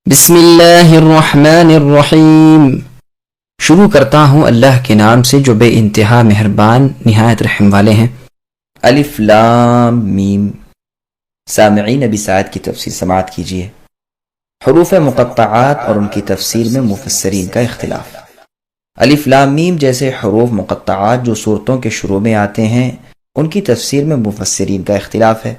بسم اللہ الرحمن الرحیم۔ شروع کرتا ہوں اللہ کے نام سے جو بے انتہا مہربان نہایت رحم والے ہیں۔ الف لام میم۔ سامعین ابی سعد کی تفسیر سماعت کیجیے۔ حروف مقطعات اور ان کی تفسیر میں مفسرین کا اختلاف۔ الف لام میم جیسے حروف مقطعات جو صورتوں کے شروع میں آتے ہیں ان کی تفسیر میں مفسرین کا اختلاف ہے۔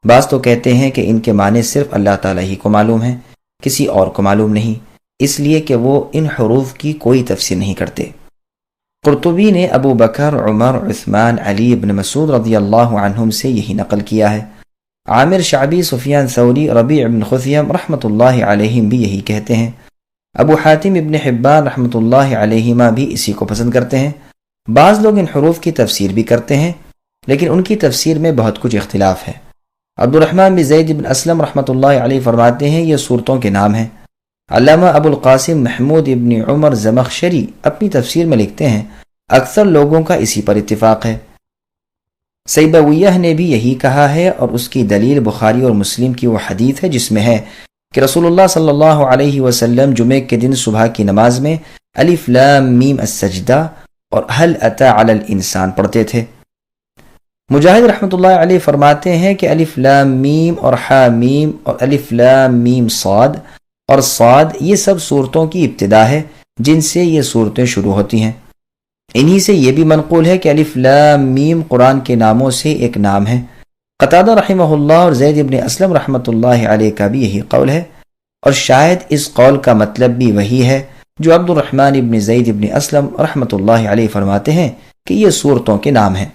بعض تو کہتے ہیں کہ ان کے معنی صرف اللہ تعالیٰ ہی کو معلوم ہیں، کسی اور کو معلوم نہیں، اس لیے کہ وہ ان حروف کی کوئی تفسیر نہیں کرتے۔ قرطبی نے ابو بکر، عمر، عثمان، علی ابن مسعود رضی اللہ عنہم سے یہی نقل کیا ہے۔ عامر شعبی، سفیان ثوری، ربیع ابن خثیم رحمۃ اللہ علیہم بھی یہی کہتے ہیں۔ ابو حاتم ابن حبان رحمۃ اللہ علیہما بھی اسی کو پسند کرتے ہیں۔ بعض لوگ ان حروف کی تفسیر بھی کرتے ہیں لیکن ان کی تفسیر میں بہت کچھ اختلاف ہے۔ عبد الرحمن بن زید بن اسلم رحمۃ اللہ علیہ فرماتے ہیں یہ صورتوں کے نام ہیں۔ علامہ ابو القاسم محمود ابن عمر زمخشری اپنی تفسیر میں لکھتے ہیں اکثر لوگوں کا اسی پر اتفاق ہے۔ سیبویہ نے بھی یہی کہا ہے اور اس کی دلیل بخاری اور مسلم کی وہ حدیث ہے جس میں ہے کہ رسول اللہ صلی اللہ علیہ وسلم جمعے کے دن صبح کی نماز میں الف لام میم السجدہ اور هل اتى علی الانسان پڑھتے تھے۔ مجاہد رحمۃ اللہ علیہ فرماتے ہیں کہ الف لام میم اور حا میم اور الف لام میم صاد اور صاد یہ سب صورتوں کی ابتدا ہے جن سے یہ صورتیں شروع ہوتی ہیں۔ انہی سے یہ بھی منقول ہے کہ الف لام میم قرآن کے ناموں سے ایک نام ہے۔ قتادہ رحمہ اللہ اور زید ابن اسلم رحمۃ اللہ علیہ کا بھی یہی قول ہے اور شاید اس قول کا مطلب بھی وہی ہے جو عبد الرحمن ابن زید ابن اسلم رحمۃ اللہ علیہ فرماتے ہیں کہ یہ صورتوں کے نام ہیں،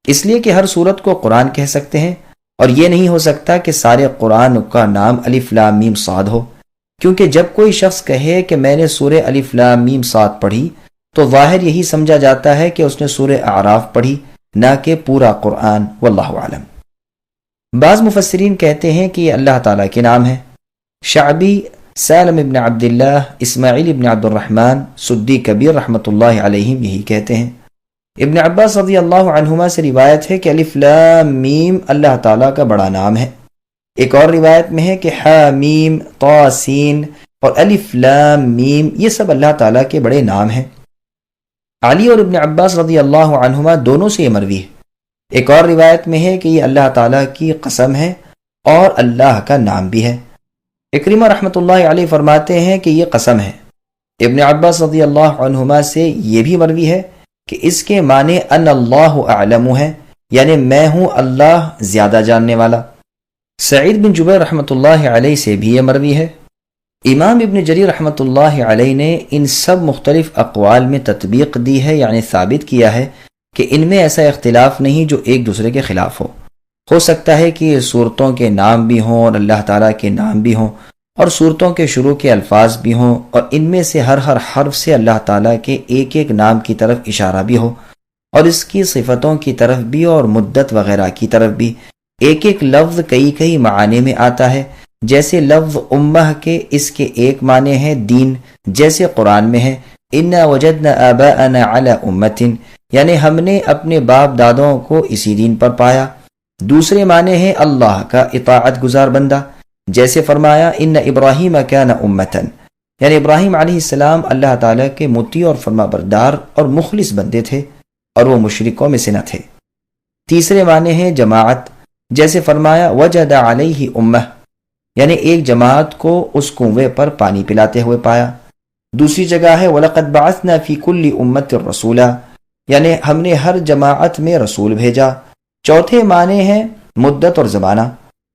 اس لیے کہ ہر صورت کو قرآن کہہ سکتے ہیں اور یہ نہیں ہو سکتا کہ سارے قرآن کا نام الف لام میم صاد ہو، کیونکہ جب کوئی شخص کہے کہ میں نے سورہ الف لام میم صاد پڑھی تو ظاہر یہی سمجھا جاتا ہے کہ اس نے سورہ اعراف پڑھی نہ کہ پورا قرآن، واللہ اعلم۔ بعض مفسرین کہتے ہیں کہ یہ اللہ تعالیٰ کے نام ہے۔ شعبی، سالم ابن عبداللہ، اسماعیل ابن عبد الرحمن، سدی کبیر رحمۃ اللہ علیہم یہی کہتے ہیں۔ ابن عباس رضی اللہ عنہما سے روایت ہے کہ الف لام میم اللہ تعالیٰ کا بڑا نام ہے۔ ایک اور روایت میں ہے کہ حا میم، طا سین اور الف لام میم یہ سب اللہ تعالیٰ کے بڑے نام ہیں۔ علی اور ابن عباس رضی اللہ عنہما دونوں سے یہ مروی ہے۔ ایک اور روایت میں ہے کہ یہ اللہ تعالیٰ کی قسم ہے اور اللہ کا نام بھی ہے۔ اکرمہ رحمۃ اللہ علیہ فرماتے ہیں کہ یہ قسم ہے۔ ابن عباس رضی اللہ عنہما سے یہ بھی مروی ہے کہ اس کے معنی ان اللہ اعلم ہے، یعنی میں ہوں اللہ زیادہ جاننے والا۔ سعید بن جبیر رحمۃ اللہ علیہ سے بھی یہ مروی ہے۔ امام ابن جریر رحمۃ اللہ علیہ نے ان سب مختلف اقوال میں تطبیق دی ہے، یعنی ثابت کیا ہے کہ ان میں ایسا اختلاف نہیں جو ایک دوسرے کے خلاف ہو سکتا ہے کہ یہ صورتوں کے نام بھی ہوں اور اللہ تعالیٰ کے نام بھی ہوں اور صورتوں کے شروع کے الفاظ بھی ہوں اور ان میں سے ہر حرف سے اللہ تعالیٰ کے ایک ایک نام کی طرف اشارہ بھی ہو اور اس کی صفتوں کی طرف بھی اور مدت وغیرہ کی طرف بھی۔ ایک ایک لفظ کئی معانی میں آتا ہے، جیسے لفظ امہ کے اس کے ایک معنی ہے دین، جیسے قرآن میں ہے انا وجدنا آباءنا علی امۃ، یعنی ہم نے اپنے باپ دادوں کو اسی دین پر پایا۔ دوسرے معنی ہے اللہ کا اطاعت گزار بندہ، جیسے فرمایا ان ابراہیم کان امۃ، یعنی ابراہیم علیہ السلام اللہ تعالیٰ کے مطیع اور فرما بردار اور مخلص بندے تھے اور وہ مشرکوں میں سے نہ تھے۔ تیسرے معنی ہے جماعت، جیسے فرمایا وجد علیہ امہ، یعنی ایک جماعت کو اس کنویں پر پانی پلاتے ہوئے پایا۔ دوسری جگہ ہے وَلَقَدْ بَعَثْنَا فِي كُلِّ أُمَّةٍ رَسُولًا، یعنی ہم نے ہر جماعت میں رسول بھیجا۔ چوتھے معنی ہے مدت اور زمانہ،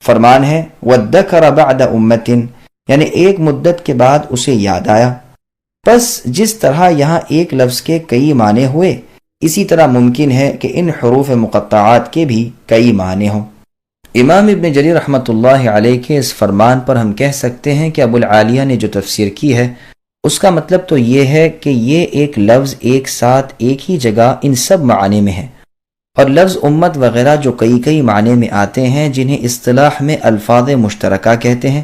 فرمان ہے وَالذَّكَرَ بَعْدَ أُمَّةٍ، یعنی ایک مدت کے بعد اسے یاد آیا۔ پس جس طرح یہاں ایک لفظ کے کئی معنی ہوئے اسی طرح ممکن ہے کہ ان حروف مقطعات کے بھی کئی معنی ہوں۔ امام ابن جریر رحمۃ اللہ علیہ کے اس فرمان پر ہم کہہ سکتے ہیں کہ ابو العالیہ نے جو تفسیر کی ہے اس کا مطلب تو یہ ہے کہ یہ ایک لفظ ایک ساتھ ایک ہی جگہ ان سب معانی میں ہے، اور لفظ امت وغیرہ جو کئی معنی میں آتے ہیں جنہیں اصطلاح میں الفاظ مشترکہ کہتے ہیں،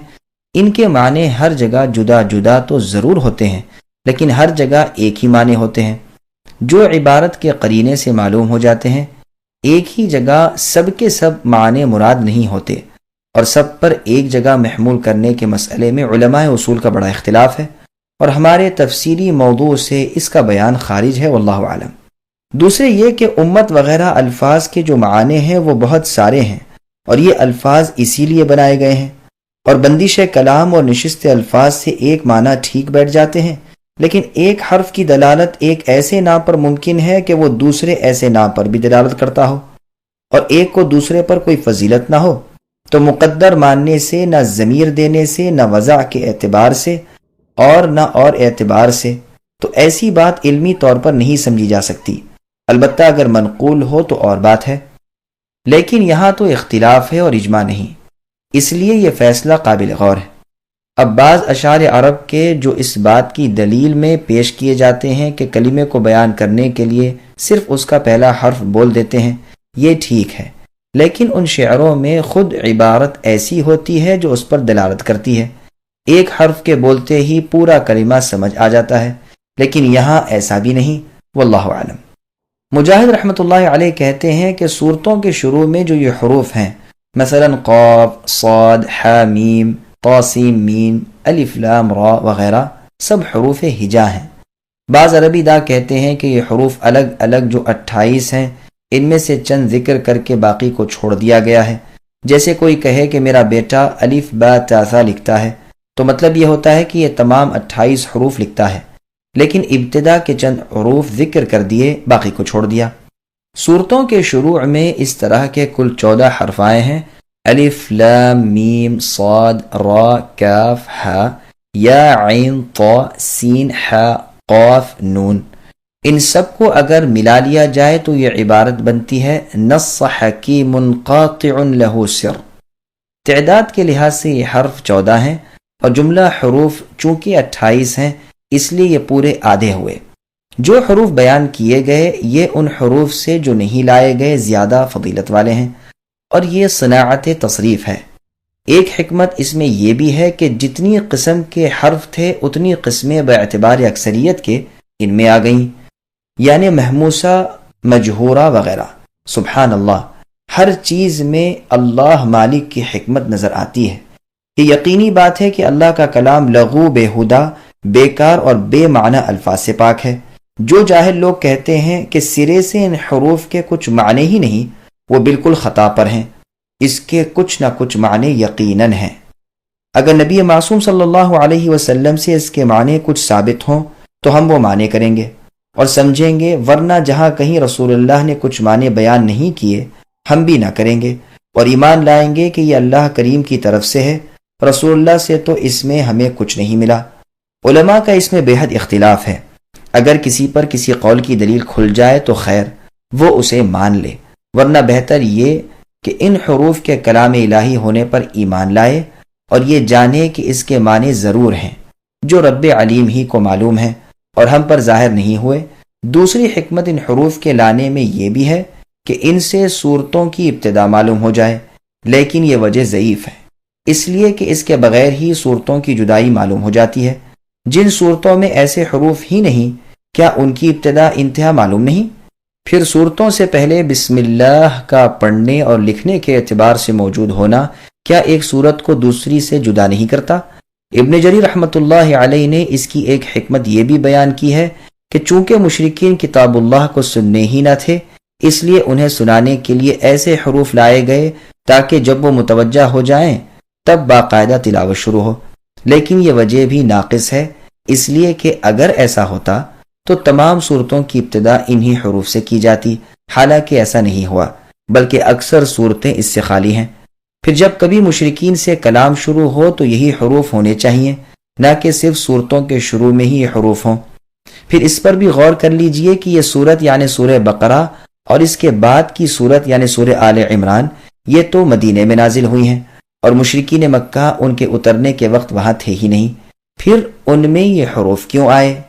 ان کے معنی ہر جگہ جدا جدا تو ضرور ہوتے ہیں لیکن ہر جگہ ایک ہی معنی ہوتے ہیں جو عبارت کے قرینے سے معلوم ہو جاتے ہیں۔ ایک ہی جگہ سب کے سب معنی مراد نہیں ہوتے، اور سب پر ایک جگہ محمول کرنے کے مسئلے میں علماء اصول کا بڑا اختلاف ہے، اور ہمارے تفسیری موضوع سے اس کا بیان خارج ہے، واللہ اعلم۔ دوسرے یہ کہ امت وغیرہ الفاظ کے جو معنی ہیں وہ بہت سارے ہیں، اور یہ الفاظ اسی لیے بنائے گئے ہیں، اور بندش کلام اور نشست الفاظ سے ایک معنی ٹھیک بیٹھ جاتے ہیں، لیکن ایک حرف کی دلالت ایک ایسے نا پر ممکن ہے کہ وہ دوسرے ایسے نا پر بھی دلالت کرتا ہو، اور ایک کو دوسرے پر کوئی فضیلت نہ ہو، تو مقدر ماننے سے، نہ ضمیر دینے سے، نہ وضع کے اعتبار سے، اور نہ اور اعتبار سے، تو ایسی بات علمی طور پر نہیں سمجھی جا سکتی۔ البتہ اگر منقول ہو تو اور بات ہے، لیکن یہاں تو اختلاف ہے اور اجماع نہیں، اس لیے یہ فیصلہ قابل غور ہے۔ اب بعض اشعار عرب کے جو اس بات کی دلیل میں پیش کیے جاتے ہیں کہ کلمے کو بیان کرنے کے لیے صرف اس کا پہلا حرف بول دیتے ہیں، یہ ٹھیک ہے، لیکن ان شعروں میں خود عبارت ایسی ہوتی ہے جو اس پر دلالت کرتی ہے، ایک حرف کے بولتے ہی پورا کلمہ سمجھ آ جاتا ہے، لیکن یہاں ایسا بھی نہیں، واللہ اعلم۔ مجاہد رحمۃ اللہ علیہ کہتے ہیں کہ صورتوں کے شروع میں جو یہ حروف ہیں، مثلا قاف، صاد، ح، میم، طاسیم، میم، الف لام را وغیرہ، سب حروف ہجا ہیں۔ بعض عربی داں کہتے ہیں کہ یہ حروف الگ الگ جو 28 ہیں، ان میں سے چند ذکر کر کے باقی کو چھوڑ دیا گیا ہے۔ جیسے کوئی کہے کہ میرا بیٹا الف با تا ثا لکھتا ہے، تو مطلب یہ ہوتا ہے کہ یہ تمام 28 حروف لکھتا ہے، لیکن ابتدا کے چند حروف ذکر کر دیے، باقی کو چھوڑ دیا۔ صورتوں کے شروع میں اس طرح کے کل 14 حرف آئے ہیں، الف لام میم صاد را کاف ح یا عین طا سین ح قاف نون۔ ان سب کو اگر ملا لیا جائے تو یہ عبارت بنتی ہے نص حکیم قاطع لہ سر۔ تعداد کے لحاظ سے یہ حرف 14 ہیں، اور جملہ حروف چونکہ 28 ہیں، اس لیے یہ پورے آدھے ہوئے۔ جو حروف بیان کیے گئے یہ ان حروف سے جو نہیں لائے گئے زیادہ فضیلت والے ہیں، اور یہ صناعت تصریف ہے۔ ایک حکمت اس میں یہ بھی ہے کہ جتنی قسم کے حرف تھے اتنی قسمیں باعتبار اکثریت کے ان میں آ گئیں، یعنی محموسہ، مجہورہ وغیرہ۔ سبحان اللہ، ہر چیز میں اللہ مالک کی حکمت نظر آتی ہے۔ یہ یقینی بات ہے کہ اللہ کا کلام لغو، بیہودہ، بیکار اور بے معنی الفاظ سے پاک ہے۔ جو جاہل لوگ کہتے ہیں کہ سرے سے ان حروف کے کچھ معنی ہی نہیں، وہ بالکل خطا پر ہیں، اس کے کچھ نہ کچھ معنی یقیناً ہیں۔ اگر نبی معصوم صلی اللہ علیہ وسلم سے اس کے معنی کچھ ثابت ہوں تو ہم وہ معنی کریں گے اور سمجھیں گے، ورنہ جہاں کہیں رسول اللہ نے کچھ معنی بیان نہیں کیے ہم بھی نہ کریں گے، اور ایمان لائیں گے کہ یہ اللہ کریم کی طرف سے ہے، رسول اللہ سے تو اس میں ہمیں کچھ نہیں ملا۔ علماء کا اس میں بے حد اختلاف ہے، اگر کسی پر کسی قول کی دلیل کھل جائے تو خیر، وہ اسے مان لے، ورنہ بہتر یہ کہ ان حروف کے کلام الہی ہونے پر ایمان لائے اور یہ جانے کہ اس کے معنی ضرور ہیں جو رب علیم ہی کو معلوم ہے اور ہم پر ظاہر نہیں ہوئے۔ دوسری حکمت ان حروف کے لانے میں یہ بھی ہے کہ ان سے صورتوں کی ابتدا معلوم ہو جائے، لیکن یہ وجہ ضعیف ہے، اس لیے کہ اس کے بغیر ہی صورتوں کی جدائی معلوم ہو جاتی ہے۔ جن صورتوں میں ایسے حروف ہی نہیں، کیا ان کی ابتدا انتہا معلوم نہیں؟ پھر صورتوں سے پہلے بسم اللہ کا پڑھنے اور لکھنے کے اعتبار سے موجود ہونا کیا ایک صورت کو دوسری سے جدا نہیں کرتا؟ ابن جریر رحمۃ اللہ علیہ نے اس کی ایک حکمت یہ بھی بیان کی ہے کہ چونکہ مشرکین کتاب اللہ کو سننے ہی نہ تھے، اس لیے انہیں سنانے کے لیے ایسے حروف لائے گئے تاکہ جب وہ متوجہ ہو جائیں تب باقاعدہ تلاوت شروع ہو، لیکن یہ وجہ بھی ناقص ہے، اس لیے کہ اگر ایسا ہوتا تو تمام صورتوں کی ابتدا انہی حروف سے کی جاتی، حالانکہ ایسا نہیں ہوا، بلکہ اکثر صورتیں اس سے خالی ہیں۔ پھر جب کبھی مشرکین سے کلام شروع ہو تو یہی حروف ہونے چاہیے، نہ کہ صرف صورتوں کے شروع میں ہی یہ حروف ہوں۔ پھر اس پر بھی غور کر لیجئے کہ یہ صورت یعنی سورہ بقرہ اور اس کے بعد کی صورت یعنی سورہ آل عمران یہ تو مدینے میں نازل ہوئی ہیں، اور مشرکین مکہ ان کے اترنے کے وقت وہاں تھے ہی نہیں، پھر ان میں یہ حروف کیوں آئے؟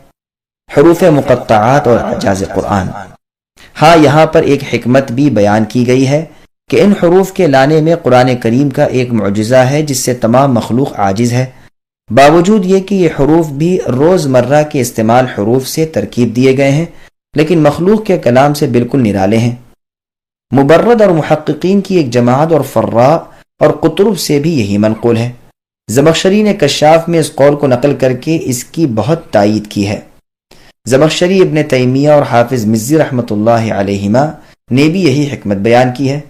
حروف مقطعات اور اعجاز قرآن۔ ہاں، یہاں پر ایک حکمت بھی بیان کی گئی ہے کہ ان حروف کے لانے میں قرآن کریم کا ایک معجزہ ہے جس سے تمام مخلوق عاجز ہے، باوجود یہ کہ یہ حروف بھی روز مرہ کے استعمال حروف سے ترکیب دیے گئے ہیں، لیکن مخلوق کے کلام سے بالکل نرالے ہیں۔ مبرد اور محققین کی ایک جماعت اور فراء اور قطرب سے بھی یہی منقول ہے۔ زمخشری نے کشاف میں اس قول کو نقل کر کے اس کی بہت تائید کی ہے۔ زمخشری، ابن تیمیہ اور حافظ مزی رحمۃ اللہ علیہما نے بھی یہی حکمت بیان کی ہے۔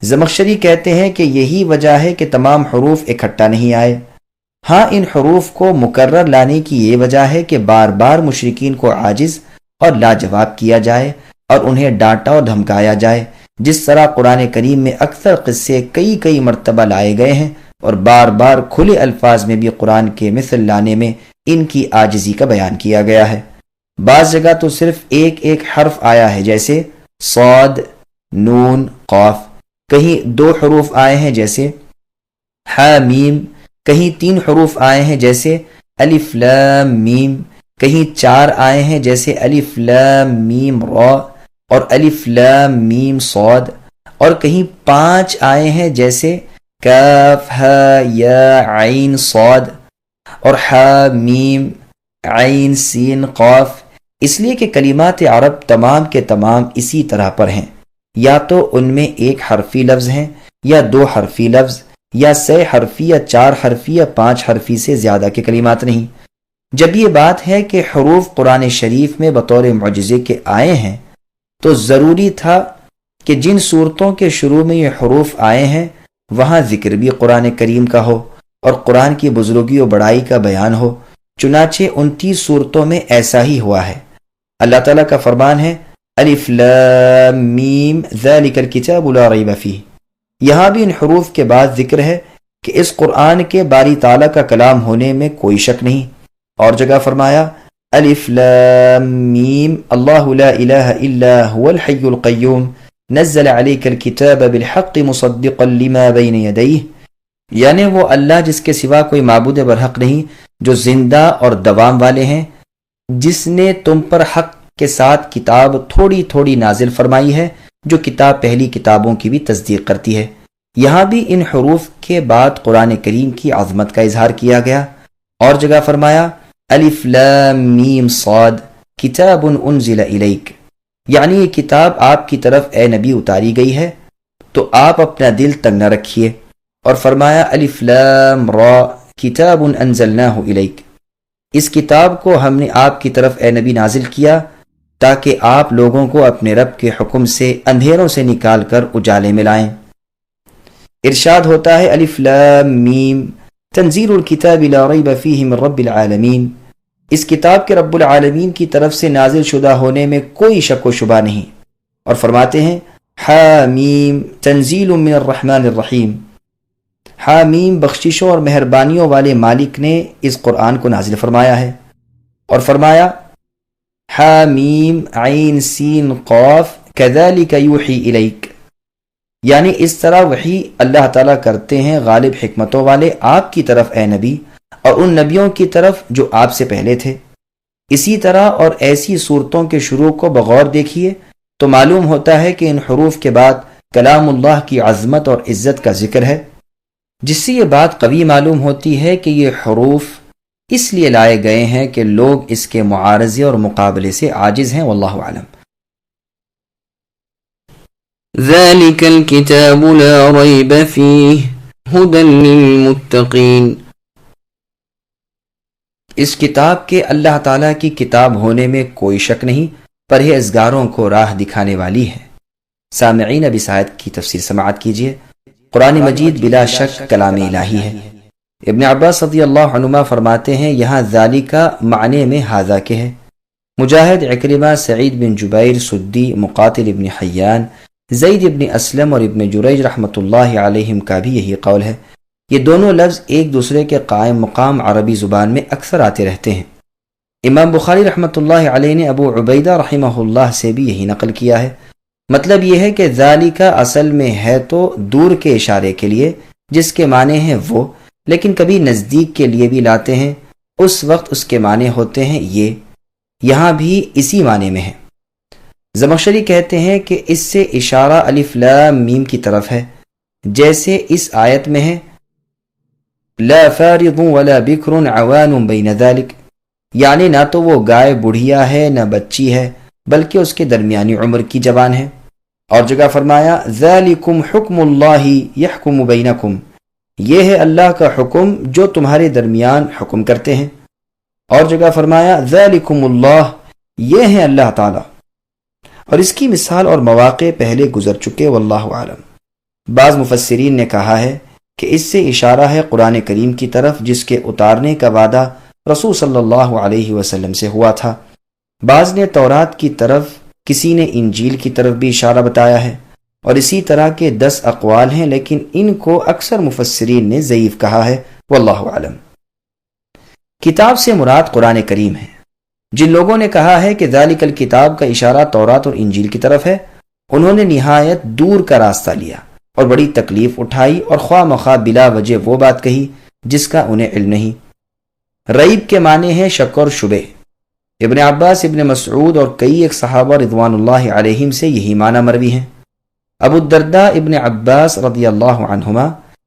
زمخشری کہتے ہیں کہ یہی وجہ ہے کہ تمام حروف اکٹھا نہیں آئے۔ ہاں، ان حروف کو مکرر لانے کی یہ وجہ ہے کہ بار بار مشرکین کو عاجز اور لاجواب کیا جائے اور انہیں ڈانٹا اور دھمکایا جائے، جس طرح قرآن کریم میں اکثر قصے کئی مرتبہ لائے گئے ہیں، اور بار بار کھلے الفاظ میں بھی قرآن کے مثل لانے میں ان کی عاجزی کا بیان کیا گیا ہے۔ بعض جگہ تو صرف ایک حرف آیا ہے، جیسے صاد، نون، قاف۔ کہیں 2 حروف آئے ہیں جیسے حامیم، کہیں 3 حروف آئے ہیں جیسے الف لام میم، کہیں 4 آئے ہیں جیسے الف لام میم را اور الف لام میم صاد، اور کہیں 5 آئے ہیں جیسے کاف ہا یا عین صاد اور حا میم عین سین قاف۔ اس لیے کہ کلمات عرب تمام کے تمام اسی طرح پر ہیں، یا تو ان میں 1 حرفی لفظ ہیں یا 2 حرفی لفظ، یا 6 حرفی یا 4 حرفی یا 5 حرفی سے زیادہ کے کلمات نہیں۔ جب یہ بات ہے کہ حروف قرآن شریف میں بطور معجزے کے آئے ہیں، تو ضروری تھا کہ جن صورتوں کے شروع میں یہ حروف آئے ہیں وہاں ذکر بھی قرآن کریم کا ہو اور قرآن کی بزرگی و بڑائی کا بیان ہو۔ چنانچہ 29 صورتوں میں ایسا ہی ہوا ہے۔ اللہ تعالیٰ کا فرمان ہے الف لام میم ذالک الکتاب لا ریب فیہ۔ یہاں بھی ان حروف کے بعد ذکر ہے کہ اس قرآن کے باری تعالیٰ کا کلام ہونے میں کوئی شک نہیں۔ اور جگہ فرمایا الف لام میم اللہ لا الہ الا هو الحی القیوم نزل علیک الکتاب بالحق مصدقا لما بین یدیہ، یعنی وہ اللہ جس کے سوا کوئی معبود برحق نہیں، جو زندہ اور دوام والے ہیں، جس نے تم پر حق کے ساتھ کتاب تھوڑی تھوڑی نازل فرمائی ہے، جو کتاب پہلی کتابوں کی بھی تصدیق کرتی ہے۔ یہاں بھی ان حروف کے بعد قرآن کریم کی عظمت کا اظہار کیا گیا۔ اور جگہ فرمایا الف لام میم صاد کتاب انزل الیک، یعنی یہ کتاب آپ کی طرف اے نبی اتاری گئی ہے، تو آپ اپنا دل تنگ نہ رکھیے۔ اور فرمایا الف لام را کتاب انزلناہ الیک، اس کتاب کو ہم نے آپ کی طرف اے نبی نازل کیا تاکہ آپ لوگوں کو اپنے رب کے حکم سے اندھیروں سے نکال کر اجالے میں لائیں۔ ارشاد ہوتا ہے الف لام میم تنزیل الکتاب لا ریب فیہ من رب العالمین، اس کتاب کے رب العالمین کی طرف سے نازل شدہ ہونے میں کوئی شک و شبہ نہیں۔ اور فرماتے ہیں حامیم تنزیل من الرحمن الرحیم، حامیم بخششوں اور مہربانیوں والے مالک نے اس قرآن کو نازل فرمایا ہے۔ اور فرمایا حامیم عین سین قاف کذالک یوحی الیک، یعنی اس طرح وحی اللہ تعالیٰ کرتے ہیں غالب حکمتوں والے آپ کی طرف اے نبی، اور ان نبیوں کی طرف جو آپ سے پہلے تھے۔ اسی طرح اور ایسی صورتوں کے شروع کو بغور دیکھیے تو معلوم ہوتا ہے کہ ان حروف کے بعد کلام اللہ کی عظمت اور عزت کا ذکر ہے، جس سے یہ بات قوی معلوم ہوتی ہے کہ یہ حروف اس لیے لائے گئے ہیں کہ لوگ اس کے معارضے اور مقابلے سے عاجز ہیں۔ واللہ اعلم۔ ذلك الكتاب لا ريب فيه هدى للمتقين، اس کتاب کے اللہ تعالیٰ کی کتاب ہونے میں کوئی شک نہیں، پرہیزگاروں کو راہ دکھانے والی ہے۔ سامعین، اب اس آیت کی تفسیر سماعت کیجیے۔ قرآن مجید بلا شک کلام الہی ہے۔ ابن عباس رضی اللہ عنہما فرماتے ہیں یہاں ذالکہ معنی میں ھذا کے ہے۔ مجاہد، عکرمہ، سعید بن جبیر، سدی، مقاتل ابن حیان، زید ابن اسلم اور ابن جریج رحمۃ اللہ علیہم کا بھی یہی قول ہے۔ یہ دونوں لفظ ایک دوسرے کے قائم مقام عربی زبان میں اکثر آتے رہتے ہیں۔ امام بخاری رحمۃ اللہ علیہ نے ابو عبیدہ رحمہ اللہ سے بھی یہی نقل کیا ہے۔ مطلب یہ ہے کہ ذالکہ اصل میں ہے تو دور کے اشارے کے لیے، جس کے معنی ہیں وہ، لیکن کبھی نزدیک کے لیے بھی لاتے ہیں، اس وقت اس کے معنی ہوتے ہیں یہ۔ یہاں بھی اسی معنی میں ہے۔ زمخشری کہتے ہیں کہ اس سے اشارہ الف لام میم کی طرف ہے، جیسے اس آیت میں ہے لا فارض ولا بکر عوان بین ذلک، یعنی نہ تو وہ گائے بڑھیا ہے نہ بچی ہے، بلکہ اس کے درمیانی عمر کی جوان ہے۔ اور جگہ فرمایا ذالکم حکم اللہ یحکم بینکم، یہ ہے اللہ کا حکم جو تمہارے درمیان حکم کرتے ہیں۔ اور جگہ فرمایا ذالکم اللہ، یہ ہے اللہ تعالی، اور اس کی مثال اور مواقع پہلے گزر چکے، واللہ عالم۔ بعض مفسرین نے کہا ہے کہ اس سے اشارہ ہے قرآن کریم کی طرف، جس کے اتارنے کا وعدہ رسول صلی اللہ علیہ وسلم سے ہوا تھا۔ بعض نے تورات کی طرف، کسی نے انجیل کی طرف بھی اشارہ بتایا ہے، اور اسی طرح کے 10 اقوال ہیں، لیکن ان کو اکثر مفسرین نے ضعیف کہا ہے، واللہ عالم۔ کتاب سے مراد قرآن کریم ہے۔ جن لوگوں نے کہا ہے کہ ذالک الکتاب کا اشارہ تورات اور انجیل کی طرف ہے، انہوں نے نہایت دور کا راستہ لیا اور بڑی تکلیف اٹھائی، اور خواہ مخواہ بلا وجہ وہ بات کہی جس کا انہیں علم نہیں۔ ریب کے معنی ہے شک اور شبہ۔ ابن عباس، ابن مسعود اور کئی ایک صحابہ رضوان اللہ علیہم سے یہی معنی مروی ہیں۔ ابو الدرداء ابن عباس رضی اللہ عنہما،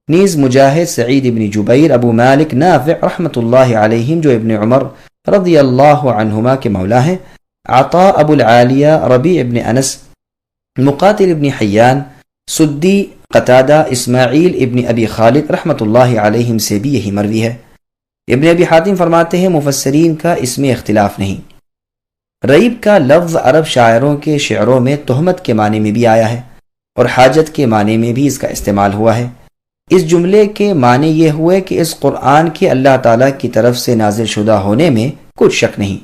نیز مجاہد، سعید ابن جبیر، ابو مالک، نافع رحمۃ اللہ علیہم جو ابن عمر رضی اللہ عنہما کے مولا ہیں، عطاء ابو العالیہ، ربیع ابن انس، مقاتل ابن حیان، سدی، قتادہ، اسماعیل ابن ابی خالد رحمۃ اللہ علیہم سے بھی یہی مروی ہے۔ ابن ابی حاتم فرماتے ہیں مفسرین کا اس میں اختلاف نہیں۔ ریب کا لفظ عرب شاعروں کے شعروں میں تہمت کے معنی میں بھی آیا ہے، اور حاجت کے معنی میں بھی اس کا استعمال ہوا ہے۔ اس جملے کے معنی یہ ہوئے کہ اس قرآن کے اللہ تعالیٰ کی طرف سے نازل شدہ ہونے میں کچھ شک نہیں،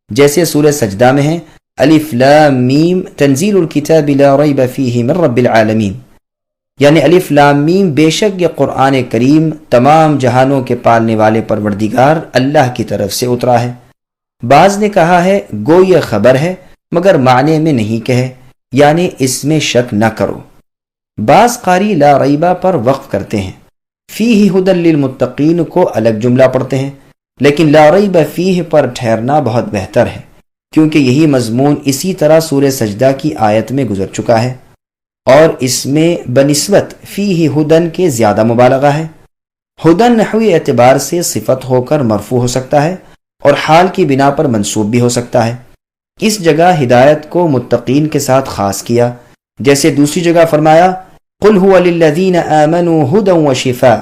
جیسے سورہ سجدہ میں ہے الف لام میم تنزیل الکتاب لا ریب فیہ من رب العالمین، یعنی الف لام میم بے شک یہ قرآن کریم تمام جہانوں کے پالنے والے پروردگار اللہ کی طرف سے اترا ہے۔ بعض نے کہا ہے گو یہ خبر ہے مگر معنی میں نہیں کہے، یعنی اس میں شک نہ کرو۔ بعض قاری لا ریبہ پر وقف کرتے ہیں، فیہ ھدی للمتقین کو الگ جملہ پڑھتے ہیں، لیکن لا ریب فیہ پر ٹھہرنا بہت بہتر ہے، کیونکہ یہی مضمون اسی طرح سورہ سجدہ کی آیت میں گزر چکا ہے، اور اس میں بنسبت فیہ ھدن کے زیادہ مبالغہ ہے۔ ھدن نحوی اعتبار سے صفت ہو کر مرفوع ہو سکتا ہے، اور حال کی بنا پر منصوب بھی ہو سکتا ہے۔ اس جگہ ہدایت کو متقین کے ساتھ خاص کیا، جیسے دوسری جگہ فرمایا قل هو للذین آمنوا ھدی وشفاء،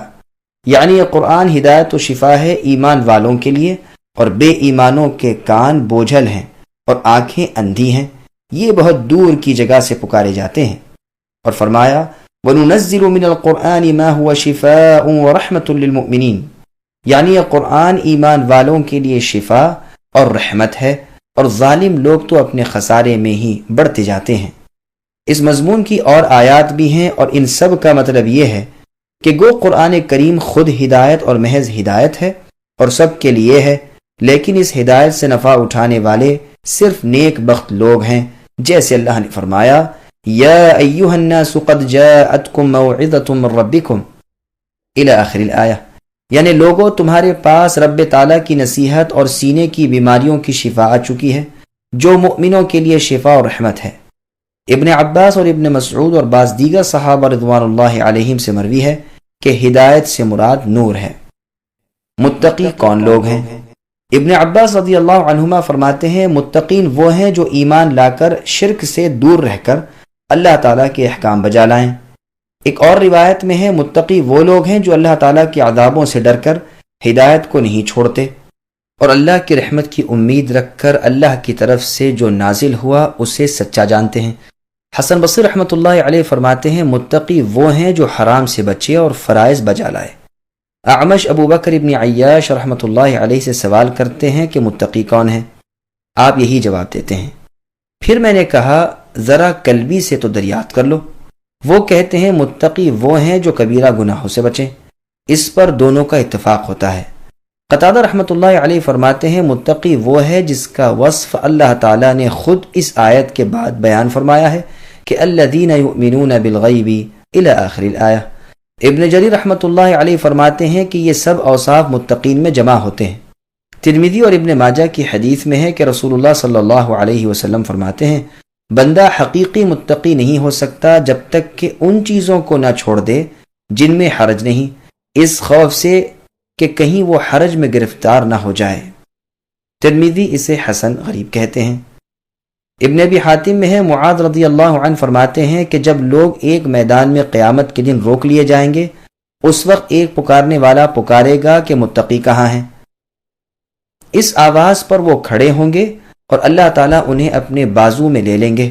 یعنی یہ قرآن ہدایت و شفا ہے ایمان والوں کے لیے، اور بے ایمانوں کے کان بوجھل ہیں اور آنکھیں اندھی ہیں، یہ بہت دور کی جگہ سے پکارے جاتے ہیں۔ اور فرمایا وَنُنَزِّلُ مِنَ الْقُرْآنِ مَا هُوَ شِفَاءٌ وَرَحْمَةٌ لِّلْمُؤْمِنِينَ، یعنی یہ قرآن ایمان والوں کے لیے شفا اور رحمت ہے، اور ظالم لوگ تو اپنے خسارے میں ہی بڑھتے جاتے ہیں۔ اس مضمون کی اور آیات بھی ہیں، اور ان سب کا مطلب یہ ہے کہ گو قرآن کریم خود ہدایت اور محض ہدایت ہے اور سب کے لیے ہے، لیکن اس ہدایت سے نفع اٹھانے والے صرف نیک بخت لوگ ہیں، جیسے اللہ نے فرمایا یا ایھا الناس قد جاءتکم موعظۃ من ربکم الی آخر الآیہ، یعنی لوگوں تمہارے پاس رب تعالیٰ کی نصیحت اور سینے کی بیماریوں کی شفا آ چکی ہے، جو مؤمنوں کے لیے شفا اور رحمت ہے۔ ابن عباس اور ابن مسعود اور بعض دیگر صحابہ رضوان اللہ علیہم سے مروی ہے کہ ہدایت سے مراد نور ہے۔ متقی کون لوگ ہیں؟ ابن عباس رضی اللہ عنہما فرماتے ہیں متقین وہ ہیں جو ایمان لا کر شرک سے دور رہ کر اللہ تعالیٰ کے احکام بجا لائیں۔ ایک اور روایت میں ہے متقی وہ لوگ ہیں جو اللہ تعالیٰ کے عذابوں سے ڈر کر ہدایت کو نہیں چھوڑتے، اور اللہ کی رحمت کی امید رکھ کر اللہ کی طرف سے جو نازل ہوا اسے سچا جانتے ہیں۔ حسن بصری رحمۃ اللہ علیہ فرماتے ہیں متقی وہ ہیں جو حرام سے بچے اور فرائض بجا لائے۔ اعمش ابو بکر ابن عیاش رحمۃ اللہ علیہ سے سوال کرتے ہیں کہ متقی کون ہیں؟ آپ یہی جواب دیتے ہیں، پھر میں نے کہا ذرا قلبی سے تو دریافت کر لو۔ وہ کہتے ہیں متقی وہ ہیں جو کبیرہ گناہوں سے بچیں۔ اس پر دونوں کا اتفاق ہوتا ہے۔ قتادہ رحمۃ اللہ علیہ فرماتے ہیں متقی وہ ہے جس کا وصف اللہ تعالیٰ نے خود اس آیت کے بعد بیان فرمایا ہے کہ الذین یؤمنون بالغیب الی آخر الآیہ۔ ابن جریر رحمۃ اللہ علیہ فرماتے ہیں کہ یہ سب اوصاف متقین میں جمع ہوتے ہیں۔ ترمذی اور ابن ماجہ کی حدیث میں ہے کہ رسول اللہ صلی اللہ علیہ وسلم فرماتے ہیں بندہ حقیقی متقی نہیں ہو سکتا جب تک کہ ان چیزوں کو نہ چھوڑ دے جن میں حرج نہیں، اس خوف سے کہ کہیں وہ حرج میں گرفتار نہ ہو جائے۔ ترمذی اسے حسن غریب کہتے ہیں۔ ابن ابی حاتم میں ہے معاذ رضی اللہ عنہ فرماتے ہیں کہ جب لوگ ایک میدان میں قیامت کے دن روک لیے جائیں گے، اس وقت ایک پکارنے والا پکارے گا کہ متقی کہاں ہیں؟ اس آواز پر وہ کھڑے ہوں گے اور اللہ تعالیٰ انہیں اپنے بازو میں لے لیں گے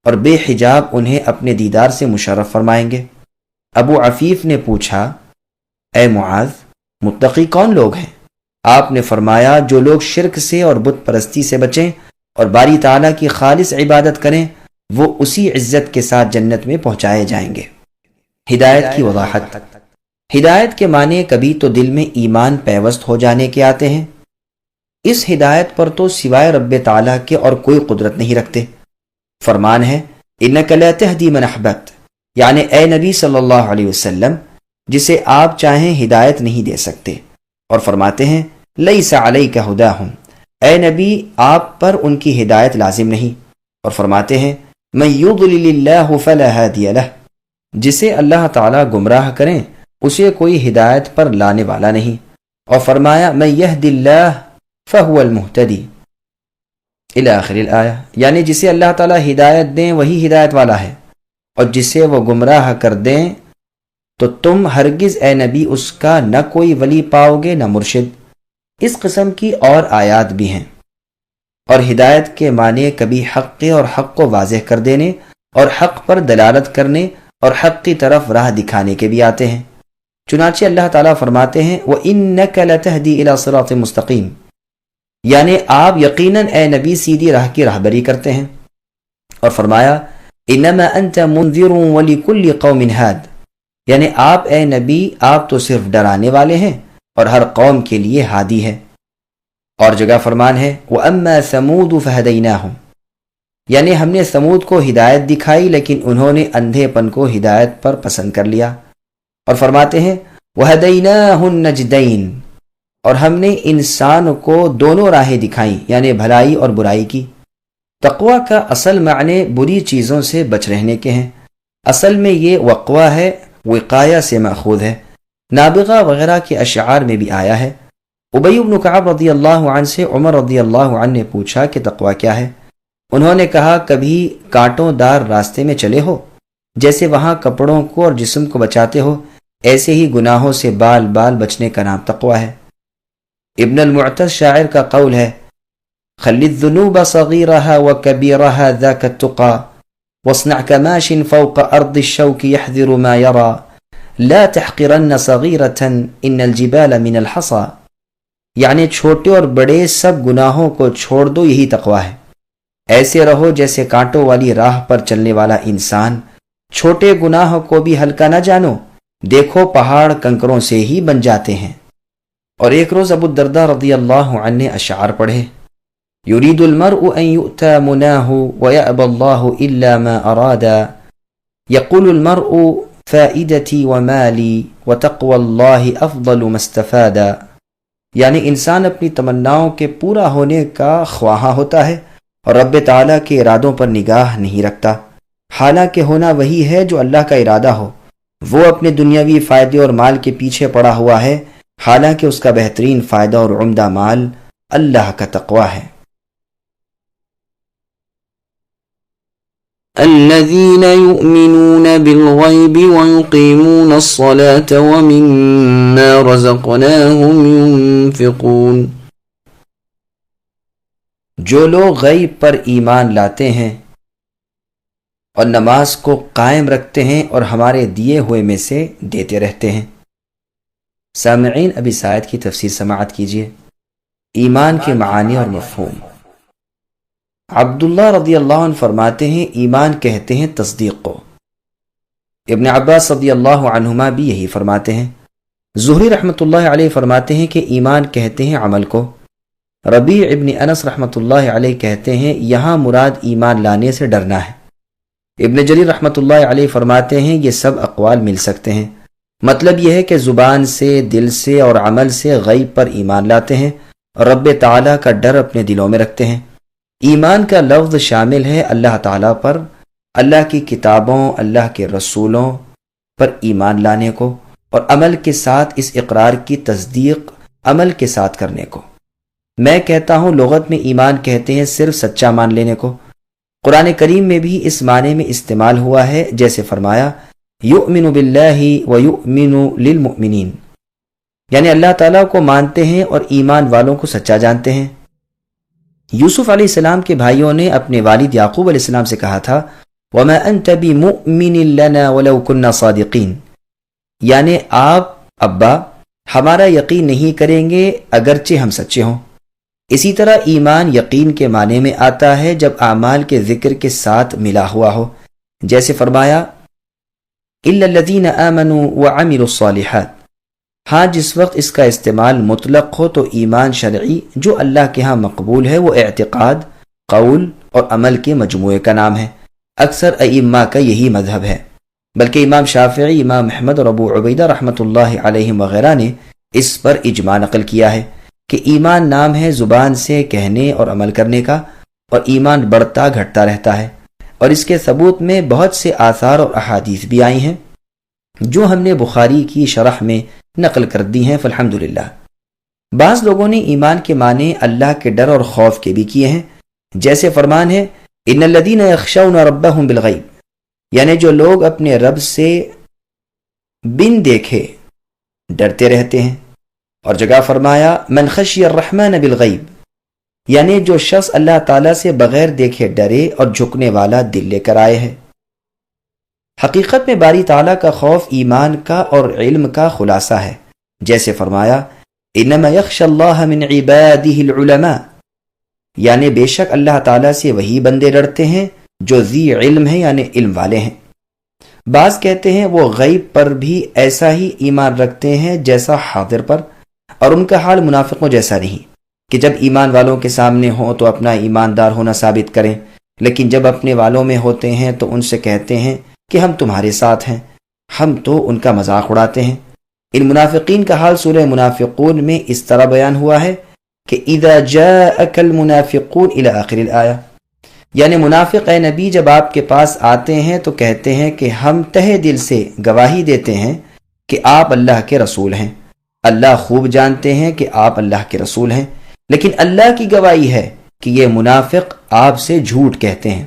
اور بے حجاب انہیں اپنے دیدار سے مشرف فرمائیں گے۔ ابو عفیف نے پوچھا، اے معاذ، متقی کون لوگ ہیں؟ آپ نے فرمایا، جو لوگ شرک سے اور بت پرستی سے بچیں اور باری تعالیٰ کی خالص عبادت کریں، وہ اسی عزت کے ساتھ جنت میں پہنچائے جائیں گے۔ ہدایت کی وضاحت۔ ہدایت کے معنی کبھی تو دل میں ایمان پیوست ہو جانے کے آتے ہیں، اس ہدایت پر تو سوائے رب تعالیٰ کے اور کوئی قدرت نہیں رکھتے۔ فرمان ہے، انک لا تہدی من احببت، یعنی اے نبی صلی اللہ علیہ وسلم، جسے آپ چاہیں ہدایت نہیں دے سکتے۔ اور فرماتے ہیں، لیس علیک ہداہم، اے نبی آپ پر ان کی ہدایت لازم نہیں۔ اور فرماتے ہیں، من یضلل اللہ فلا ہادی لہ، جسے اللہ تعالیٰ گمراہ کریں اسے کوئی ہدایت پر لانے والا نہیں۔ اور فرمایا، من یہد اللہ فہو المہتدی الی آخر الآیہ، یعنی جسے اللہ تعالیٰ ہدایت دیں وہی ہدایت والا ہے، اور جسے وہ گمراہ کر دیں تو تم ہرگز اے نبی اس کا نہ کوئی ولی پاؤ گے نہ مرشد۔ اس قسم کی اور آیات بھی ہیں۔ اور ہدایت کے معنی کبھی حق اور حق کو واضح کر دینے اور حق پر دلالت کرنے اور حق کی طرف راہ دکھانے کے بھی آتے ہیں۔ چنانچہ اللہ تعالیٰ فرماتے ہیں، وَإِنَّكَ لَتَهْدِي إِلَى صِرَاطٍ مُسْتَقِيمٍ، یعنی آپ یقیناً اے نبی سیدھی راہ کی راہبری کرتے ہیں۔ اور فرمایا، إِنَّمَا أَنْتَ مُنذِرٌ وَلِكُلِّ قَوْمٍ هَادٍ، یعنی آپ اے نبی آپ تو صرف ڈرانے والے ہیں اور ہر قوم کے لیے ہادی ہے۔ اور جگہ فرمان ہے، وَأَمَّا ثَمُودُ فَهَدَيْنَاهُمْ، یعنی ہم نے سمود کو ہدایت دکھائی لیکن انہوں نے اندھے پن کو ہدایت پر پسند کر لیا۔ اور فرماتے ہیں، وَهَدَيْنَاهُ النَّجْدَيْنِ، اور ہم نے انسان کو دونوں راہیں دکھائیں، یعنی بھلائی اور برائی کی۔ تقوی کا اصل معنی بری چیزوں سے بچ رہنے کے ہیں۔ اصل میں یہ وقوہ ہے، وقایہ سے ماخوذ ہے۔ نابغہ وغیرہ کے اشعار میں بھی آیا ہے۔ ابی بن کعب رضی اللہ عنہ سے عمر رضی اللہ عنہ نے پوچھا کہ تقوی کیا ہے؟ انہوں نے کہا، کبھی کانٹوں دار راستے میں چلے ہو، جیسے وہاں کپڑوں کو اور جسم کو بچاتے ہو، ایسے ہی گناہوں سے بال بال بچنے کا نام تقوی ہے۔ ابن المعتز شاعر کا قول ہے، خل الذنوب صغيرها وكبيرها ذاك التقى واصنع كماش فوق أرض الشوك يحذر ما يرى لا تحقرن صغيرة إن الجبال من الحصى، یعنی چھوٹے اور بڑے سب گناہوں کو چھوڑ دو، یہی تقوی ہے۔ ایسے رہو جیسے کانٹوں والی راہ پر چلنے والا انسان، چھوٹے گناہ کو بھی ہلکا نہ جانو، دیکھو پہاڑ کنکروں سے ہی بن جاتے ہیں۔ اور ایک روز ابو الدرداء رضی اللہ عنہ نے اشعار پڑھے، یرید المرء ان یؤتى مناہ ویأبى اللہ الا ما ارادا، یقول المرء فائدتی ومالی وتقوى اللہ افضل ما استفادا، یعنی انسان اپنی تمناؤں کے پورا ہونے کا خواہاں ہوتا ہے اور رب تعالیٰ کے ارادوں پر نگاہ نہیں رکھتا، حالانکہ ہونا وہی ہے جو اللہ کا ارادہ ہو۔ وہ اپنے دنیاوی فائدے اور مال کے پیچھے پڑا ہوا ہے، حالانکہ اس کا بہترین فائدہ اور عمدہ مال اللہ کا تقوی ہے۔ الذين يؤمنون بالغيب ويقيمون الصلاة ومما رزقناهم ينفقون، جو لوگ غیب پر ایمان لاتے ہیں اور نماز کو قائم رکھتے ہیں اور ہمارے دیے ہوئے میں سے دیتے رہتے ہیں۔ سامعین، ابی سعید کی تفسیر سماعت کیجیے۔ ایمان کے معانی اور مفہوم۔ عبداللہ رضی اللہ عنہ فرماتے ہیں، ایمان کہتے ہیں تصدیق کو۔ ابن عباس رضی اللہ عنہما بھی یہی فرماتے ہیں۔ زہری رحمۃ اللہ علیہ فرماتے ہیں کہ ایمان کہتے ہیں عمل کو۔ ربیع ابن انس رحمۃ اللہ علیہ کہتے ہیں یہاں مراد ایمان لانے سے ڈرنا ہے۔ ابن جریر رحمۃ اللہ علیہ فرماتے ہیں یہ سب اقوال مل سکتے ہیں، مطلب یہ ہے کہ زبان سے، دل سے اور عمل سے غیب پر ایمان لاتے ہیں اور رب تعالیٰ کا ڈر اپنے دلوں میں رکھتے ہیں۔ ایمان کا لفظ شامل ہے اللہ تعالیٰ پر، اللہ کی کتابوں، اللہ کے رسولوں پر ایمان لانے کو، اور عمل کے ساتھ اس اقرار کی تصدیق عمل کے ساتھ کرنے کو۔ میں کہتا ہوں لغت میں ایمان کہتے ہیں صرف سچا مان لینے کو۔ قرآن کریم میں بھی اس معنی میں استعمال ہوا ہے، جیسے فرمایا یؤمن باللہ ویؤمن للمؤمنین، یعنی اللہ تعالیٰ کو مانتے ہیں اور ایمان والوں کو سچا جانتے ہیں۔ یوسف علیہ السلام کے بھائیوں نے اپنے والد یعقوب علیہ السلام سے کہا تھا وَمَا أَنْتَ بِمُؤْمِنٍ لَنَا وَلَوْ كُنَّا صَادِقِينَ، یعنی آپ ابا ہمارا یقین نہیں کریں گے اگرچہ ہم سچے ہوں۔ اسی طرح ایمان یقین کے معنی میں آتا ہے جب اعمال کے ذکر کے ساتھ ملا ہوا ہو، جیسے فرمایا إِلَّا الَّذِينَ آمَنُوا وَعَمِلُوا الصَّالِحَاتِ، ہاں جس وقت اس کا استعمال مطلق ہو تو ایمان شرعی جو اللہ کے ہاں مقبول ہے وہ اعتقاد، قول اور عمل کے مجموعے کا نام ہے۔ اکثر ائمہ کا یہی مذہب ہے، بلکہ امام شافعی، امام احمد اور ابو عبیدہ رحمۃ اللہ علیہم وغیرہ نے اس پر اجماع نقل کیا ہے کہ ایمان نام ہے زبان سے کہنے اور عمل کرنے کا، اور ایمان بڑھتا گھٹتا رہتا ہے، اور اس کے ثبوت میں بہت سے آثار اور احادیث بھی آئی ہیں جو ہم نے بخاری کی شرح میں نقل کر دی ہیں فالحمدللہ۔ بعض لوگوں نے ایمان کے معنی اللہ کے ڈر اور خوف کے بھی کیے ہیں، جیسے فرمان ہے ان الذین یخشون ربهم بالغیب، یعنی جو لوگ اپنے رب سے بن دیکھے ڈرتے رہتے ہیں، اور جگہ فرمایا من خشی الرحمن بالغیب، یعنی جو شخص اللہ تعالیٰ سے بغیر دیکھے ڈرے اور جھکنے والا دل لے کر آئے ہے۔ حقیقت میں باری تعالیٰ کا خوف ایمان کا اور علم کا خلاصہ ہے، جیسے فرمایا انما یخشی اللہ من عبادہ العلماء، یعنی بے شک اللہ تعالیٰ سے وہی بندے ڈرتے ہیں جو ذی علم ہیں، یعنی علم والے ہیں۔ بعض کہتے ہیں وہ غیب پر بھی ایسا ہی ایمان رکھتے ہیں جیسا حاضر پر، اور ان کا حال منافقوں جیسا نہیں کہ جب ایمان والوں کے سامنے ہوں تو اپنا ایماندار ہونا ثابت کریں، لیکن جب اپنے والوں میں ہوتے ہیں تو ان سے کہتے ہیں کہ ہم تمہارے ساتھ ہیں، ہم تو ان کا مذاق اڑاتے ہیں۔ ان منافقین کا حال سورہ منافقون میں اس طرح بیان ہوا ہے کہ اذا جاءک المنافقون الی آخر الآیہ، یعنی منافق اے نبی جب آپ کے پاس آتے ہیں تو کہتے ہیں کہ ہم تہہ دل سے گواہی دیتے ہیں کہ آپ اللہ کے رسول ہیں، اللہ خوب جانتے ہیں کہ آپ اللہ کے رسول ہیں، لیکن اللہ کی گواہی ہے کہ یہ منافق آپ سے جھوٹ کہتے ہیں۔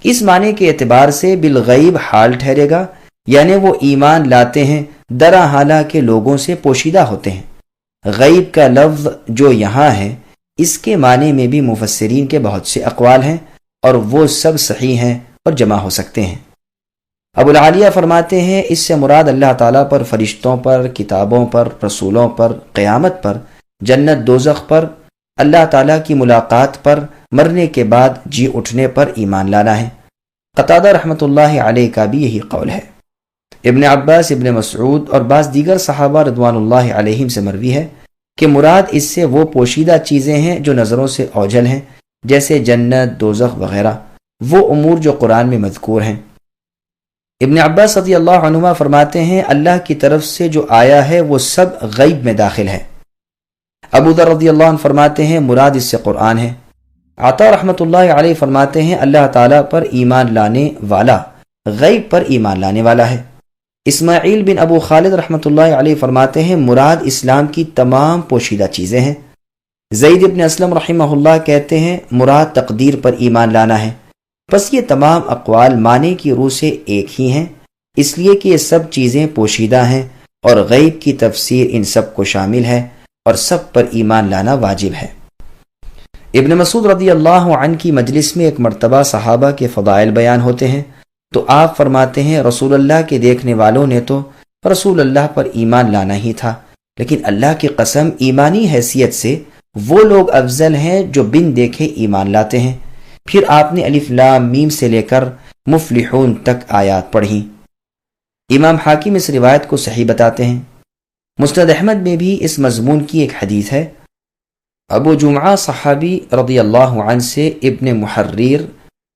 اس معنی کے اعتبار سے بالغیب حال ٹھہرے گا، یعنی وہ ایمان لاتے ہیں درا حالہ کے لوگوں سے پوشیدہ ہوتے ہیں۔ غیب کا لفظ جو یہاں ہے اس کے معنی میں بھی مفسرین کے بہت سے اقوال ہیں، اور وہ سب صحیح ہیں اور جمع ہو سکتے ہیں۔ ابو العالیہ فرماتے ہیں اس سے مراد اللہ تعالیٰ پر، فرشتوں پر، کتابوں پر، رسولوں پر، قیامت پر، جنت دوزخ پر، اللہ تعالیٰ کی ملاقات پر، مرنے کے بعد جی اٹھنے پر ایمان لانا ہے۔ قتادہ رحمۃ اللہ علیہ کا بھی یہی قول ہے۔ ابن عباس، ابن مسعود اور بعض دیگر صحابہ رضوان اللہ علیہم سے مروی ہے کہ مراد اس سے وہ پوشیدہ چیزیں ہیں جو نظروں سے اوجھل ہیں، جیسے جنت، دوزخ وغیرہ، وہ امور جو قرآن میں مذکور ہیں۔ ابن عباس رضی اللہ عنہما فرماتے ہیں اللہ کی طرف سے جو آیا ہے وہ سب غیب میں داخل ہے۔ ابو ذر رضی اللہ عنہ فرماتے ہیں مراد اس سے قرآن ہے۔ عطا رحمۃ اللہ علیہ فرماتے ہیں اللہ تعالیٰ پر ایمان لانے والا غیب پر ایمان لانے والا ہے۔ اسماعیل بن ابو خالد رحمۃ اللہ علیہ فرماتے ہیں مراد اسلام کی تمام پوشیدہ چیزیں ہیں۔ زید بن اسلم رحمہ اللہ کہتے ہیں مراد تقدیر پر ایمان لانا ہے۔ بس یہ تمام اقوال معنی کی روح سے ایک ہی ہیں، اس لیے کہ یہ سب چیزیں پوشیدہ ہیں اور غیب کی تفسیر ان سب کو شامل ہے اور سب پر ایمان لانا واجب ہے۔ ابن مسعود رضی اللہ عنہ کی مجلس میں ایک مرتبہ صحابہ کے فضائل بیان ہوتے ہیں تو آپ فرماتے ہیں رسول اللہ کے دیکھنے والوں نے تو رسول اللہ پر ایمان لانا ہی تھا، لیکن اللہ کی قسم ایمانی حیثیت سے وہ لوگ افضل ہیں جو بن دیکھے ایمان لاتے ہیں۔ پھر آپ نے الف لام میم سے لے کر مفلحون تک آیات پڑھی۔ امام حاکم اس روایت کو صحیح بتاتے ہیں۔ مسند احمد میں بھی اس مضمون کی ایک حدیث ہے۔ ابو جمعہ صحابی رضی اللہ عنہ سے ابن محریر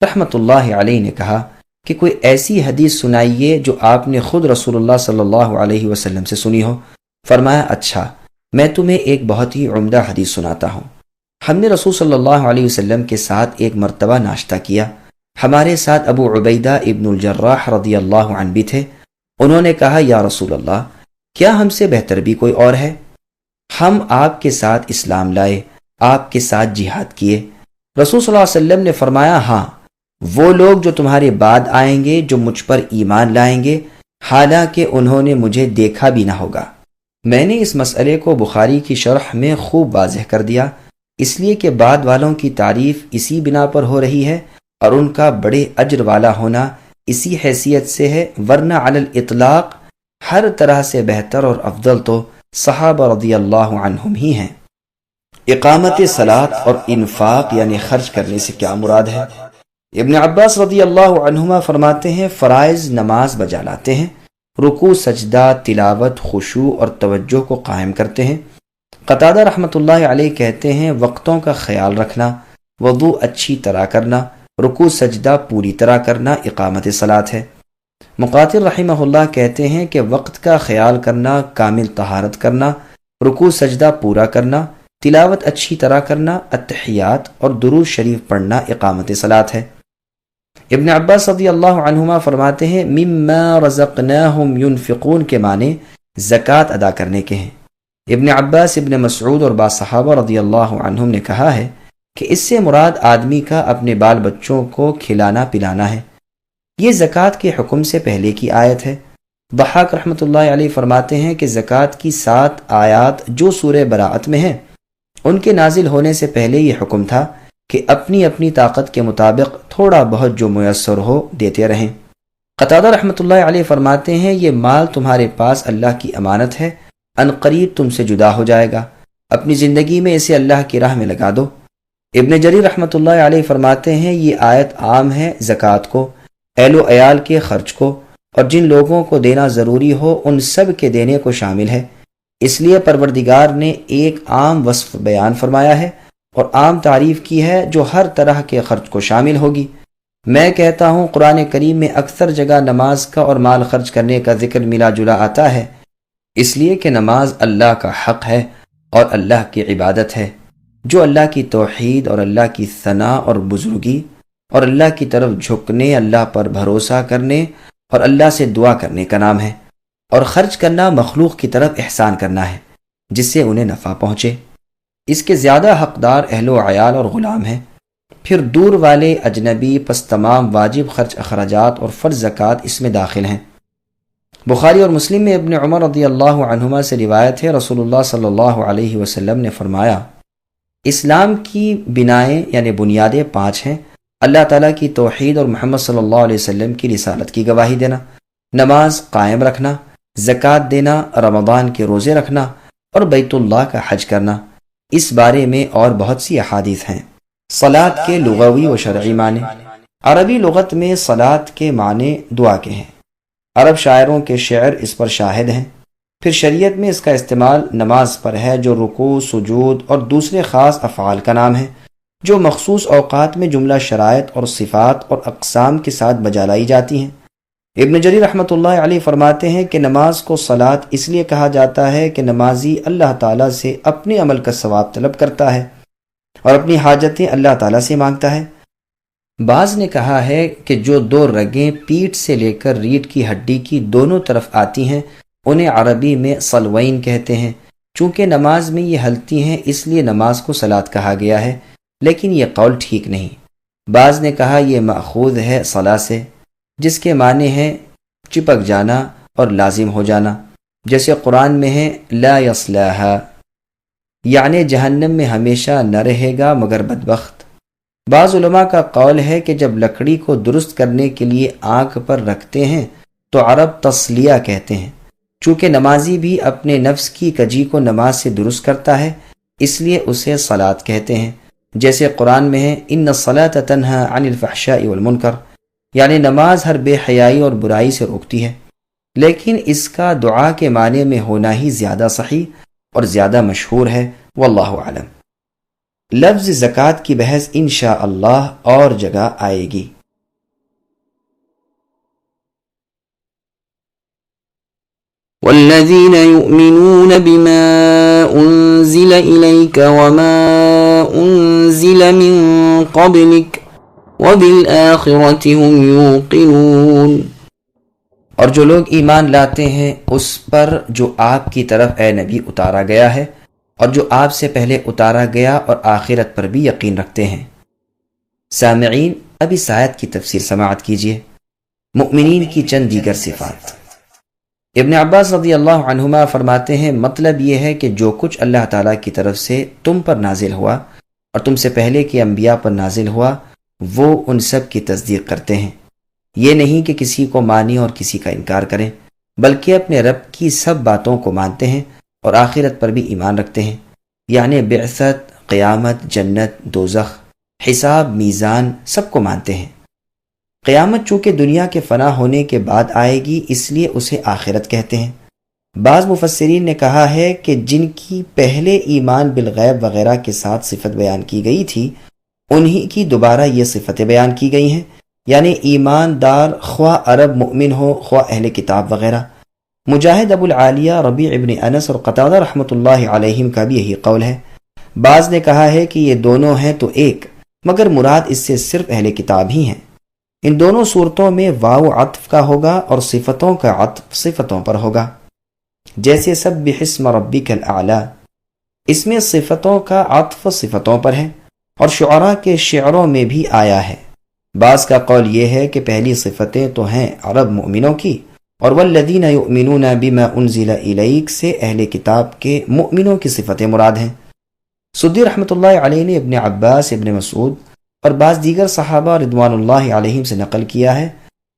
رحمۃ اللہ علیہ نے کہا کہ کوئی ایسی حدیث سنائیے جو آپ نے خود رسول اللہ صلی اللہ علیہ وسلم سے سنی ہو۔ فرمایا اچھا، میں تمہیں ایک بہت ہی عمدہ حدیث سناتا ہوں۔ ہم نے رسول صلی اللہ علیہ وسلم کے ساتھ ایک مرتبہ ناشتہ کیا، ہمارے ساتھ ابو عبیدہ ابن الجراح رضی اللہ عنہ بھی تھے۔ انہوں نے کہا یا رسول اللہ، کیا ہم سے بہتر بھی کوئی اور ہے؟ ہم آپ کے ساتھ اسلام لائے، آپ کے ساتھ جہاد کیے۔ رسول صلی اللہ علیہ وسلم نے فرمایا ہاں، وہ لوگ جو تمہارے بعد آئیں گے جو مجھ پر ایمان لائیں گے، حالانکہ انہوں نے مجھے دیکھا بھی نہ ہوگا۔ میں نے اس مسئلے کو بخاری کی شرح میں خوب واضح کر دیا، اس لیے کہ بعد والوں کی تعریف اسی بنا پر ہو رہی ہے اور ان کا بڑے اجر والا ہونا اسی حیثیت سے ہے، ورنہ علی الاطلاق ہر طرح سے بہتر اور افضل تو صحابہ رضی اللہ عنہم ہی ہیں۔ اقامت صلاۃ اور انفاق یعنی خرچ کرنے سے کیا مراد ہے؟ ابن عباس رضی اللہ عنہما فرماتے ہیں فرائض نماز بجا لاتے ہیں، رکوع سجدہ تلاوت خشوع اور توجہ کو قائم کرتے ہیں۔ قتادہ رحمۃ اللہ علیہ کہتے ہیں وقتوں کا خیال رکھنا، وضو اچھی طرح کرنا، رکوع سجدہ پوری طرح کرنا اقامت صلاۃ ہے۔ مقاتل رحمہ اللہ کہتے ہیں کہ وقت کا خیال کرنا، کامل طہارت کرنا، رکوع سجدہ پورا کرنا، تلاوت اچھی طرح کرنا، التحیات اور درود شریف پڑھنا اقامت صلاۃ ہے۔ ابن عباس رضی اللہ عنہما فرماتے ہیں مما رزقناہم ينفقون کے معنی زکوٰۃ ادا کرنے کے ہیں۔ ابن عباس، ابن مسعود اور بعض صحابہ رضی اللہ عنہم نے کہا ہے کہ اس سے مراد آدمی کا اپنے بال بچوں کو کھلانا پلانا ہے۔ یہ زکوٰۃ کے حکم سے پہلے کی آیت ہے۔ ضحاک رحمۃ اللہ علیہ فرماتے ہیں کہ زکوٰۃ کی 7 آیات جو سورہ براءت میں ہیں ان کے نازل ہونے سے پہلے یہ حکم تھا کہ اپنی اپنی طاقت کے مطابق تھوڑا بہت جو میسر ہو دیتے رہیں۔ قتادہ رحمۃ اللہ علیہ فرماتے ہیں یہ مال تمہارے پاس اللہ کی امانت ہے، ان قریب تم سے جدا ہو جائے گا، اپنی زندگی میں اسے اللہ کی راہ میں لگا دو۔ ابن جریر رحمۃ اللہ علیہ فرماتے ہیں یہ آیت عام ہے زکوٰۃ کو، اہل و عیال کے خرچ کو اور جن لوگوں کو دینا ضروری ہو ان سب کے دینے کو شامل ہے، اس لیے پروردگار نے ایک عام وصف بیان فرمایا ہے اور عام تعریف کی ہے جو ہر طرح کے خرچ کو شامل ہوگی۔ میں کہتا ہوں قرآن کریم میں اکثر جگہ نماز کا اور مال خرچ کرنے کا ذکر ملا جلا آتا ہے، اس لیے کہ نماز اللہ کا حق ہے اور اللہ کی عبادت ہے، جو اللہ کی توحید اور اللہ کی ثنا اور بزرگی اور اللہ کی طرف جھکنے، اللہ پر بھروسہ کرنے اور اللہ سے دعا کرنے کا نام ہے، اور خرچ کرنا مخلوق کی طرف احسان کرنا ہے جس سے انہیں نفع پہنچے۔ اس کے زیادہ حقدار اہل و عیال اور غلام ہیں، پھر دور والے اجنبی، پس تمام واجب خرچ اخراجات اور فرض زکوٰۃ اس میں داخل ہیں۔ بخاری اور مسلم میں ابن عمر رضی اللہ عنہما سے روایت ہے رسول اللہ صلی اللہ علیہ وسلم نے فرمایا اسلام کی بنائیں یعنی بنیادیں 5 ہیں، اللہ تعالیٰ کی توحید اور محمد صلی اللہ علیہ وسلم کی رسالت کی گواہی دینا، نماز قائم رکھنا، زکوٰۃ دینا، رمضان کے روزے رکھنا اور بیت اللہ کا حج کرنا۔ اس بارے میں اور بہت سی احادیث ہیں۔ صلاۃ کے لغوی و شرعی معنی۔ عربی لغت میں صلاۃ کے معنی دعا کے ہیں، عرب شاعروں کے شعر اس پر شاہد ہیں۔ پھر شریعت میں اس کا استعمال نماز پر ہے جو رکوع، سجود اور دوسرے خاص افعال کا نام ہے جو مخصوص اوقات میں جملہ شرائط اور صفات اور اقسام کے ساتھ بجا لائی جاتی ہیں۔ ابن جریر رحمۃ اللہ علیہ فرماتے ہیں کہ نماز کو صلاۃ اس لیے کہا جاتا ہے کہ نمازی اللہ تعالیٰ سے اپنے عمل کا ثواب طلب کرتا ہے اور اپنی حاجتیں اللہ تعالیٰ سے مانگتا ہے۔ بعض نے کہا ہے کہ جو 2 رگیں پیٹھ سے لے کر ریڑھ کی ہڈی کی دونوں طرف آتی ہیں انہیں عربی میں صلوین کہتے ہیں۔ چونکہ نماز میں یہ ہلتی ہیں اس لیے نماز کو صلاۃ کہا گیا ہے، لیکن یہ قول ٹھیک نہیں۔ بعض نے کہا یہ ماخوذ ہے صلاۃ سے جس کے معنی ہے چپک جانا اور لازم ہو جانا، جیسے قرآن میں ہے لا یصلاھا، یعنی جہنم میں ہمیشہ نہ رہے گا مگر بدبخت۔ بعض علماء کا قول ہے کہ جب لکڑی کو درست کرنے کے لیے آگ پر رکھتے ہیں تو عرب تصلیہ کہتے ہیں، چونکہ نمازی بھی اپنے نفس کی کجی کو نماز سے درست کرتا ہے اس لیے اسے صلاۃ کہتے ہیں، جیسے قرآن میں ہے ان الصلاۃ تنہی عن الفحشاء والمنکر، یعنی نماز ہر بے حیائی اور برائی سے روکتی ہے، لیکن اس کا دعا کے معنی میں ہونا ہی زیادہ صحیح اور زیادہ مشہور ہے، واللہ اعلم۔ لفظ زکوٰۃ کی بحث انشاءاللہ اور جگہ آئے گی۔ والذين يؤمنون بما أنزل إليك وما أنزل من قبلك وبالآخرة هم يوقنون، اور جو لوگ ایمان لاتے ہیں اس پر جو آپ کی طرف اے نبی اتارا گیا ہے اور جو آپ سے پہلے اتارا گیا اور آخرت پر بھی یقین رکھتے ہیں۔ سامعین اب اس آیت کی تفسیر سماعت کیجیے۔ مؤمنین کی چند دیگر صفات۔ ابن عباس رضی اللہ عنہما فرماتے ہیں مطلب یہ ہے کہ جو کچھ اللہ تعالیٰ کی طرف سے تم پر نازل ہوا اور تم سے پہلے کے انبیاء پر نازل ہوا وہ ان سب کی تصدیق کرتے ہیں، یہ نہیں کہ کسی کو مانی اور کسی کا انکار کریں، بلکہ اپنے رب کی سب باتوں کو مانتے ہیں اور آخرت پر بھی ایمان رکھتے ہیں، یعنی بعثت، قیامت، جنت، دوزخ، حساب، میزان سب کو مانتے ہیں۔ قیامت چونکہ دنیا کے فنا ہونے کے بعد آئے گی اس لیے اسے آخرت کہتے ہیں۔ بعض مفسرین نے کہا ہے کہ جن کی پہلے ایمان بالغیب وغیرہ کے ساتھ صفت بیان کی گئی تھی انہی کی دوبارہ یہ صفتیں بیان کی گئی ہیں، یعنی ایماندار خواہ عرب مؤمن ہو خواہ اہل کتاب وغیرہ۔ مجاہد ابو العالیہ، ربیع ابن انس اور قتادہ رحمۃ اللہ علیہم کا بھی یہی قول ہے۔ بعض نے کہا ہے کہ یہ دونوں ہیں تو ایک، مگر مراد اس سے صرف اہل کتاب ہی ہیں۔ ان دونوں صورتوں میں واو عطف کا ہوگا اور صفتوں کا عطف صفتوں پر ہوگا، جیسے سبح اسم ربک الاعلی، اس میں صفتوں کا عطف صفتوں پر ہے، اور شعراء کے شعروں میں بھی آیا ہے۔ بعض کا قول یہ ہے کہ پہلی صفتیں تو ہیں عرب مؤمنوں کی، اور والذین یؤمنون بما انزل الیک سے اہل کتاب کے مؤمنوں کی صفتیں مراد ہیں۔ سدی رحمۃ اللہ علیہ نے ابن عباس، ابن مسعود اور بعض دیگر صحابہ رضوان اللہ علیہم سے نقل کیا ہے،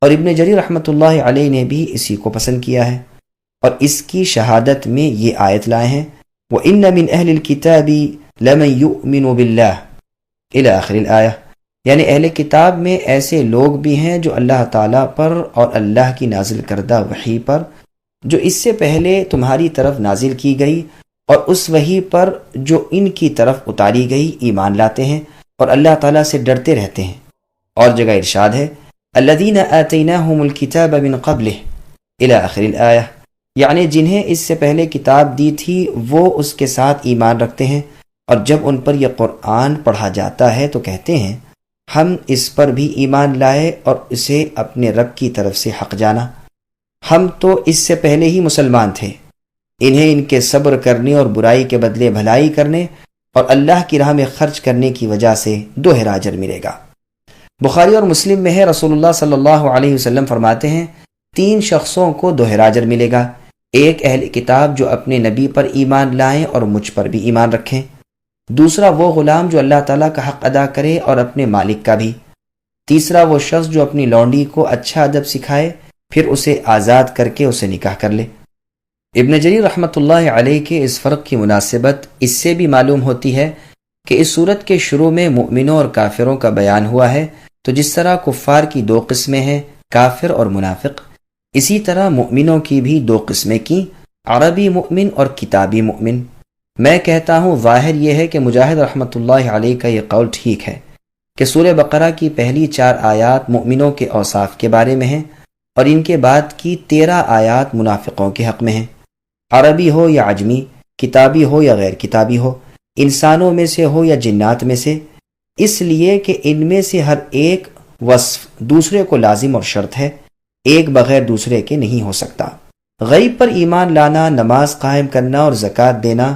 اور ابن جریر رحمۃ اللہ علیہ نے بھی اسی کو پسند کیا ہے، اور اس کی شہادت میں یہ آیت لائے ہیں وَإِنَّ مِنْ أَهْلِ الْكِتَابِ لَمَنْ يُؤْمِنُ بِاللَّهِ الی آخر الآیہ، یعنی اہل کتاب میں ایسے لوگ بھی ہیں جو اللہ تعالیٰ پر اور اللہ کی نازل کردہ وحی پر جو اس سے پہلے تمہاری طرف نازل کی گئی اور اس وحی پر جو ان کی طرف اتاری گئی ایمان لاتے ہیں اور اللہ تعالیٰ سے ڈرتے رہتے ہیں۔ اور جگہ ارشاد ہے الذین آتیناہم الکتاب من قبلہ الی آخر الآیہ، یعنی جنہیں اس سے پہلے کتاب دی تھی وہ اس کے ساتھ ایمان رکھتے ہیں، اور جب ان پر یہ قرآن پڑھا جاتا ہے تو کہتے ہیں ہم اس پر بھی ایمان لائے اور اسے اپنے رب کی طرف سے حق جانا، ہم تو اس سے پہلے ہی مسلمان تھے، انہیں ان کے صبر کرنے اور برائی کے بدلے بھلائی کرنے اور اللہ کی راہ میں خرچ کرنے کی وجہ سے دوہرا اجر ملے گا۔ بخاری اور مسلم میں ہے رسول اللہ صلی اللہ علیہ وسلم فرماتے ہیں 3 شخصوں کو دوہرا اجر ملے گا، ایک اہل کتاب جو اپنے نبی پر ایمان لائیں اور مجھ پر بھی ایمان رکھیں، دوسرا وہ غلام جو اللہ تعالیٰ کا حق ادا کرے اور اپنے مالک کا بھی، تیسرا وہ شخص جو اپنی لونڈی کو اچھا ادب سکھائے پھر اسے آزاد کر کے اسے نکاح کر لے۔ ابن جریر رحمۃ اللہ علیہ کے اس فرق کی مناسبت اس سے بھی معلوم ہوتی ہے کہ اس صورت کے شروع میں مؤمنوں اور کافروں کا بیان ہوا ہے، تو جس طرح کفار کی 2 قسمیں ہیں کافر اور منافق، اسی طرح مؤمنوں کی بھی 2 قسمیں کی، عربی مؤمن اور کتابی مؤمن۔ میں کہتا ہوں ظاہر یہ ہے کہ مجاہد رحمۃ اللہ علیہ کا یہ قول ٹھیک ہے کہ سورہ بقرہ کی پہلی 4 آیات مؤمنوں کے اوصاف کے بارے میں ہیں اور ان کے بعد کی 13 آیات منافقوں کے حق میں ہیں، عربی ہو یا عجمی، کتابی ہو یا غیر کتابی ہو، انسانوں میں سے ہو یا جنات میں سے، اس لیے کہ ان میں سے ہر ایک وصف دوسرے کو لازم اور شرط ہے، ایک بغیر دوسرے کے نہیں ہو سکتا۔ غیب پر ایمان لانا، نماز قائم کرنا اور زکوٰۃ دینا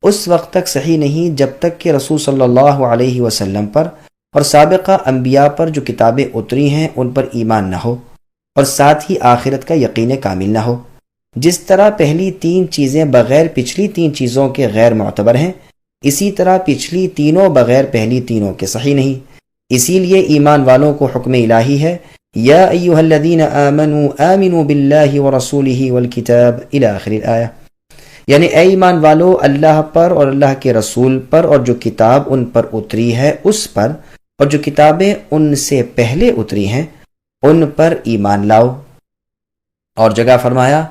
اس وقت تک صحیح نہیں جب تک کہ رسول صلی اللہ علیہ وسلم پر اور سابقہ انبیاء پر جو کتابیں اتری ہیں ان پر ایمان نہ ہو، اور ساتھ ہی آخرت کا یقین کامل نہ ہو۔ جس طرح پہلی 3 چیزیں بغیر پچھلی 3 چیزوں کے غیر معتبر ہیں، اسی طرح پچھلی تینوں بغیر پہلی تینوں کے صحیح نہیں۔ اسی لیے ایمان والوں کو حکم الہی ہے یا ایھا الذین آمنوا آمنوا باللہ ورسولہ والکتاب الی آخر الآیہ، یعنی اے ایمان والو اللہ پر اور اللہ کے رسول پر اور جو کتاب ان پر اتری ہے اس پر، اور جو کتابیں ان سے پہلے اتری ہیں ان پر ایمان لاؤ۔ اور جگہ فرمایا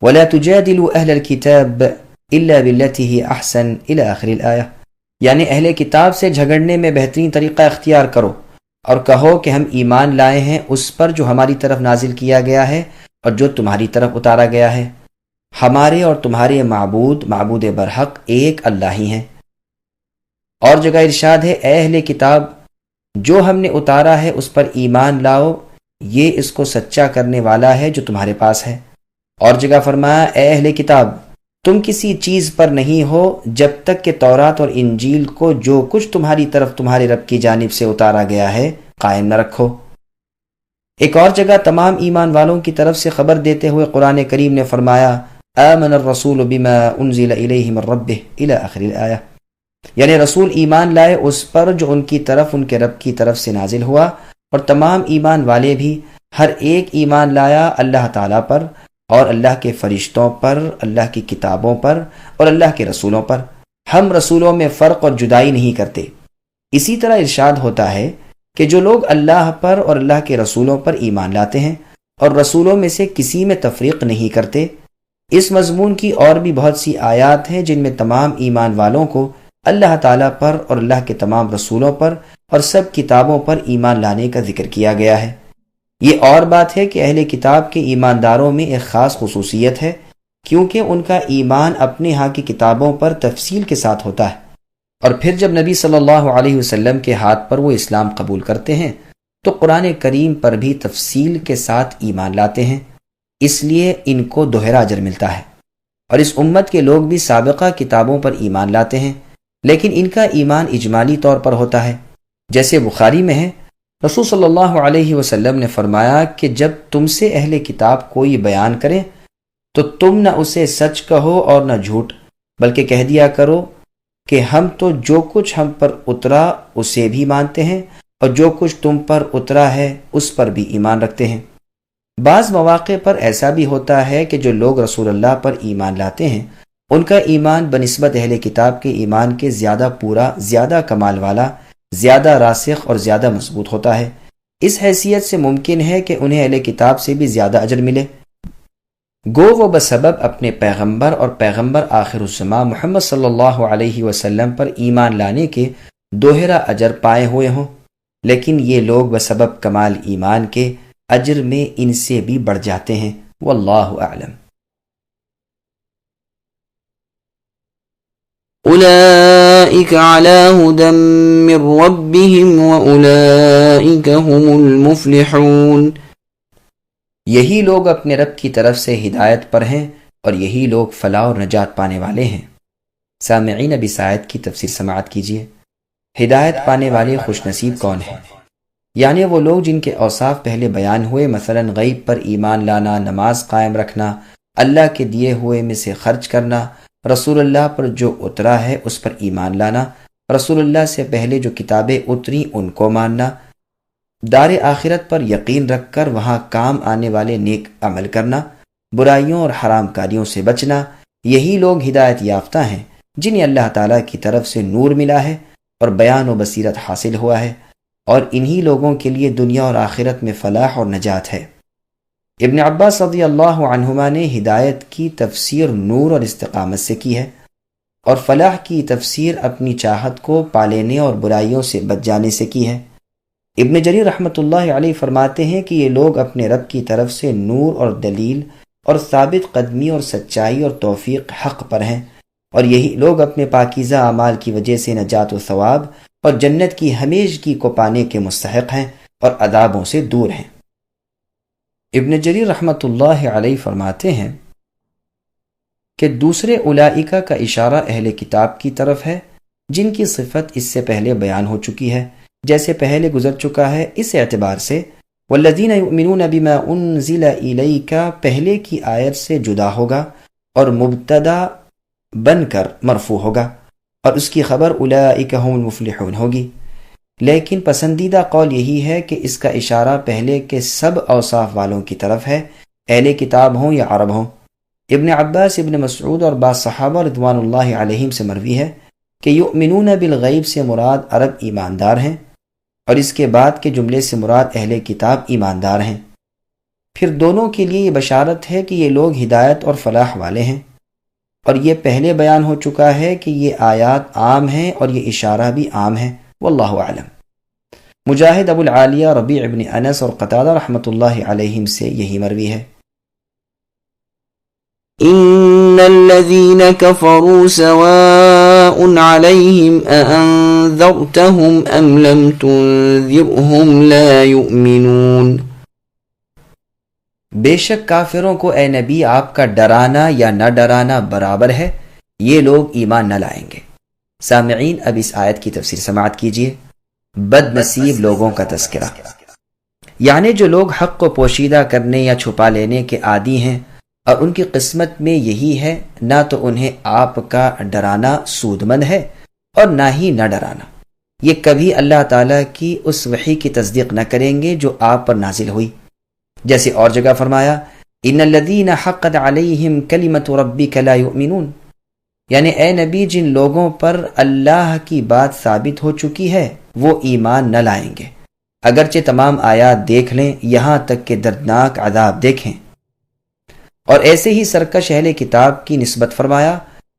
وَلَا تُجَادِلُوا أَهْلَ الْكِتَابِ إِلَّا بِالَّتِي هِيَ أَحْسَنُ إِلَى آخر الآیہ، یعنی اہل کتاب سے جھگڑنے میں بہترین طریقہ اختیار کرو اور کہو کہ ہم ایمان لائے ہیں اس پر جو ہماری طرف نازل کیا گیا ہے اور جو تمہاری طرف اتارا گیا ہے، ہمارے اور تمہارے معبود برحق ایک اللہ ہی ہیں۔ اور جگہ ارشاد ہے اے اہل کتاب جو ہم نے اتارا ہے اس پر ایمان لاؤ، یہ اس کو سچا کرنے والا ہے جو تمہارے پاس ہے۔ اور جگہ فرمایا اے اہل کتاب تم کسی چیز پر نہیں ہو جب تک کہ تورات اور انجیل کو جو کچھ تمہاری طرف تمہارے رب کی جانب سے اتارا گیا ہے قائم نہ رکھو۔ ایک اور جگہ تمام ایمان والوں کی طرف سے خبر دیتے ہوئے قرآن کریم نے فرمایا آمن الرسول بما انزل الیہ من ربہ الی آخر الآیہ، یعنی رسول ایمان لائے اس پر جو ان کی طرف ان کے رب کی طرف سے نازل ہوا، اور تمام ایمان والے بھی ہر ایک ایمان لایا اللہ تعالیٰ پر اور اللہ کے فرشتوں پر، اللہ کی کتابوں پر اور اللہ کے رسولوں پر۔ ہم رسولوں میں فرق اور جدائی نہیں کرتے۔ اسی طرح ارشاد ہوتا ہے کہ جو لوگ اللہ پر اور اللہ کے رسولوں پر ایمان لاتے ہیں اور رسولوں میں سے کسی میں تفریق نہیں کرتے، اس مضمون کی اور بھی بہت سی آیات ہیں جن میں تمام ایمان والوں کو اللہ تعالیٰ پر اور اللہ کے تمام رسولوں پر اور سب کتابوں پر ایمان لانے کا ذکر کیا گیا ہے۔ یہ اور بات ہے کہ اہل کتاب کے ایمانداروں میں ایک خاص خصوصیت ہے، کیونکہ ان کا ایمان اپنے ہاں کی کتابوں پر تفصیل کے ساتھ ہوتا ہے، اور پھر جب نبی صلی اللہ علیہ وسلم کے ہاتھ پر وہ اسلام قبول کرتے ہیں تو قرآن کریم پر بھی تفصیل کے ساتھ ایمان لاتے ہیں، اس لیے ان کو دوہرا اجر ملتا ہے۔ اور اس امت کے لوگ بھی سابقہ کتابوں پر ایمان لاتے ہیں، لیکن ان کا ایمان اجمالی طور پر ہوتا ہے، جیسے بخاری میں ہے، رسول صلی اللہ علیہ وسلم نے فرمایا کہ جب تم سے اہل کتاب کوئی بیان کرے تو تم نہ اسے سچ کہو اور نہ جھوٹ، بلکہ کہہ دیا کرو کہ ہم تو جو کچھ ہم پر اترا اسے بھی مانتے ہیں اور جو کچھ تم پر اترا ہے اس پر بھی ایمان رکھتے ہیں۔ بعض مواقع پر ایسا بھی ہوتا ہے کہ جو لوگ رسول اللہ پر ایمان لاتے ہیں ان کا ایمان بنسبت اہل کتاب کے ایمان کے زیادہ پورا، زیادہ کمال والا، زیادہ راسخ اور زیادہ مضبوط ہوتا ہے۔ اس حیثیت سے ممکن ہے کہ انہیں اہل کتاب سے بھی زیادہ اجر ملے، گو وہ بسبب اپنے پیغمبر اور پیغمبر آخر الزماں محمد صلی اللہ علیہ وسلم پر ایمان لانے کے دوہرا اجر پائے ہوئے ہوں، لیکن یہ لوگ بسبب کمال ایمان کے اجر میں ان سے بھی بڑھ جاتے ہیں۔ واللہ اعلم۔ أولئك على هدى من ربهم وأولئك هم المفلحون۔ یہی لوگ اپنے رب کی طرف سے ہدایت پر ہیں اور یہی لوگ فلاح اور نجات پانے والے ہیں۔ سامعین اب اس آیت کی تفسیر سماعت کیجیے۔ ہدایت پانے والے خوش نصیب کون ہیں؟ یعنی وہ لوگ جن کے اوصاف پہلے بیان ہوئے، مثلا غیب پر ایمان لانا، نماز قائم رکھنا، اللہ کے دیے ہوئے میں سے خرچ کرنا، رسول اللہ پر جو اترا ہے اس پر ایمان لانا، رسول اللہ سے پہلے جو کتابیں اتری ان کو ماننا، دار آخرت پر یقین رکھ کر وہاں کام آنے والے نیک عمل کرنا، برائیوں اور حرام کاریوں سے بچنا، یہی لوگ ہدایت یافتہ ہیں جنہیں اللہ تعالیٰ کی طرف سے نور ملا ہے اور بیان و بصیرت حاصل ہوا ہے، اور انہی لوگوں کے لیے دنیا اور آخرت میں فلاح اور نجات ہے۔ ابن عباس رضی اللہ عنہما نے ہدایت کی تفسیر نور اور استقامت سے کی ہے، اور فلاح کی تفسیر اپنی چاہت کو پا لینے اور برائیوں سے بچ جانے سے کی ہے۔ ابن جریر رحمۃ اللہ علیہ فرماتے ہیں کہ یہ لوگ اپنے رب کی طرف سے نور اور دلیل اور ثابت قدمی اور سچائی اور توفیق حق پر ہیں، اور یہی لوگ اپنے پاکیزہ اعمال کی وجہ سے نجات و ثواب اور جنت کی ہمیشگی کو پانے کے مستحق ہیں اور عذابوں سے دور ہیں۔ ابن جریر رحمۃ اللہ علیہ فرماتے ہیں کہ دوسرے اولئکہ کا اشارہ اہل کتاب کی طرف ہے جن کی صفت اس سے پہلے بیان ہو چکی ہے، جیسے پہلے گزر چکا ہے۔ اس اعتبار سے والذین یؤمنون بما انزل الیک پہلے کی آیت سے جدا ہوگا اور مبتدا بن کر مرفوع ہوگا، اور اس کی خبر اولئک هم المفلحون ہوگی۔ لیکن پسندیدہ قول یہی ہے کہ اس کا اشارہ پہلے کے سب اوصاف والوں کی طرف ہے، اہل کتاب ہوں یا عرب ہوں۔ ابن عباس، ابن مسعود اور بعض صحابہ رضوان اللہ علیہم سے مروی ہے کہ یؤمنون بالغیب سے مراد عرب ایماندار ہیں، اور اس کے بعد کے جملے سے مراد اہل کتاب ایماندار ہیں۔ پھر دونوں کے لیے یہ بشارت ہے کہ یہ لوگ ہدایت اور فلاح والے ہیں، اور یہ پہلے بیان ہو چکا ہے کہ یہ آیات عام ہیں اور یہ اشارہ بھی عام ہے۔ واللہ اعلم۔ مجاہد، ابو العالیہ، ربیع ابن انس اور قتادہ رحمۃ اللہ علیہم سے یہی مروی ہے۔ ان الذين كفروا سواء عليهم أأنذرتهم ام لم تنذرهم لا يؤمنون۔ بے شک کافروں کو اے نبی آپ کا ڈرانا یا نہ ڈرانا برابر ہے، یہ لوگ ایمان نہ لائیں گے۔ سامعین اب اس آیت کی تفسیر سماعت کیجیے۔ بد نصیب لوگوں کا تذکرہ۔ یعنی جو لوگ حق کو پوشیدہ کرنے یا چھپا لینے کے عادی ہیں اور ان کی قسمت میں یہی ہے، نہ تو انہیں آپ کا ڈرانا سود مند ہے اور نہ ہی نہ ڈرانا، یہ کبھی اللہ تعالیٰ کی اس وحی کی تصدیق نہ کریں گے جو آپ پر نازل ہوئی، جیسے اور جگہ فرمایا ان الذین حقت علیہم کلمۃ ربک لا یؤمنون، یعنی اے نبی جن لوگوں پر اللہ کی بات ثابت ہو چکی ہے وہ ایمان نہ لائیں گے، اگرچہ تمام آیات دیکھ لیں، یہاں تک کہ دردناک عذاب دیکھیں۔ اور ایسے ہی سرکش اہل کتاب کی نسبت فرمایا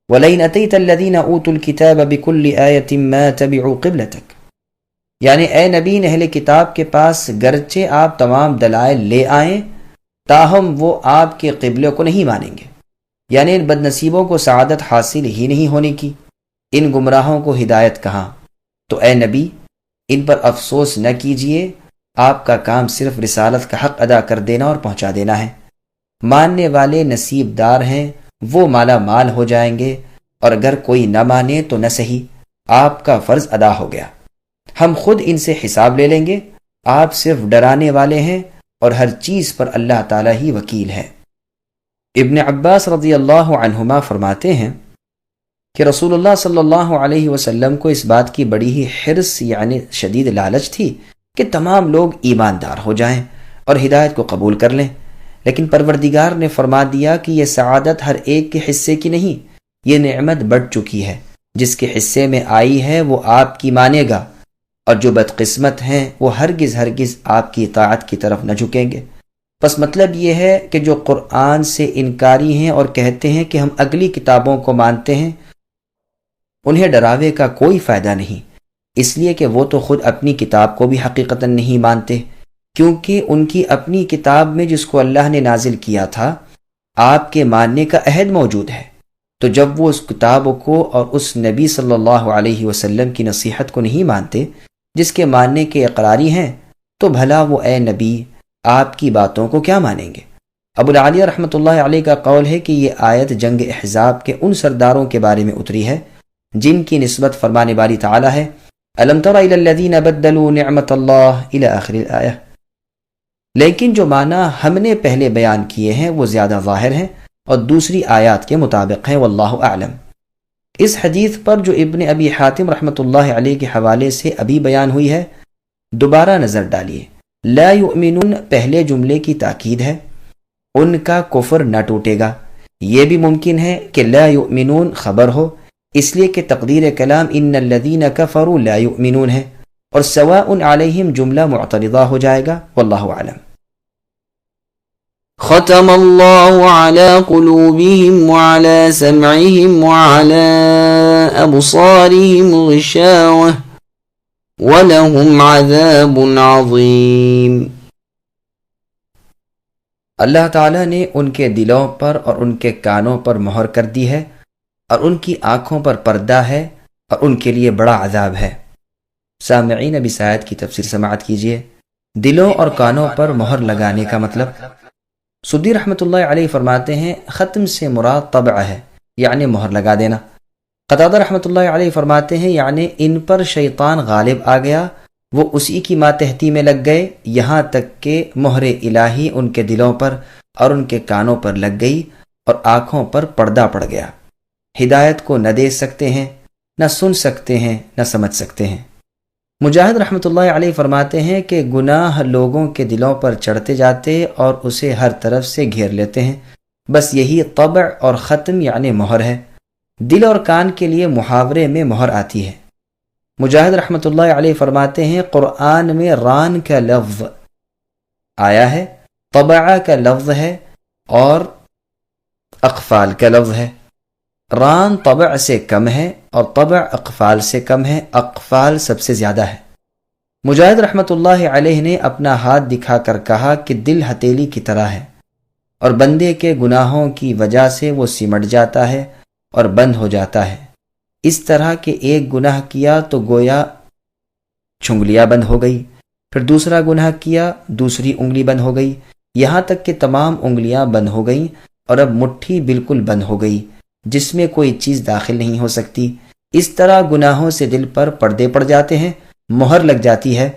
وَلَئِنْ أَتَيْتَ الَّذِينَ أُوتُوا الْكِتَابَ بِكُلِّ آيَةٍ مَا تَبِعُوا قِبْلَتَكَ، یعنی اے نبی اہل کتاب کے پاس گرچہ آپ تمام دلائل لے آئیں تاہم وہ آپ کے قبلے کو نہیں مانیں گے، یعنی ان بد نصیبوں کو سعادت حاصل ہی نہیں ہونے کی، ان گمراہوں کو ہدایت کہاں۔ تو اے نبی ان پر افسوس نہ کیجئے، آپ کا کام صرف رسالت کا حق ادا کر دینا اور پہنچا دینا ہے، ماننے والے نصیب دار ہیں، وہ مالا مال ہو جائیں گے، اور اگر کوئی نہ مانے تو نہ صحیح، آپ کا فرض ادا ہو گیا، ہم خود ان سے حساب لے لیں گے، آپ صرف ڈرانے والے ہیں اور ہر چیز پر اللہ تعالیٰ ہی وکیل ہے۔ ابن عباس رضی اللہ عنہما فرماتے ہیں کہ رسول اللہ صلی اللہ علیہ وسلم کو اس بات کی بڑی ہی حرص یعنی شدید لالچ تھی کہ تمام لوگ ایماندار ہو جائیں اور ہدایت کو قبول کر لیں، لیکن پروردگار نے فرما دیا کہ یہ سعادت ہر ایک کے حصے کی نہیں، یہ نعمت بڑھ چکی ہے، جس کے حصے میں آئی ہے وہ آپ کی مانے گا، اور جو بدقسمت ہیں وہ ہرگز ہرگز آپ کی اطاعت کی طرف نہ جھکیں گے۔ بس مطلب یہ ہے کہ جو قرآن سے انکاری ہیں اور کہتے ہیں کہ ہم اگلی کتابوں کو مانتے ہیں، انہیں ڈراوے کا کوئی فائدہ نہیں، اس لیے کہ وہ تو خود اپنی کتاب کو بھی حقیقتاً نہیں مانتے، کیونکہ ان کی اپنی کتاب میں جس کو اللہ نے نازل کیا تھا آپ کے ماننے کا عہد موجود ہے، تو جب وہ اس کتاب کو اور اس نبی صلی اللہ علیہ وسلم کی نصیحت کو نہیں مانتے جس کے ماننے کے اقراری ہیں، تو بھلا وہ اے نبی آپ کی باتوں کو کیا مانیں گے۔ ابو العالیہ رحمۃ اللہ علیہ کا قول ہے کہ یہ آیت جنگ احزاب کے ان سرداروں کے بارے میں اتری ہے جن کی نسبت فرمانے باری تعالیٰ ہے الم تر الی الذین بدلوا نعمت اللہ الی آخر الآیہ، لیکن جو معنی ہم نے پہلے بیان کیے ہیں وہ زیادہ ظاہر ہیں اور دوسری آیات کے مطابق ہیں، واللہ اعلم۔ اس حدیث پر جو ابن ابی حاتم رحمۃ اللہ علیہ کے حوالے سے ابھی بیان ہوئی ہے، دوبارہ نظر ڈالیے۔ لا یؤمنون پہلے جملے کی تاکید ہے، ان کا کفر نہ ٹوٹے گا، یہ بھی ممکن ہے کہ لا یؤمنون خبر ہو، اس لیے کہ تقدیر کلام ان الذین کفروا لا یؤمنون ہے، اور سواء علیہم جملہ معترضہ ہو جائے گا، واللہ اعلم۔ ختم اللہ علی قلوبہم وعلی سمعہم وعلی ابصارہم غشاوہ وَلَهُمْ عَذَابٌ عَظِيمٌ۔ اللہ تعالیٰ نے ان کے دلوں پر اور ان کے کانوں پر مہر کر دی ہے، اور ان کی آنکھوں پر پردہ ہے، اور ان کے لیے بڑا عذاب ہے۔ سامعین اب اس آیت کی تفسیر سماعت کیجیے۔ دلوں اور کانوں پر مہر لگانے کا مطلب، سدی رحمۃ اللہ علیہ فرماتے ہیں ختم سے مراد طبع ہے، یعنی مہر لگا دینا۔ قتادہ رحمۃ اللہ علیہ فرماتے ہیں یعنی ان پر شیطان غالب آ گیا، وہ اسی کی ماتحتی میں لگ گئے، یہاں تک کہ مہر الہی ان کے دلوں پر اور ان کے کانوں پر لگ گئی اور آنکھوں پر پردہ پڑ گیا، ہدایت کو نہ دیکھ سکتے ہیں، نہ سن سکتے ہیں، نہ سمجھ سکتے ہیں۔ مجاہد رحمۃ اللہ علیہ فرماتے ہیں کہ گناہ لوگوں کے دلوں پر چڑھتے جاتے اور اسے ہر طرف سے گھیر لیتے ہیں، بس یہی طبع اور ختم یعنی مہر ہے۔ دل اور کان کے لیے محاورے میں مہر آتی ہے۔ مجاہد رحمۃ اللہ علیہ فرماتے ہیں قرآن میں ران کا لفظ آیا ہے، طبع کا لفظ ہے، اور اقفال کا لفظ ہے۔ ران طبع سے کم ہے اور طبع اقفال سے کم ہے، اقفال سب سے زیادہ ہے۔ مجاہد رحمۃ اللہ علیہ نے اپنا ہاتھ دکھا کر کہا کہ دل ہتیلی کی طرح ہے، اور بندے کے گناہوں کی وجہ سے وہ سمٹ جاتا ہے اور بند ہو جاتا ہے، اس طرح کہ ایک گناہ کیا تو گویا چھنگلیاں بند ہو گئی، پھر دوسرا گناہ کیا دوسری انگلی بند ہو گئی، یہاں تک کہ تمام انگلیاں بند ہو گئیں، اور اب مٹھی بالکل بند ہو گئی جس میں کوئی چیز داخل نہیں ہو سکتی۔ اس طرح گناہوں سے دل پر پردے پڑ جاتے ہیں، مہر لگ جاتی ہے،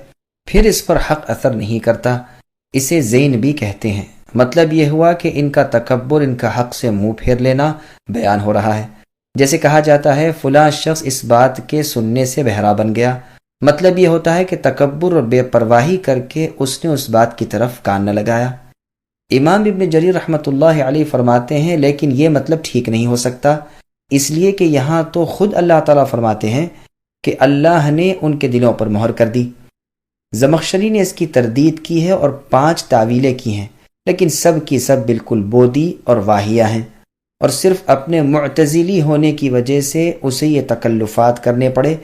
پھر اس پر حق اثر نہیں کرتا، اسے زین بھی کہتے ہیں۔ مطلب یہ ہوا کہ ان کا تکبر، ان کا حق سے منہ پھیر لینا بیان ہو رہا ہے۔ جیسے کہا جاتا ہے فلاں شخص اس بات کے سننے سے بہرا بن گیا، مطلب یہ ہوتا ہے کہ تکبر اور بے پرواہی کر کے اس نے اس بات کی طرف کان نہ لگایا۔ امام ابن جریر رحمۃ اللہ علیہ فرماتے ہیں لیکن یہ مطلب ٹھیک نہیں ہو سکتا، اس لیے کہ یہاں تو خود اللہ تعالیٰ فرماتے ہیں کہ اللہ نے ان کے دلوں پر مہر کر دی۔ زمخشری نے اس کی تردید کی ہے اور 5 تعویلیں کی ہیں، لیکن سب کی سب بالکل بودی اور واہیہ ہیں، اور صرف اپنے معتزلی ہونے کی وجہ سے اسے یہ تکلفات کرنے پڑے،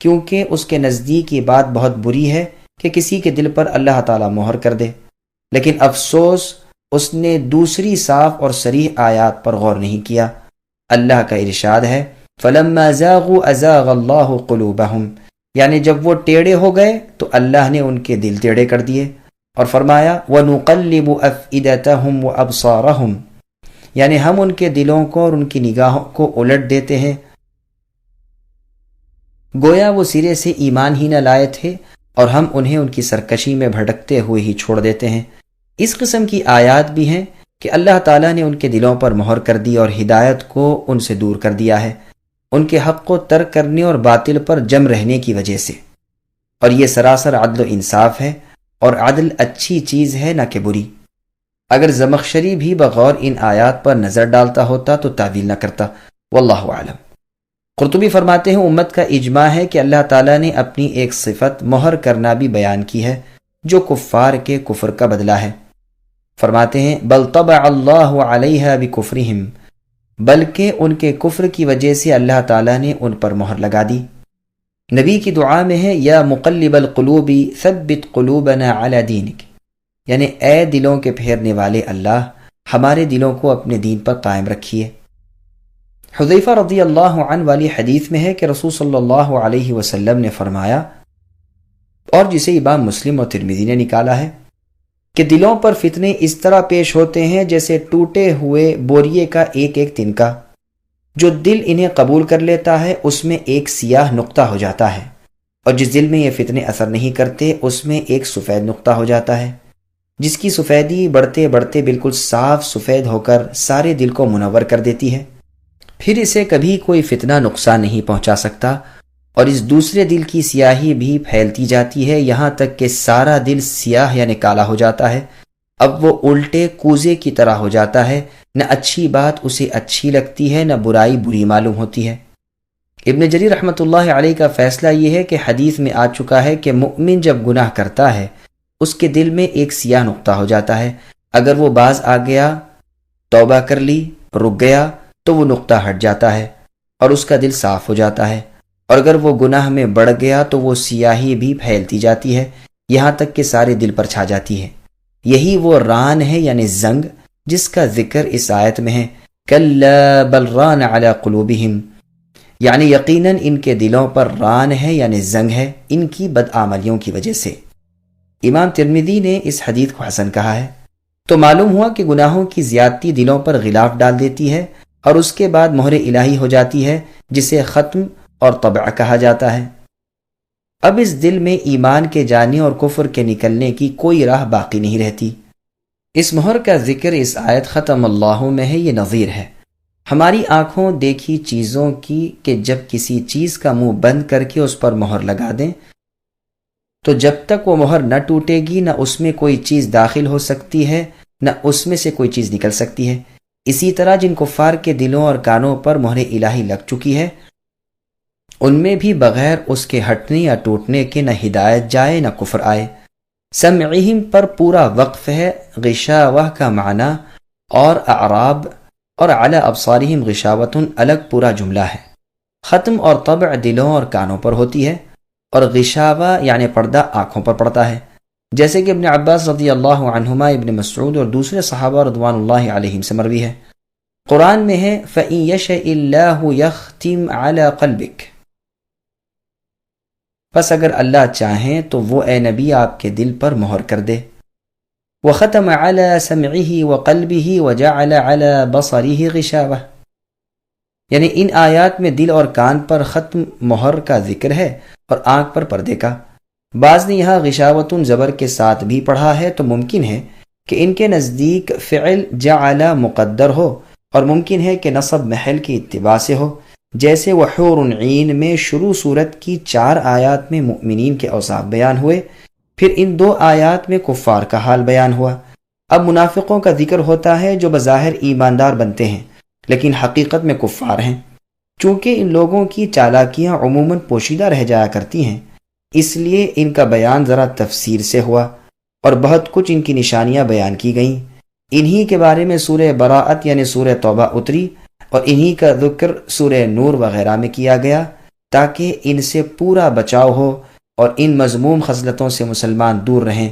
کیونکہ اس کے نزدیک یہ بات بہت بری ہے کہ کسی کے دل پر اللہ تعالیٰ مہر کر دے۔ لیکن افسوس اس نے دوسری صاف اور صریح آیات پر غور نہیں کیا۔ اللہ کا ارشاد ہے فَلَمَّا زَاغُوا أَزَاغَ اللَّهُ قُلُوبَهُمْ، یعنی جب وہ ٹیڑے ہو گئے تو اللہ نے ان کے دل ٹیڑے کر دیے، اور فرمایا وَنُقَلِّبُ أَفْئِدَتَهُمْ وَأَبْصَارَهُمْ، یعنی ہم ان کے دلوں کو اور ان کی نگاہوں کو الٹ دیتے ہیں، گویا وہ سرے سے ایمان ہی نہ لائے تھے، اور ہم انہیں ان کی سرکشی میں بھٹکتے ہوئے ہی چھوڑ دیتے ہیں۔ اس قسم کی آیات بھی ہیں کہ اللہ تعالیٰ نے ان کے دلوں پر مہر کر دی اور ہدایت کو ان سے دور کر دیا ہے، ان کے حق کو ترک کرنے اور باطل پر جم رہنے کی وجہ سے، اور یہ سراسر عدل و انصاف ہے، اور عدل اچھی چیز ہے نہ کہ بری۔ اگر زمخشری بھی بغور ان آیات پر نظر ڈالتا ہوتا تو تعویل نہ کرتا، واللہ اعلم۔ قرطبی فرماتے ہیں امت کا اجماع ہے کہ اللہ تعالیٰ نے اپنی ایک صفت مہر کرنا بھی بیان کی ہے جو کفار کے کفر کا بدلہ ہے۔ فرماتے ہیں بل طبع اللہ علیہا بکفرہم، بلکہ ان کے کفر کی وجہ سے اللہ تعالیٰ نے ان پر مہر لگا دی۔ نبی کی دعا میں ہے یا مقلب القلوب ثبت قلوبنا علی دینک، یعنی اے دلوں کے پھیرنے والے اللہ، ہمارے دلوں کو اپنے دین پر قائم رکھیے۔ حذیفہ رضی اللہ عنہ والی حدیث میں ہے کہ رسول صلی اللہ علیہ وسلم نے فرمایا، اور جسے امام مسلم اور ترمذی نے نکالا ہے، کہ دلوں پر فتنے اس طرح پیش ہوتے ہیں جیسے ٹوٹے ہوئے بوریے کا ایک ایک تنکا، جو دل انہیں قبول کر لیتا ہے اس میں ایک سیاہ نقطہ ہو جاتا ہے، اور جس دل میں یہ فتنے اثر نہیں کرتے اس میں ایک سفید نقطہ ہو جاتا ہے، جس کی سفیدی بڑھتے بڑھتے بالکل صاف سفید ہو کر سارے دل کو منور کر دیتی ہے، پھر اسے کبھی کوئی فتنہ نقصان نہیں پہنچا سکتا، اور اس دوسرے دل کی سیاہی بھی پھیلتی جاتی ہے یہاں تک کہ سارا دل سیاہ یعنی کالا ہو جاتا ہے، اب وہ الٹے کوزے کی طرح ہو جاتا ہے، نہ اچھی بات اسے اچھی لگتی ہے نہ برائی بری معلوم ہوتی ہے۔ ابن جریر رحمۃ اللہ علیہ کا فیصلہ یہ ہے کہ حدیث میں آ چکا ہے کہ مؤمن جب گناہ کرتا ہے اس کے دل میں ایک سیاہ نقطہ ہو جاتا ہے، اگر وہ باز آ گیا، توبہ کر لی، رک گیا تو وہ نقطہ ہٹ جاتا ہے اور اس کا دل صاف ہو جاتا ہے، اور اگر وہ گناہ میں بڑھ گیا تو وہ سیاہی بھی پھیلتی جاتی ہے یہاں تک کہ سارے دل پر چھا جاتی ہے۔ یہی وہ ران ہے یعنی زنگ جس کا ذکر اس آیت میں ہے کلا بل ران علی قلوبہم، یعنی یقیناً ان کے دلوں پر ران ہے یعنی زنگ ہے ان کی بدعملیوں کی وجہ سے۔ امام ترمذی نے اس حدیث کو حسن کہا ہے۔ تو معلوم ہوا کہ گناہوں کی زیادتی دلوں پر غلاف ڈال دیتی ہے اور اس کے بعد مہر الہی ہو جاتی ہے جسے ختم اور طبع کہا جاتا ہے۔ اب اس دل میں ایمان کے جانے اور کفر کے نکلنے کی کوئی راہ باقی نہیں رہتی۔ اس مہر کا ذکر اس آیت ختم اللہ میں ہے، یہ نظیر ہے ہماری آنکھوں دیکھی چیزوں کی کہ جب کسی چیز کا منہ بند کر کے اس پر مہر لگا دیں تو جب تک وہ مہر نہ ٹوٹے گی نہ اس میں کوئی چیز داخل ہو سکتی ہے نہ اس میں سے کوئی چیز نکل سکتی ہے۔ اسی طرح جن کفار کے دلوں اور کانوں پر مہر الہی لگ چکی ہے ان میں بھی بغیر اس کے ہٹنے یا ٹوٹنے کے نہ ہدایت جائے نہ کفر آئے۔ سمعہم پر پورا وقف ہے، غشاوہ کا معنی اور اعراب اور علی ابصارہم غشاوۃ الگ پورا جملہ ہے۔ ختم اور طبع دلوں اور کانوں پر ہوتی ہے اور غشاوہ یعنی پردہ آنکھوں پر پڑتا ہے، جیسے کہ ابن عباس رضی اللہ عنہما، ابن مسعود اور دوسرے صحابہ رضوان اللہ علیہم سے مروی ہے۔ قرآن میں ہے فَإِن يَشَإِ اللَّهُ يَخْتِمْ عَلَى قَلْبِكَ، پس اگر اللہ چاہیں تو وہ اے نبی آپ کے دل پر مہر کر دے۔ وَخَتَمَ عَلَى سَمْعِهِ وَقَلْبِهِ وَجَعَلَ عَلَى بَصَرِهِ غِشَاوَةً، یعنی ان آیات میں دل اور کان پر ختم مہر کا ذکر ہے اور آنکھ پر پردے کا۔ بعض نے یہاں غشاوتن زبر کے ساتھ بھی پڑھا ہے تو ممکن ہے کہ ان کے نزدیک فعل جعل مقدر ہو، اور ممکن ہے کہ نصب محل کی اتباع سے ہو، جیسے وحور عین میں شروع صورت کی 4 آیات میں مؤمنین کے اوصاف بیان ہوئے، پھر ان 2 آیات میں کفار کا حال بیان ہوا۔ اب منافقوں کا ذکر ہوتا ہے جو بظاہر ایماندار بنتے ہیں لیکن حقیقت میں کفار ہیں۔ چونکہ ان لوگوں کی چالاکیاں عموماً پوشیدہ رہ جایا کرتی ہیں، اس لیے ان کا بیان ذرا تفسیر سے ہوا اور بہت کچھ ان کی نشانیاں بیان کی گئیں۔ انہی کے بارے میں سورہ براءت یعنی سورہ توبہ اتری، اور انہی کا ذکر سورہ نور وغیرہ میں کیا گیا تاکہ ان سے پورا بچاؤ ہو اور ان مذموم خصلتوں سے مسلمان دور رہیں۔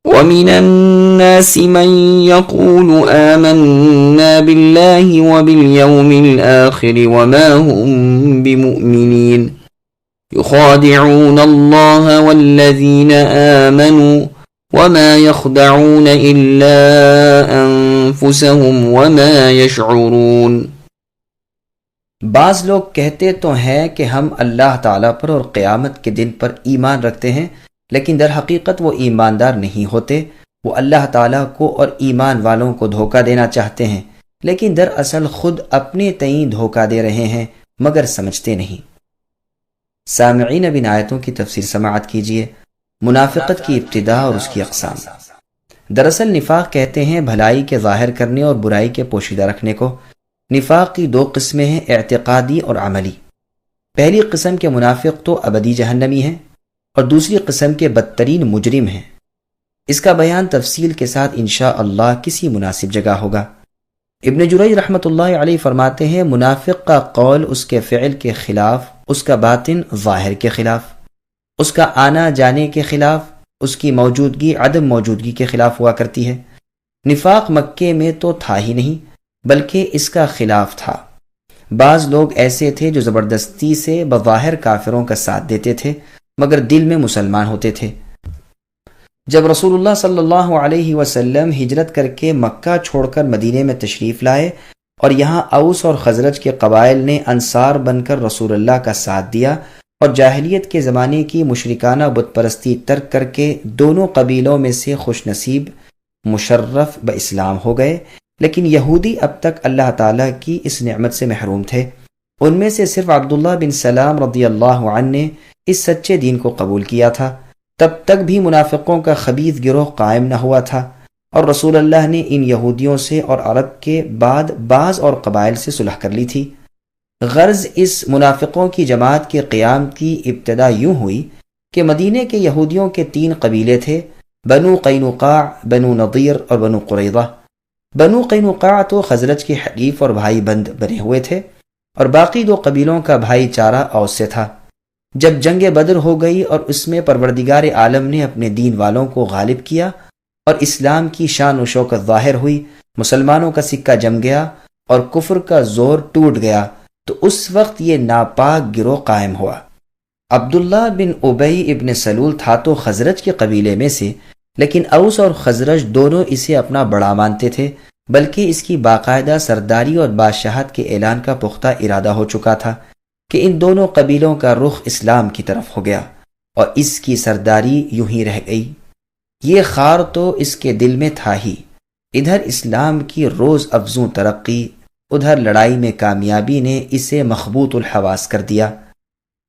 ومن الناس من يقول آمنا بالله وباليوم الآخر وما هم بمؤمنين يخادعون الله والذين آمنوا وما يخدعون إلا أنفسهم وما يشعرون۔ بعض لوگ کہتے تو ہیں کہ ہم اللہ تعالیٰ پر اور قیامت کے دن پر ایمان رکھتے ہیں، لیکن در حقیقت وہ ایماندار نہیں ہوتے۔ وہ اللہ تعالیٰ کو اور ایمان والوں کو دھوکہ دینا چاہتے ہیں، لیکن در اصل خود اپنے تئیں دھوکہ دے رہے ہیں مگر سمجھتے نہیں۔ سامعین اب ان آیتوں کی تفسیر سماعت کیجیے۔ منافقت کی ابتدا اور اس کی اقسام۔ دراصل نفاق کہتے ہیں بھلائی کے ظاہر کرنے اور برائی کے پوشیدہ رکھنے کو۔ نفاق کی 2 قسمیں ہیں، اعتقادی اور عملی۔ پہلی قسم کے منافق تو ابدی جہنمی ہیں اور دوسری قسم کے بدترین مجرم ہیں۔ اس کا بیان تفصیل کے ساتھ انشاءاللہ کسی مناسب جگہ ہوگا۔ ابن جریج رحمۃ اللہ علیہ فرماتے ہیں منافق کا قول اس کے فعل کے خلاف، اس کا باطن ظاہر کے خلاف، اس کا آنا جانے کے خلاف، اس کی موجودگی عدم موجودگی کے خلاف ہوا کرتی ہے۔ نفاق مکے میں تو تھا ہی نہیں بلکہ اس کا خلاف تھا۔ بعض لوگ ایسے تھے جو زبردستی سے بظاہر کافروں کا ساتھ دیتے تھے مگر دل میں مسلمان ہوتے تھے۔ جب رسول اللہ صلی اللہ علیہ وسلم ہجرت کر کے مکہ چھوڑ کر مدینے میں تشریف لائے اور یہاں اوس اور خزرج کے قبائل نے انصار بن کر رسول اللہ کا ساتھ دیا اور جاہلیت کے زمانے کی مشرکانہ بت پرستی ترک کر کے دونوں قبیلوں میں سے خوش نصیب مشرف باسلام ہو گئے، لیکن یہودی اب تک اللہ تعالیٰ کی اس نعمت سے محروم تھے۔ ان میں سے صرف عبداللہ بن سلام رضی اللہ عنہ نے اس سچے دین کو قبول کیا تھا۔ تب تک بھی منافقوں کا خبیث گروہ قائم نہ ہوا تھا اور رسول اللہ نے ان یہودیوں سے اور عرب کے بعد بعض اور قبائل سے صلح کر لی تھی۔ غرض اس منافقوں کی جماعت کے قیام کی ابتدا یوں ہوئی کہ مدینے کے یہودیوں کے 3 قبیلے تھے، بنو قینقاع، بنو نضیر اور بنو قریظہ۔ بنو قینقاع تو خزرج کے حلیف اور بھائی بند بنے ہوئے تھے اور باقی 2 قبیلوں کا بھائی چارہ اوس سے تھا۔ جب جنگ بدر ہو گئی اور اس میں پروردگار عالم نے اپنے دین والوں کو غالب کیا اور اسلام کی شان و شوکت ظاہر ہوئی، مسلمانوں کا سکہ جم گیا اور کفر کا زور ٹوٹ گیا، تو اس وقت یہ ناپاک گروہ قائم ہوا۔ عبداللہ بن ابی ابن سلول تھا تو خزرج کے قبیلے میں سے، لیکن اوس اور خزرج دونوں اسے اپنا بڑا مانتے تھے، بلکہ اس کی باقاعدہ سرداری اور بادشاہت کے اعلان کا پختہ ارادہ ہو چکا تھا کہ ان دونوں قبیلوں کا رخ اسلام کی طرف ہو گیا اور اس کی سرداری یوں ہی رہ گئی۔ یہ خار تو اس کے دل میں تھا ہی، ادھر اسلام کی روز افزوں ترقی، ادھر لڑائی میں کامیابی نے اسے مخبوط الحواس کر دیا۔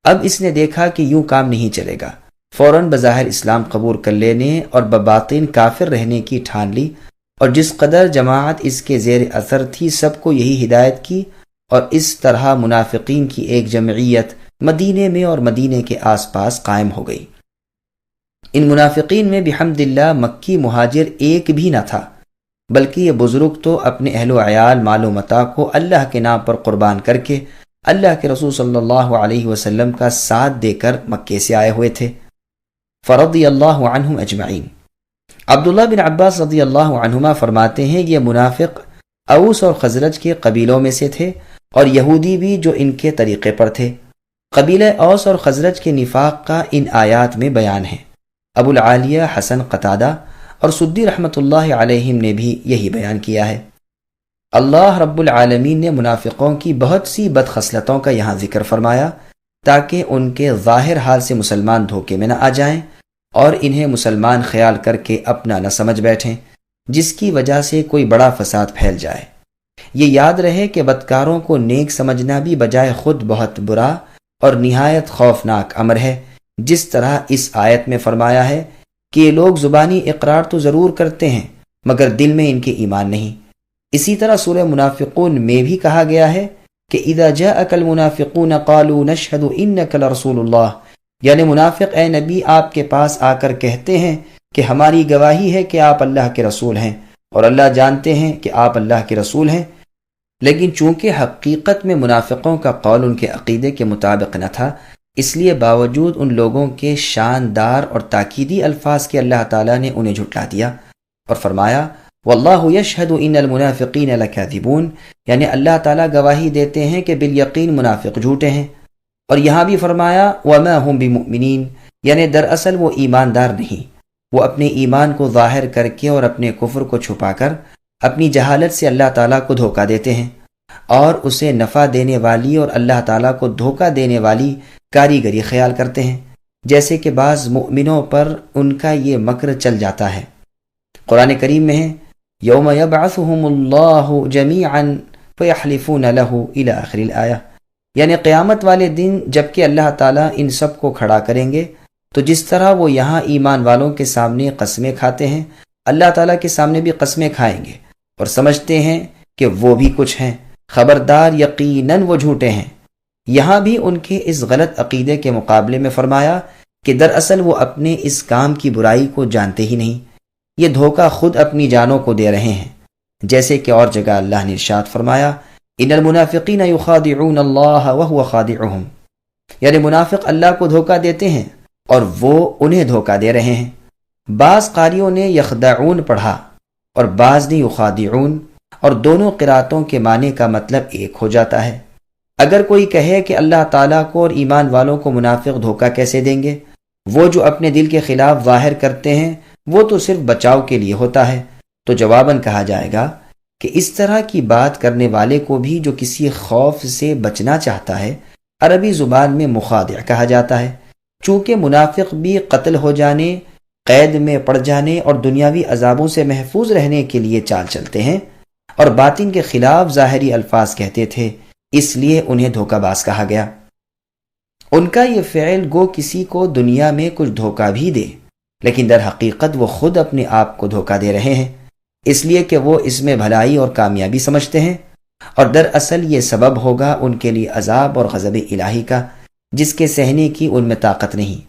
اب اس نے دیکھا کہ یوں کام نہیں چلے گا، فوراً بظاہر اسلام قبول کر لینے اور بباطن کافر رہنے کی ٹھان لی، اور جس قدر جماعت اس کے زیر اثر تھی سب کو یہی ہدایت کی، اور اس طرح منافقین کی ایک جمعیت مدینے میں اور مدینے کے آس پاس قائم ہو گئی۔ ان منافقین میں بحمد اللہ مکی مہاجر ایک بھی نہ تھا، بلکہ یہ بزرگ تو اپنے اہل و عیال مال و متاع کو اللہ کے نام پر قربان کر کے اللہ کے رسول صلی اللہ علیہ وسلم کا ساتھ دے کر مکے سے آئے ہوئے تھے۔ فرضی اللہ عنہم اجمعین۔ عبداللہ بن عباس رضی اللہ عنہما فرماتے ہیں یہ منافق اوس اور خزرج کے قبیلوں میں سے تھے اور یہودی بھی جو ان کے طریقے پر تھے۔ قبیلہ اوس اور خزرج کے نفاق کا ان آیات میں بیان ہے۔ ابو العالیہ، حسن قتادہ اور سدی رحمۃ اللہ علیہم نے بھی یہی بیان کیا ہے۔ اللہ رب العالمین نے منافقوں کی بہت سی بدخصلتوں کا یہاں ذکر فرمایا، تاکہ ان کے ظاہر حال سے مسلمان دھوکے میں نہ آ جائیں اور انہیں مسلمان خیال کر کے اپنا نہ سمجھ بیٹھیں، جس کی وجہ سے کوئی بڑا فساد پھیل جائے۔ یہ یاد رہے کہ بدکاروں کو نیک سمجھنا بھی بجائے خود بہت برا اور نہایت خوفناک امر ہے، جس طرح اس آیت میں فرمایا ہے کہ یہ لوگ زبانی اقرار تو ضرور کرتے ہیں مگر دل میں ان کے ایمان نہیں۔ اسی طرح سورہ منافقون میں بھی کہا گیا ہے کہ اذا جاءک المنافقون قالوا نشهد انک لرسول اللہ، یعنی منافق اے نبی آپ کے پاس آ کر کہتے ہیں کہ ہماری گواہی ہے کہ آپ اللہ کے رسول ہیں، اور اللہ جانتے ہیں کہ آپ اللہ کے رسول ہیں۔ لیکن چونکہ حقیقت میں منافقوں کا قول ان کے عقیدے کے مطابق نہ تھا، اس لیے باوجود ان لوگوں کے شاندار اور تاکیدی الفاظ کے اللہ تعالیٰ نے انہیں جھٹلا دیا اور فرمایا واللہ یشہد ان المنافقین لکاذبون، یعنی اللہ تعالیٰ گواہی دیتے ہیں کہ بالیقین منافق جھوٹے ہیں۔ اور یہاں بھی فرمایا وما هم بمؤمنین، یعنی دراصل وہ ایماندار نہیں، وہ اپنے ایمان کو ظاہر کر کے اور اپنے کفر کو چھپا کر اپنی جہالت سے اللہ تعالیٰ کو دھوکہ دیتے ہیں اور اسے نفع دینے والی اور اللہ تعالیٰ کو دھوکہ دینے والی کاریگری خیال کرتے ہیں، جیسے کہ بعض مؤمنوں پر ان کا یہ مکر چل جاتا ہے۔ قرآن کریم میں ہے یوم یبعثہم اللہ جمیعا فیحلفون لہ الی آخر الآیہ، یعنی قیامت والے دن جب کہ اللہ تعالیٰ ان سب کو کھڑا کریں گے تو جس طرح وہ یہاں ایمان والوں کے سامنے قسمیں کھاتے ہیں، اللہ تعالیٰ کے سامنے بھی قسمیں کھائیں گے اور سمجھتے ہیں کہ وہ بھی کچھ ہیں، خبردار یقیناً وہ جھوٹے ہیں۔ یہاں بھی ان کے اس غلط عقیدے کے مقابلے میں فرمایا کہ دراصل وہ اپنے اس کام کی برائی کو جانتے ہی نہیں، یہ دھوکہ خود اپنی جانوں کو دے رہے ہیں، جیسے کہ اور جگہ اللہ نے ارشاد فرمایا ان المنافقین یخادعون اللہ وہو خادعهم، یعنی منافق اللہ کو دھوکہ دیتے ہیں اور وہ انہیں دھوکہ دے رہے ہیں۔ بعض قاریوں نے یخدعون پڑھا اور بعض نے یخادعون، اور دونوں قراتوں کے معنی کا مطلب ایک ہو جاتا ہے۔ اگر کوئی کہے کہ اللہ تعالیٰ کو اور ایمان والوں کو منافق دھوکہ کیسے دیں گے، وہ جو اپنے دل کے خلاف ظاہر کرتے ہیں وہ تو صرف بچاؤ کے لیے ہوتا ہے، تو جواباً کہا جائے گا کہ اس طرح کی بات کرنے والے کو بھی جو کسی خوف سے بچنا چاہتا ہے عربی زبان میں مخادع کہا جاتا ہے، چونکہ منافق بھی قتل ہو جانے، قید میں پڑ جانے اور دنیاوی عذابوں سے محفوظ رہنے کے لیے چال چلتے ہیں اور باطن کے خلاف ظاہری الفاظ کہتے تھے، اس لیے انہیں دھوکہ باز کہا گیا۔ ان کا یہ فعل گو کسی کو دنیا میں کچھ دھوکہ بھی دے، لیکن در حقیقت وہ خود اپنے آپ کو دھوکہ دے رہے ہیں، اس لیے کہ وہ اس میں بھلائی اور کامیابی سمجھتے ہیں، اور دراصل یہ سبب ہوگا ان کے لیے عذاب اور غضب الہی کا، جس کے سہنے کی ان میں طاقت نہیں۔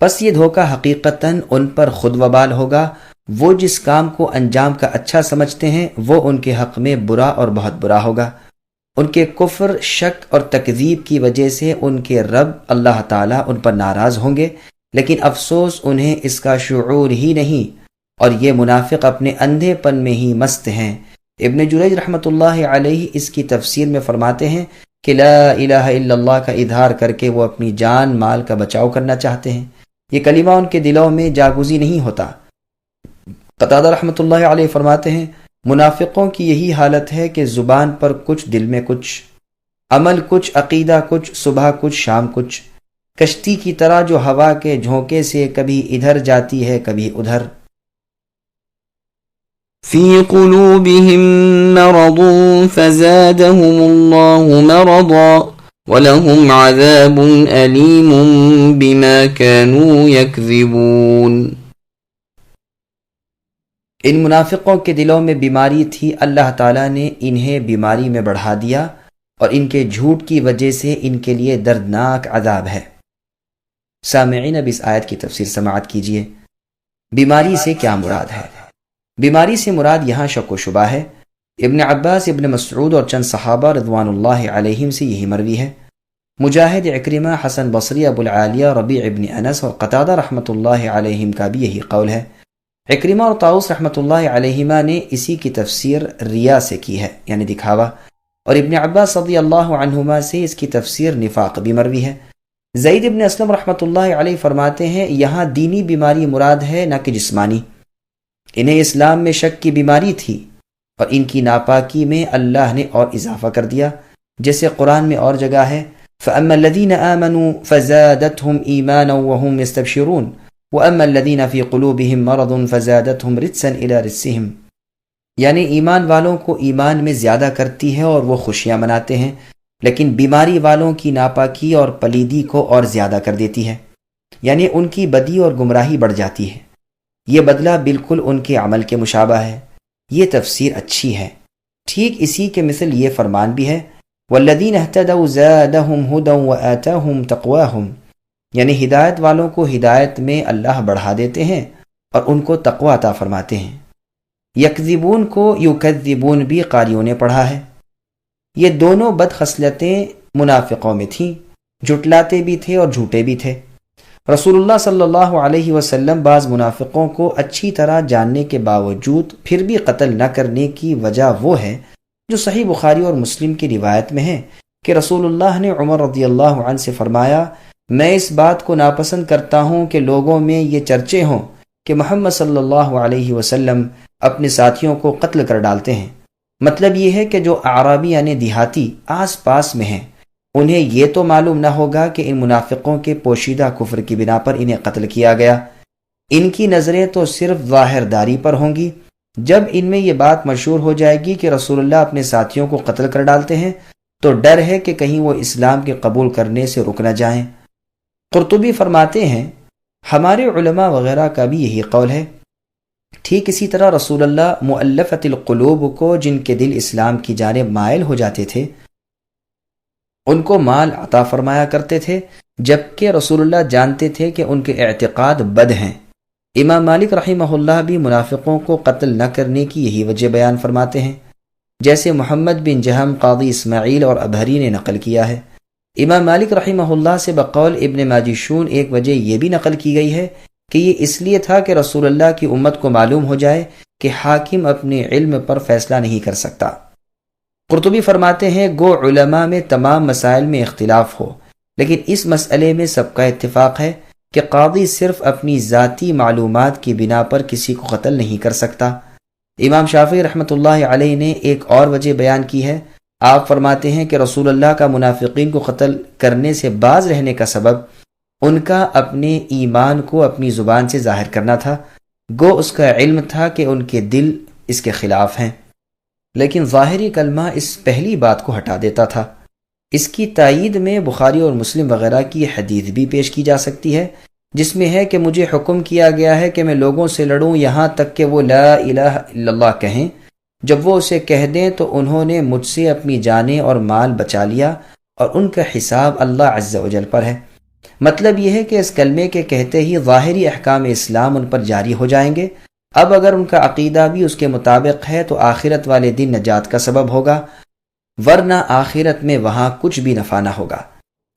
پس یہ دھوکہ حقیقتاً ان پر خود وبال ہوگا، وہ جس کام کو انجام کا اچھا سمجھتے ہیں وہ ان کے حق میں برا اور بہت برا ہوگا۔ ان کے کفر، شک اور تکذیب کی وجہ سے ان کے رب اللہ تعالیٰ ان پر ناراض ہوں گے، لیکن افسوس انہیں اس کا شعور ہی نہیں، اور یہ منافق اپنے اندھے پن میں ہی مست ہیں۔ ابن جریج رحمۃ اللہ علیہ اس کی تفسیر میں فرماتے ہیں کہ لا الہ الا اللہ کا اظہار کر کے وہ اپنی جان مال کا بچاؤ کرنا چاہتے ہیں، یہ کلمہ ان کے دلوں میں جاگزی نہیں ہوتا۔ قتادہ رحمۃ اللہ علیہ فرماتے ہیں منافقوں کی یہی حالت ہے کہ زبان پر کچھ، دل میں کچھ، عمل کچھ، عقیدہ کچھ، صبح کچھ، شام کچھ، کشتی کی طرح جو ہوا کے جھونکے سے کبھی ادھر جاتی ہے کبھی ادھر۔ فی قلوبہم مرض فزادہم اللہ مرضا ولہم عذاب علیم بما كانوا یکذبون۔ ان منافقوں کے دلوں میں بیماری تھی، اللہ تعالیٰ نے انہیں بیماری میں بڑھا دیا اور ان کے جھوٹ کی وجہ سے ان کے لیے دردناک عذاب ہے۔ سامعین اب اس آیت کی تفسیر سماعت کیجیے۔ بیماری سے کیا مراد ہے؟ بیماری سے مراد یہاں شک و شبہ ہے۔ ابن عباس، ابن مسعود اور چند صحابہ رضوان اللہ علیہم سے یہی مروی ہے۔ مجاہد، عکرمہ، حسن بصری، ابو العالیہ، ربیع ابن انس اور قتادہ رحمۃ اللہ علیہم کا بھی یہی قول ہے۔ عکرمہ اور طاؤس رحمۃ اللہ علیہما نے اسی کی تفسیر ریا سے کی ہے، یعنی دکھاوا، اور ابن عباس رضی اللہ عنہما سے اس کی تفسیر نفاق بھی مروی ہے۔ زید ابن اسلم رحمۃ اللہ علیہ فرماتے ہیں یہاں دینی بیماری مراد ہے نہ کہ جسمانی۔ انہیں اسلام میں شک کی بیماری تھی اور ان کی ناپاکی میں اللہ نے اور اضافہ کر دیا، جیسے قرآن میں اور جگہ ہے فأما الذين آمنوا فزادتهم إيمانا وهم يستبشرون وأما الذين في قلوبهم مرض فزادتهم رجسا إلى رجسهم، یعنی ایمان والوں کو ایمان میں زیادہ کرتی ہے اور وہ خوشیاں مناتے ہیں، لیکن بیماری والوں کی ناپاکی اور پلیدی کو اور زیادہ کر دیتی ہے، یعنی ان کی بدی اور گمراہی بڑھ جاتی ہے۔ یہ بدلہ بالکل ان کے عمل کے مشابہ ہے۔ یہ تفسیر اچھی ہے۔ ٹھیک اسی کے مثل یہ فرمان بھی ہے والذین اہتدوا زادہم ھدی وآتاہم تقواہم، یعنی ہدایت والوں کو ہدایت میں اللہ بڑھا دیتے ہیں اور ان کو تقوی عطا فرماتے ہیں۔ یکذبون کو یکذبون بھی قاریوں نے پڑھا ہے۔ یہ دونوں بد خصلتیں منافقوں میں تھیں، جھٹلاتے بھی تھے اور جھوٹے بھی تھے۔ رسول اللہ صلی اللہ علیہ وسلم بعض منافقوں کو اچھی طرح جاننے کے باوجود پھر بھی قتل نہ کرنے کی وجہ وہ ہے جو صحیح بخاری اور مسلم کی روایت میں ہے کہ رسول اللہ نے عمر رضی اللہ عنہ سے فرمایا، میں اس بات کو ناپسند کرتا ہوں کہ لوگوں میں یہ چرچے ہوں کہ محمد صلی اللہ علیہ وسلم اپنے ساتھیوں کو قتل کر ڈالتے ہیں۔ مطلب یہ ہے کہ جو اعرابی یعنی دیہاتی آس پاس میں ہیں، انہیں یہ تو معلوم نہ ہوگا کہ ان منافقوں کے پوشیدہ کفر کی بنا پر انہیں قتل کیا گیا۔ ان کی نظریں تو صرف ظاہر داری پر ہوں گی۔ جب ان میں یہ بات مشہور ہو جائے گی کہ رسول اللہ اپنے ساتھیوں کو قتل کر ڈالتے ہیں تو ڈر ہے کہ کہیں وہ اسلام کے قبول کرنے سے رک نہ جائیں۔ قرطبی فرماتے ہیں ہمارے علماء وغیرہ کا بھی یہی قول ہے۔ ٹھیک اسی طرح رسول اللہ مؤلفۃ القلوب کو، جن کے دل اسلام کی جانب مائل ہو جاتے تھے، ان کو مال عطا فرمایا کرتے تھے، جبکہ رسول اللہ جانتے تھے کہ ان کے اعتقاد بد ہیں۔ امام مالک رحمہ اللہ بھی منافقوں کو قتل نہ کرنے کی یہی وجہ بیان فرماتے ہیں، جیسے محمد بن جہم، قاضی اسماعیل اور ابہری نے نقل کیا ہے۔ امام مالک رحمہ اللہ سے بقول ابن ماجشون ایک وجہ یہ بھی نقل کی گئی ہے کہ یہ اس لیے تھا کہ رسول اللہ کی امت کو معلوم ہو جائے کہ حاکم اپنے علم پر فیصلہ نہیں کر سکتا۔ قرطبی فرماتے ہیں گو علماء میں تمام مسائل میں اختلاف ہو، لیکن اس مسئلے میں سب کا اتفاق ہے کہ قاضی صرف اپنی ذاتی معلومات کی بنا پر کسی کو قتل نہیں کر سکتا۔ امام شافعی رحمۃ اللہ علیہ نے ایک اور وجہ بیان کی ہے۔ آپ فرماتے ہیں کہ رسول اللہ کا منافقین کو قتل کرنے سے باز رہنے کا سبب ان کا اپنے ایمان کو اپنی زبان سے ظاہر کرنا تھا، گو اس کا علم تھا کہ ان کے دل اس کے خلاف ہیں، لیکن ظاہری کلمہ اس پہلی بات کو ہٹا دیتا تھا۔ اس کی تائید میں بخاری اور مسلم وغیرہ کی حدیث بھی پیش کی جا سکتی ہے، جس میں ہے کہ مجھے حکم کیا گیا ہے کہ میں لوگوں سے لڑوں یہاں تک کہ وہ لا الہ الا اللہ کہیں۔ جب وہ اسے کہہ دیں تو انہوں نے مجھ سے اپنی جانیں اور مال بچا لیا اور ان کا حساب اللہ عز و جل پر ہے۔ مطلب یہ ہے کہ اس کلمے کے کہتے ہی ظاہری احکام اسلام ان پر جاری ہو جائیں گے۔ اب اگر ان کا عقیدہ بھی اس کے مطابق ہے تو آخرت والے دن نجات کا سبب ہوگا، ورنہ آخرت میں وہاں کچھ بھی نفع نہ ہوگا۔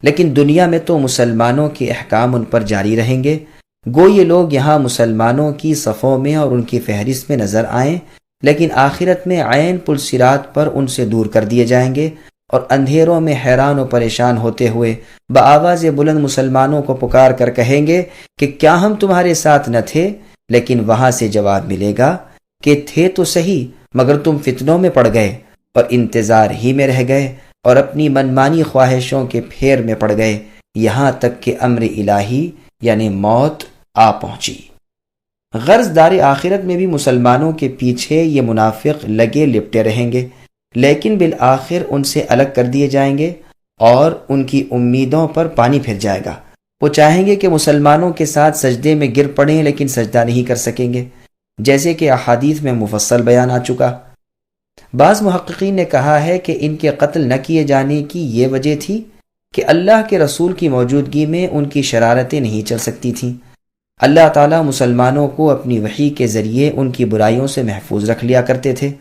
لیکن دنیا میں تو مسلمانوں کے احکام ان پر جاری رہیں گے، گو یہ لوگ یہاں مسلمانوں کی صفوں میں اور ان کی فہرست میں نظر آئیں، لیکن آخرت میں عین پل صراط پر ان سے دور کر دیے جائیں گے اور اندھیروں میں حیران و پریشان ہوتے ہوئے بآواز بلند مسلمانوں کو پکار کر کہیں گے کہ کیا ہم تمہارے ساتھ نہ تھے؟ لیکن وہاں سے جواب ملے گا کہ تھے تو صحیح، مگر تم فتنوں میں پڑ گئے اور انتظار ہی میں رہ گئے اور اپنی منمانی خواہشوں کے پھیر میں پڑ گئے، یہاں تک کہ امر الہی یعنی موت آ پہنچی۔ غرض دار آخرت میں بھی مسلمانوں کے پیچھے یہ منافق لگے لپٹے رہیں گے، لیکن بالآخر ان سے الگ کر دیے جائیں گے اور ان کی امیدوں پر پانی پھر جائے گا۔ وہ چاہیں گے کہ مسلمانوں کے ساتھ سجدے میں گر پڑیں، لیکن سجدہ نہیں کر سکیں گے، جیسے کہ احادیث میں مفصل بیان آ چکا۔ بعض محققین نے کہا ہے کہ ان کے قتل نہ کیے جانے کی یہ وجہ تھی کہ اللہ کے رسول کی موجودگی میں ان کی شرارتیں نہیں چل سکتی تھیں۔ اللہ تعالیٰ مسلمانوں کو اپنی وحی کے ذریعے ان کی برائیوں سے محفوظ رکھ لیا کرتے تھے،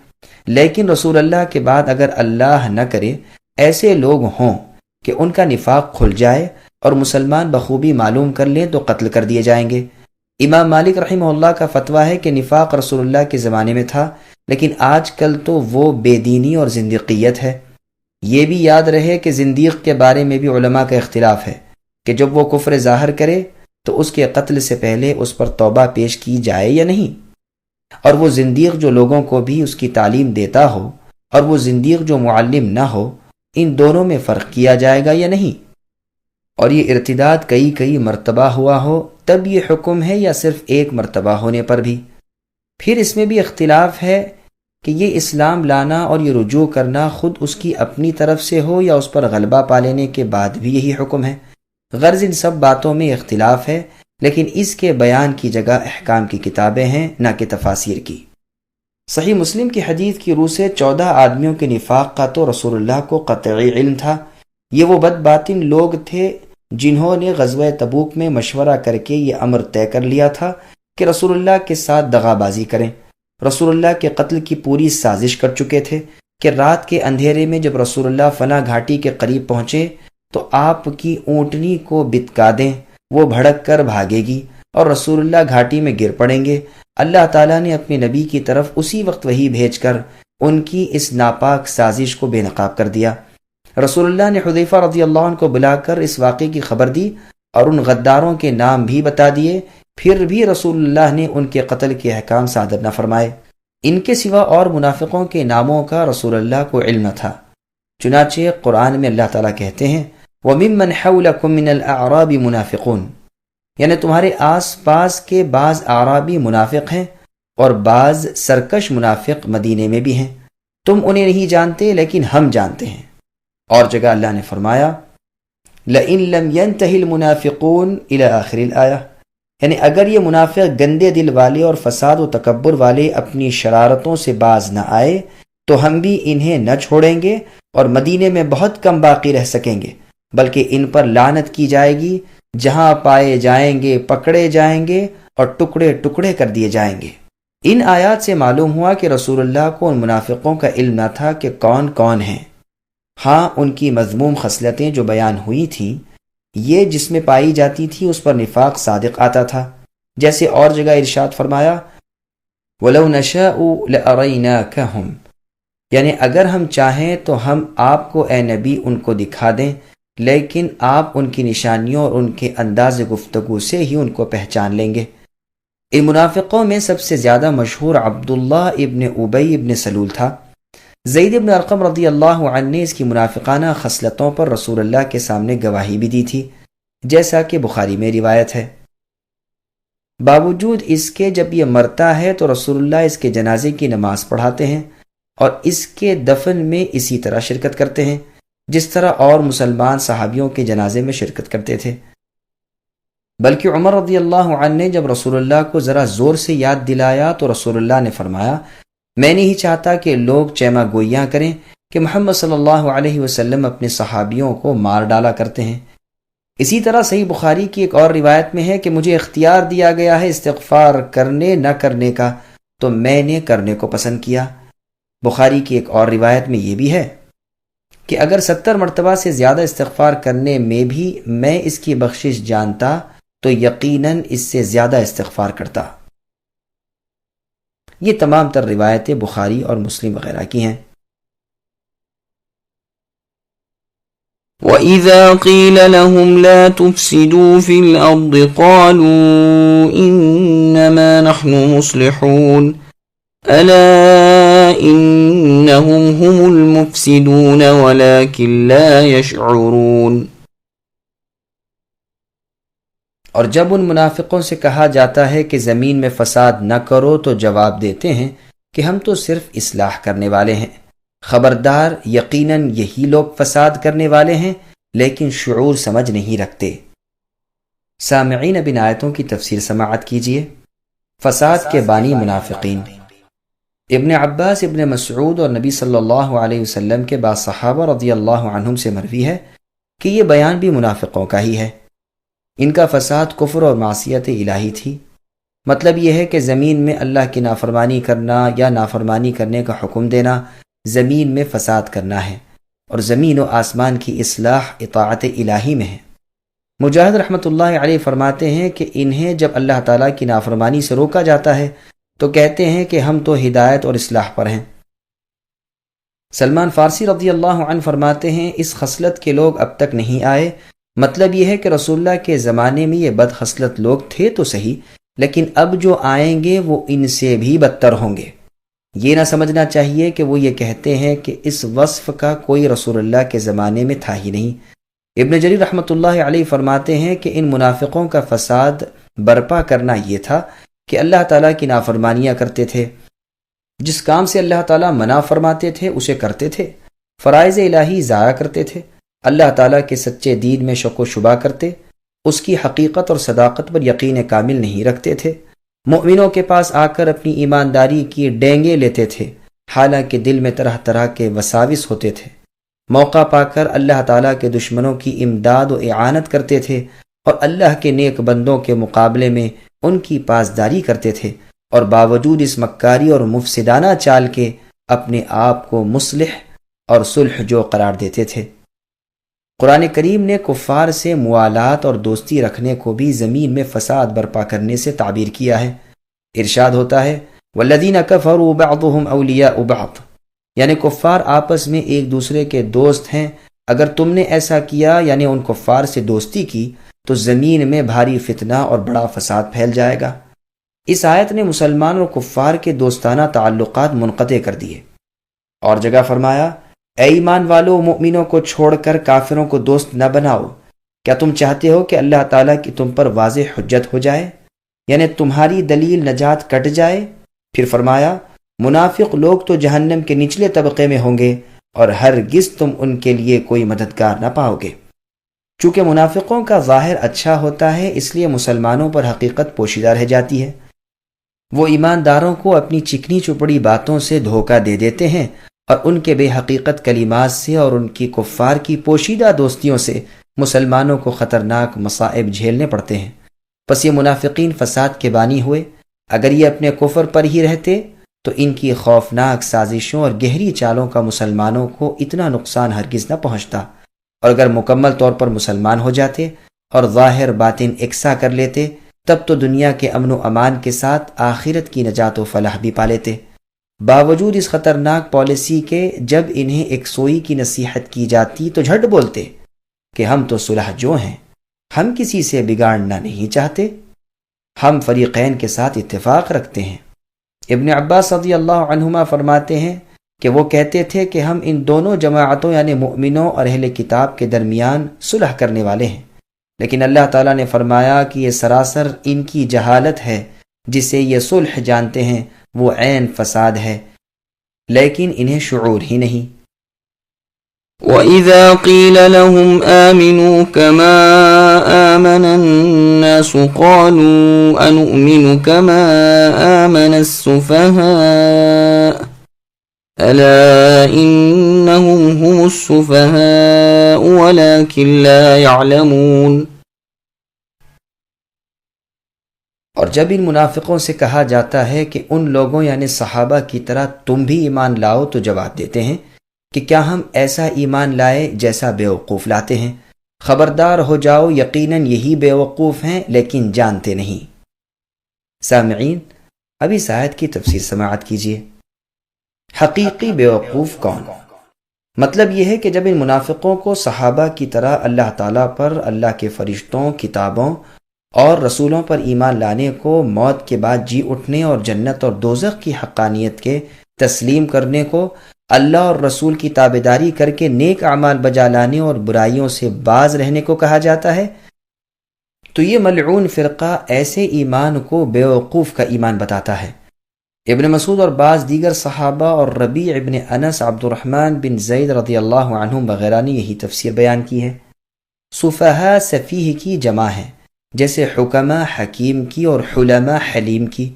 لیکن رسول اللہ کے بعد اگر اللہ نہ کرے ایسے لوگ ہوں کہ ان کا نفاق کھل جائے اور مسلمان بخوبی معلوم کر لیں تو قتل کر دیے جائیں گے۔ امام مالک رحمہ اللہ کا فتویٰ ہے کہ نفاق رسول اللہ کے زمانے میں تھا، لیکن آج کل تو وہ بے دینی اور زندیقیت ہے۔ یہ بھی یاد رہے کہ زندیق کے بارے میں بھی علماء کا اختلاف ہے کہ جب وہ کفر ظاہر کرے تو اس کے قتل سے پہلے اس پر توبہ پیش کی جائے یا نہیں، اور وہ زندیق جو لوگوں کو بھی اس کی تعلیم دیتا ہو اور وہ زندیق جو معلم نہ ہو، ان دونوں میں فرق کیا جائے گا یا نہیں۔ اور یہ ارتداد کئی کئی مرتبہ ہوا ہو تب یہ حکم ہے یا صرف ایک مرتبہ ہونے پر بھی؟ پھر اس میں بھی اختلاف ہے کہ یہ اسلام لانا اور یہ رجوع کرنا خود اس کی اپنی طرف سے ہو یا اس پر غلبہ پا لینے کے بعد بھی یہی حکم ہے۔ غرض ان سب باتوں میں اختلاف ہے، لیکن اس کے بیان کی جگہ احکام کی کتابیں ہیں نہ کہ تفاسیر کی۔ صحیح مسلم کی حدیث کی روح سے 14 آدمیوں کے نفاق کا تو رسول اللہ کو قطعی علم تھا۔ یہ وہ بد باطن لوگ تھے جنہوں نے غزوہ تبوک میں مشورہ کر کے یہ امر طے کر لیا تھا کہ رسول اللہ کے ساتھ دغا بازی کریں۔ رسول اللہ کے قتل کی پوری سازش کر چکے تھے کہ رات کے اندھیرے میں جب رسول اللہ فنا گھاٹی کے قریب پہنچے تو آپ کی اونٹنی کو بتکا دیں، وہ بھڑک کر بھاگے گی اور رسول اللہ گھاٹی میں گر پڑیں گے۔ اللہ تعالیٰ نے اپنے نبی کی طرف اسی وقت وحی بھیج کر ان کی اس ناپاک سازش کو بے نقاب کر دیا۔ رسول اللہ نے حذیفہ رضی اللہ عنہ کو بلا کر اس واقعے کی خبر دی اور ان غداروں کے نام بھی بتا دیے، پھر بھی رسول اللہ نے ان کے قتل کے احکام صادر نہ فرمائے۔ ان کے سوا اور منافقوں کے ناموں کا رسول اللہ کو علم نہ تھا، چنانچہ قرآن میں اللہ تعالیٰ کہتے ہیں وَمِمَّنْ حَوْلَكُمْ مِنَ الْأَعْرَابِ مُنَافِقُونَ، یعنی تمہارے آس پاس کے بعض اعرابی منافق ہیں اور بعض سرکش منافق مدینے میں بھی ہیں، تم انہیں نہیں جانتے لیکن ہم جانتے ہیں۔ اور جگہ اللہ نے فرمایا لَإِن لَمْ يَنْتَهِ الْمُنَافِقُونَ إِلَى آخِرِ الْآيَةِ، یعنی اگر یہ منافق گندے دل والے اور فساد و تکبر والے اپنی شرارتوں سے باز نہ آئے تو ہم بھی انہیں نہ چھوڑیں گے اور مدینے میں بہت کم باقی رہ سکیں گے، بلکہ ان پر لعنت کی جائے گی، جہاں پائے جائیں گے پکڑے جائیں گے اور ٹکڑے ٹکڑے کر دیے جائیں گے۔ ان آیات سے معلوم ہوا کہ رسول اللہ کو ان منافقوں کا علم نہ تھا کہ کون کون ہیں۔ ہاں ان کی مذموم خصلتیں جو بیان ہوئی تھیں، یہ جس میں پائی جاتی تھی اس پر نفاق صادق آتا تھا، جیسے اور جگہ ارشاد فرمایا وَلَوْ نَشَاءُ لَأَرَيْنَاكَهُمْ، یعنی اگر ہم چاہیں تو ہم آپ کو اے نبی ان کو دکھا دیں، لیکن آپ ان کی نشانیوں اور ان کے انداز گفتگو سے ہی ان کو پہچان لیں گے۔ ان منافقوں میں سب سے زیادہ مشہور عبداللہ ابن ابی ابن سلول تھا۔ زید ابن ارقم رضی اللہ عنہ نے اس کی منافقانہ خصلتوں پر رسول اللہ کے سامنے گواہی بھی دی تھی، جیسا کہ بخاری میں روایت ہے۔ باوجود اس کے جب یہ مرتا ہے تو رسول اللہ اس کے جنازے کی نماز پڑھاتے ہیں اور اس کے دفن میں اسی طرح شرکت کرتے ہیں جس طرح اور مسلمان صحابیوں کے جنازے میں شرکت کرتے تھے۔ بلکہ عمر رضی اللہ عنہ نے جب رسول اللہ کو ذرا زور سے یاد دلایا تو رسول اللہ نے فرمایا میں نہیں چاہتا کہ لوگ چیما گوئیاں کریں کہ محمد صلی اللہ علیہ وسلم اپنے صحابیوں کو مار ڈالا کرتے ہیں۔ اسی طرح صحیح بخاری کی ایک اور روایت میں ہے کہ مجھے اختیار دیا گیا ہے استغفار کرنے نہ کرنے کا، تو میں نے کرنے کو پسند کیا۔ بخاری کی ایک اور روایت میں یہ بھی ہے کہ اگر 70 مرتبہ سے زیادہ استغفار کرنے میں بھی میں اس کی بخشش جانتا تو یقیناً اس سے زیادہ استغفار کرتا۔ یہ تمام تر روایتیں بخاری اور مسلم وغیرہ کی ہیں۔ وَإِذَا قِيلَ لَهُمْ لَا تُفْسِدُوا فِي الْأَرْضِ قَالُوا إِنَّمَا نَحْنُ مُصْلِحُونَ أَلَا إِنَّهُمْ هُمُ الْمُفْسِدُونَ وَلَكِنْ لَا يَشْعُرُونَ۔ اور جب ان منافقوں سے کہا جاتا ہے کہ زمین میں فساد نہ کرو تو جواب دیتے ہیں کہ ہم تو صرف اصلاح کرنے والے ہیں، خبردار یقیناً یہی لوگ فساد کرنے والے ہیں لیکن شعور سمجھ نہیں رکھتے۔ سامعین اب ان آیتوں کی تفسیر سماعت کیجیے۔ فساد کے بانی منافقین۔ ابن عباس، ابن مسعود اور نبی صلی اللہ علیہ وسلم کے بعض صحابہ رضی اللہ عنہم سے مروی ہے کہ یہ بیان بھی منافقوں کا ہی ہے۔ ان کا فساد کفر اور معصیت الہی تھی۔ مطلب یہ ہے کہ زمین میں اللہ کی نافرمانی کرنا یا نافرمانی کرنے کا حکم دینا زمین میں فساد کرنا ہے، اور زمین و آسمان کی اصلاح اطاعت الہی میں ہے۔ مجاہد رحمۃ اللہ علیہ فرماتے ہیں کہ انہیں جب اللہ تعالیٰ کی نافرمانی سے روکا جاتا ہے تو کہتے ہیں کہ ہم تو ہدایت اور اصلاح پر ہیں۔ سلمان فارسی رضی اللہ عنہ فرماتے ہیں اس خصلت کے لوگ اب تک نہیں آئے، مطلب یہ ہے کہ رسول اللہ کے زمانے میں یہ بد خصلت لوگ تھے تو صحیح، لیکن اب جو آئیں گے وہ ان سے بھی بدتر ہوں گے۔ یہ نہ سمجھنا چاہیے کہ وہ یہ کہتے ہیں کہ اس وصف کا کوئی رسول اللہ کے زمانے میں تھا ہی نہیں، ابن جریر رحمۃ اللہ علیہ فرماتے ہیں کہ ان منافقوں کا فساد برپا کرنا یہ تھا کہ اللہ تعالیٰ کی نافرمانیاں کرتے تھے، جس کام سے اللہ تعالیٰ منع فرماتے تھے اسے کرتے تھے، فرائض الہی ضائع کرتے تھے، اللہ تعالیٰ کے سچے دین میں شک و شبہ کرتے، اس کی حقیقت اور صداقت پر یقین کامل نہیں رکھتے تھے، مؤمنوں کے پاس آ کر اپنی ایمانداری کی ڈینگے لیتے تھے، حالانکہ دل میں طرح طرح کے وساوس ہوتے تھے، موقع پا کر اللہ تعالیٰ کے دشمنوں کی امداد و اعانت کرتے تھے اور اللہ کے نیک بندوں کے مقابلے میں ان کی پاسداری کرتے تھے، اور باوجود اس مکاری اور مفسدانہ چال کے اپنے آپ کو مصلح اور صلح جو قرار دیتے تھے۔ قرآن کریم نے کفار سے موالات اور دوستی رکھنے کو بھی زمین میں فساد برپا کرنے سے تعبیر کیا ہے۔ ارشاد ہوتا ہے والذین کفروا بعضهم اولیاء بعض، یعنی کفار آپس میں ایک دوسرے کے دوست ہیں، اگر تم نے ایسا کیا یعنی ان کفار سے دوستی کی تو زمین میں بھاری فتنہ اور بڑا فساد پھیل جائے گا۔ اس آیت نے مسلمان اور کفار کے دوستانہ تعلقات منقطع کر دیے۔ اور جگہ فرمایا اے ایمان والو، مؤمنوں کو چھوڑ کر کافروں کو دوست نہ بناؤ، کیا تم چاہتے ہو کہ اللہ تعالیٰ کی تم پر واضح حجت ہو جائے، یعنی تمہاری دلیل نجات کٹ جائے؟ پھر فرمایا منافق لوگ تو جہنم کے نچلے طبقے میں ہوں گے اور ہرگز تم ان کے لیے کوئی مددگار نہ پاؤ گے۔ چونکہ منافقوں کا ظاہر اچھا ہوتا ہے اس لیے مسلمانوں پر حقیقت پوشیدہ رہ جاتی ہے۔ وہ ایمانداروں کو اپنی چکنی چپڑی باتوں سے دھوکہ دے دیتے ہیں اور ان کے بے حقیقت کلمات سے اور ان کی کفار کی پوشیدہ دوستیوں سے مسلمانوں کو خطرناک مصائب جھیلنے پڑتے ہیں۔ پس یہ منافقین فساد کے بانی ہوئے۔ اگر یہ اپنے کفر پر ہی رہتے تو ان کی خوفناک سازشوں اور گہری چالوں کا مسلمانوں کو اتنا نقصان ہرگز نہ پہنچتا، اور اگر مکمل طور پر مسلمان ہو جاتے اور ظاہر باطن یکساں کر لیتے تب تو دنیا کے امن و امان کے ساتھ آخرت کی نجات و فلاح بھی پا لیتے۔ باوجود اس خطرناک پالیسی کے جب انہیں ایک سوئی کی نصیحت کی جاتی تو جھٹ بولتے کہ ہم تو صلح جو ہیں، ہم کسی سے بگاڑنا نہیں چاہتے، ہم فریقین کے ساتھ اتفاق رکھتے ہیں۔ ابن عباس رضی اللہ عنہما فرماتے ہیں کہ وہ کہتے تھے کہ ہم ان دونوں جماعتوں یعنی مؤمنوں اور اہل کتاب کے درمیان صلح کرنے والے ہیں، لیکن اللہ تعالیٰ نے فرمایا کہ یہ سراسر ان کی جہالت ہے، جسے یہ صلح جانتے ہیں وہ عین فساد ہے، لیکن انہیں شعور ہی نہیں۔ وَإِذَا قِيلَ لَهُمْ آمِنُوا كَمَا آمَنَ النَّاسُ قَالُوا أَنُؤْمِنُ كَمَا آمَنَ السُّفَهَاءُ أَلَا إِنَّهُمْ هُمُ السُّفَهَاءُ وَلَكِنْ لَا يَعْلَمُونَ۔ اور جب ان منافقوں سے کہا جاتا ہے کہ ان لوگوں یعنی صحابہ کی طرح تم بھی ایمان لاؤ تو جواب دیتے ہیں کہ کیا ہم ایسا ایمان لائے جیسا بیوقوف لاتے ہیں؟ خبردار ہو جاؤ، یقیناً یہی بیوقوف ہیں لیکن جانتے نہیں۔ سامعین، اب اس آیت کی تفسیر سماعت کیجیے۔ حقیقی بیوقوف کون؟ مطلب یہ ہے کہ جب ان منافقوں کو صحابہ کی طرح اللہ تعالیٰ پر، اللہ کے فرشتوں، کتابوں اور رسولوں پر ایمان لانے کو، موت کے بعد جی اٹھنے اور جنت اور دوزخ کی حقانیت کے تسلیم کرنے کو، اللہ اور رسول کی تابعداری کر کے نیک اعمال بجا لانے اور برائیوں سے باز رہنے کو کہا جاتا ہے، تو یہ ملعون فرقہ ایسے ایمان کو بیوقوف کا ایمان بتاتا ہے۔ ابن مسعود اور بعض دیگر صحابہ اور ربیع ابن انس، عبد الرحمن بن زید رضی اللہ عنہم وغیرہ نے یہی تفسیر بیان کی ہے۔ سفہاء سفیہ کی جمع ہے، جیسے حکماء حکیم کی اور حلماء حلیم کی۔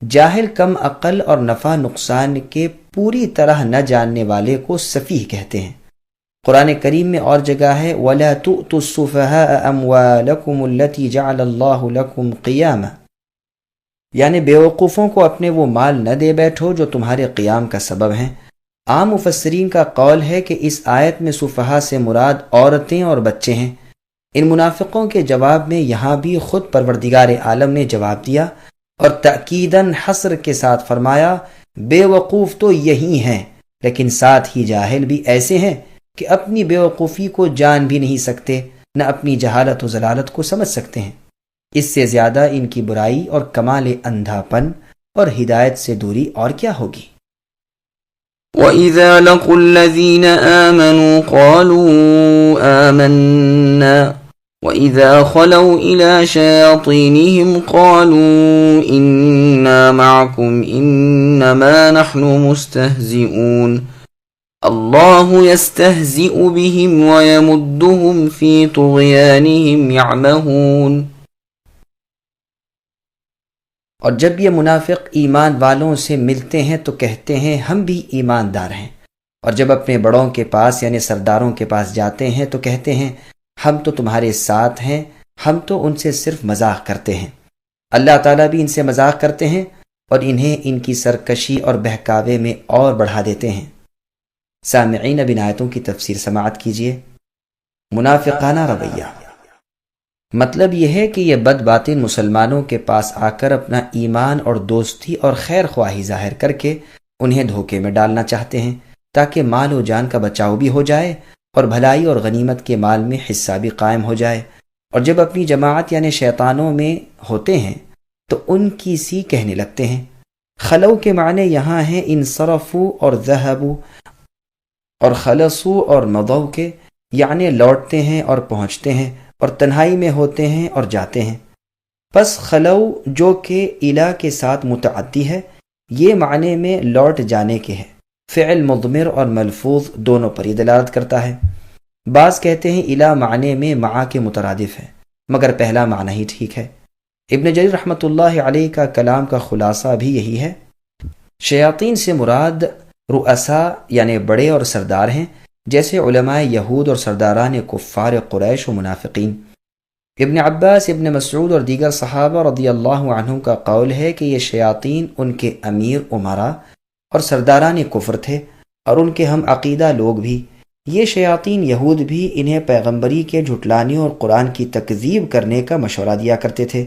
جاہل کم عقل اور نفع نقصان کے پوری طرح نہ جاننے والے کو سفیہ کہتے ہیں۔ قرآن کریم میں اور جگہ ہے وَلَا تُؤْتُوا السُّفَهَاءَ أَمْوَالَكُمُ الَّتِي جَعَلَ اللَّهُ لَكُمْ قِيَامًا، یعنی بیوقوفوں کو اپنے وہ مال نہ دے بیٹھو جو تمہارے قیام کا سبب ہیں۔ عام مفسرین کا قول ہے کہ اس آیت میں سفہاء سے مراد عورتیں اور بچے ہیں۔ ان منافقوں کے جواب میں یہاں بھی خود پروردگار عالم نے جواب دیا اور تأکیداً حصر کے ساتھ فرمایا بے وقوف تو یہی ہیں، لیکن ساتھ ہی جاہل بھی ایسے ہیں کہ اپنی بے وقوفی کو جان بھی نہیں سکتے، نہ اپنی جہالت و ضلالت کو سمجھ سکتے ہیں۔ اس سے زیادہ ان کی برائی اور کمال اندھا پن اور ہدایت سے دوری اور کیا ہوگی؟ وَإِذَا لَقُوا الَّذِينَ آمَنُوا قَالُوا آمَنَّا وَإِذَا خَلَوْا إِلَى شَيَاطِينِهِمْ قَالُوا إِنَّا مَعَكُمْ إِنَّمَا نَحْنُ مُسْتَهْزِئُونَ اللَّهُ يَسْتَهْزِئُ بِهِمْ وَيَمُدُّهُمْ فِي طُغْيَانِهِمْ يَعْمَهُونَ۔ اور جب یہ منافق ایمان والوں سے ملتے ہیں تو کہتے ہیں ہم بھی ایماندار ہیں، اور جب اپنے بڑوں کے پاس یعنی سرداروں کے پاس جاتے ہیں تو کہتے ہیں ہم تو تمہارے ساتھ ہیں، ہم تو ان سے صرف مذاق کرتے ہیں۔ اللہ تعالیٰ بھی ان سے مذاق کرتے ہیں اور انہیں ان کی سرکشی اور بہکاوے میں اور بڑھا دیتے ہیں۔ سامعین، اب ان آیتوں کی تفسیر سماعت کیجیے۔ منافقانہ رویہ، مطلب یہ ہے کہ یہ بد باطن مسلمانوں کے پاس آ کر اپنا ایمان اور دوستی اور خیر خواہی ظاہر کر کے انہیں دھوکے میں ڈالنا چاہتے ہیں تاکہ مال و جان کا بچاؤ بھی ہو جائے اور بھلائی اور غنیمت کے مال میں حصہ بھی قائم ہو جائے، اور جب اپنی جماعت یعنی شیطانوں میں ہوتے ہیں تو ان کی سی کہنے لگتے ہیں۔ خلو کے معنی یہاں ہیں انصرفو اور ذہبو، اور خلصو اور مضو کے یعنی لوٹتے ہیں اور پہنچتے ہیں اور تنہائی میں ہوتے ہیں اور جاتے ہیں۔ پس خلو جو کہ الہ کے ساتھ متعدی ہے، یہ معنی میں لوٹ جانے کے ہے، فعل مضمر اور ملفوظ دونوں پر یہ دلالت کرتا ہے۔ بعض کہتے ہیں الہ معنی میں معا کے مترادف ہے، مگر پہلا معنی ہی ٹھیک ہے۔ ابن جریر رحمۃ اللہ علیہ کا کلام کا خلاصہ بھی یہی ہے۔ شیاطین سے مراد رؤساء یعنی بڑے اور سردار ہیں، جیسے علماء یہود اور سرداران کفار قریش و منافقین۔ ابن عباس، ابن مسعود اور دیگر صحابہ رضی اللہ عنہ کا قول ہے کہ یہ شیاطین ان کے امیر امراء اور سرداران کفر تھے اور ان کے ہم عقیدہ لوگ بھی۔ یہ شیاطین یہود بھی انہیں پیغمبری کے جھٹلانے اور قرآن کی تکذیب کرنے کا مشورہ دیا کرتے تھے۔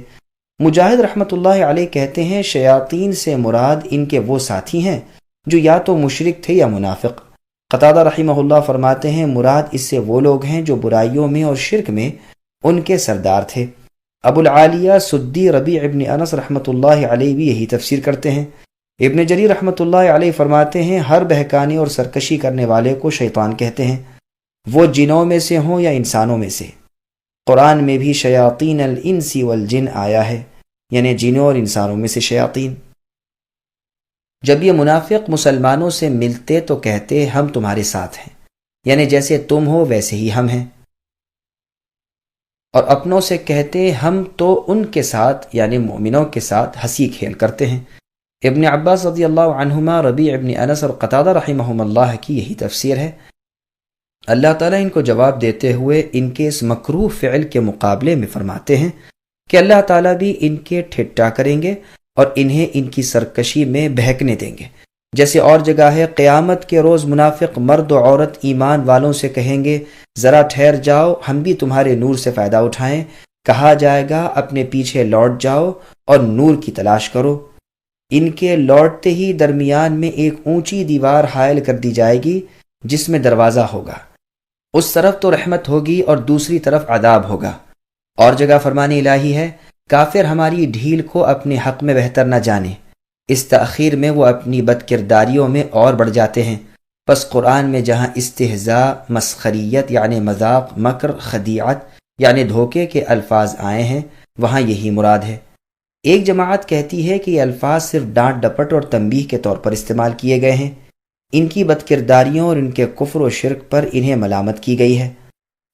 مجاہد رحمۃ اللہ علیہ کہتے ہیں شیاطین سے مراد ان کے وہ ساتھی ہیں جو یا تو مشرک تھے یا منافق۔ قتادہ رحمہ اللہ فرماتے ہیں مراد اس سے وہ لوگ ہیں جو برائیوں میں اور شرک میں ان کے سردار تھے۔ ابو العالیہ سدی ربیع ابن انس رحمۃ اللہ علیہ بھی یہی تفسیر کرتے ہیں۔ ابن جریر رحمۃ اللہ علیہ فرماتے ہیں ہر بہکانے اور سرکشی کرنے والے کو شیطان کہتے ہیں، وہ جنوں میں سے ہوں یا انسانوں میں سے۔ قرآن میں بھی شیاطین الانس والجن آیا ہے، یعنی جنوں اور انسانوں میں سے شیاطین۔ جب یہ منافق مسلمانوں سے ملتے تو کہتے ہم تمہارے ساتھ ہیں، یعنی جیسے تم ہو ویسے ہی ہم ہیں، اور اپنوں سے کہتے ہم تو ان کے ساتھ یعنی مومنوں کے ساتھ ہنسی کھیل کرتے ہیں۔ ابن عباس رضی اللہ عنہما، ربیع ابن انس اور قتادہ رحمہم اللہ کی یہی تفسیر ہے۔ اللہ تعالیٰ ان کو جواب دیتے ہوئے ان کے اس مکروہ فعل کے مقابلے میں فرماتے ہیں کہ اللہ تعالیٰ بھی ان کے ٹھٹا کریں گے اور انہیں ان کی سرکشی میں بہکنے دیں گے۔ جیسے اور جگہ ہے قیامت کے روز منافق مرد و عورت ایمان والوں سے کہیں گے ذرا ٹھہر جاؤ، ہم بھی تمہارے نور سے فائدہ اٹھائیں۔ کہا جائے گا اپنے پیچھے لوٹ جاؤ اور نور کی تلاش کرو۔ ان کے لوٹتے ہی درمیان میں ایک اونچی دیوار حائل کر دی جائے گی جس میں دروازہ ہوگا، اس طرف تو رحمت ہوگی اور دوسری طرف عذاب ہوگا۔ اور جگہ فرمان الہی ہے کافر ہماری ڈھیل کو اپنے حق میں بہتر نہ جانے، اس تأخیر میں وہ اپنی بد کرداریوں میں اور بڑھ جاتے ہیں۔ پس قرآن میں جہاں استہزاء، مسخریت یعنی مذاق، مکر، خدیعت یعنی دھوکے کے الفاظ آئے ہیں وہاں یہی مراد ہے۔ ایک جماعت کہتی ہے کہ یہ الفاظ صرف ڈانٹ ڈپٹ اور تنبیہ کے طور پر استعمال کیے گئے ہیں، ان کی بد کرداریوں اور ان کے کفر و شرک پر انہیں ملامت کی گئی ہے۔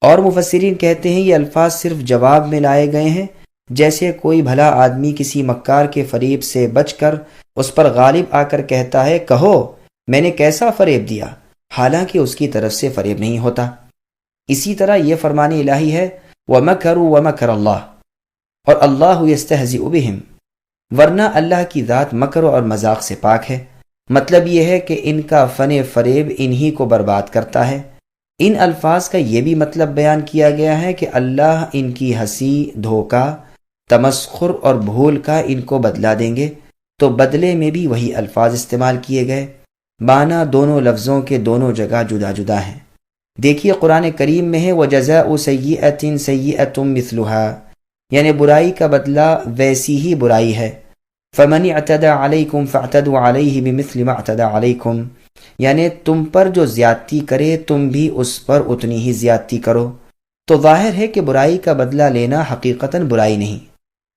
اور مفسرین کہتے ہیں یہ الفاظ صرف جواب میں لائے گئے ہیں، جیسے کوئی بھلا آدمی کسی مکار کے فریب سے بچ کر اس پر غالب آ کر کہتا ہے کہو میں نے کیسا فریب دیا، حالانکہ اس کی طرف سے فریب نہیں ہوتا۔ اسی طرح یہ فرمان الہی ہے وَمَكَرُوا وَمَكَرَ اللَّهُ، اور اللہ یستہزئ بہم، ورنہ اللہ کی ذات مکر اور مذاق سے پاک ہے۔ مطلب یہ ہے کہ ان کا فن فریب انہی کو برباد کرتا ہے۔ ان الفاظ کا یہ بھی مطلب بیان کیا گیا ہے کہ اللہ ان کی ہنسی، دھوکہ، تمسخر اور بھول کا ان کو بدلا دیں گے، تو بدلے میں بھی وہی الفاظ استعمال کیے گئے، معنی دونوں لفظوں کے دونوں جگہ جدا جدا ہیں۔ دیکھیے قرآن کریم میں ہے وَجَزَاءُ سَيِّئَةٍ سَيِّئَةٌ مِثْلُهَا، یعنی برائی کا بدلہ ویسی ہی برائی ہے۔ فَمَنِ اعْتَدَى عَلَيْكُمْ فَاعْتَدُوا عَلَيْهِ بِمِثْلِ مَا اعْتَدَى عَلَيْكُمْ، یعنی تم پر جو زیادتی کرے تم بھی اس پر اتنی ہی زیادتی کرو، تو ظاہر ہے کہ برائی کا بدلہ لینا حقیقتاً برائی نہیں،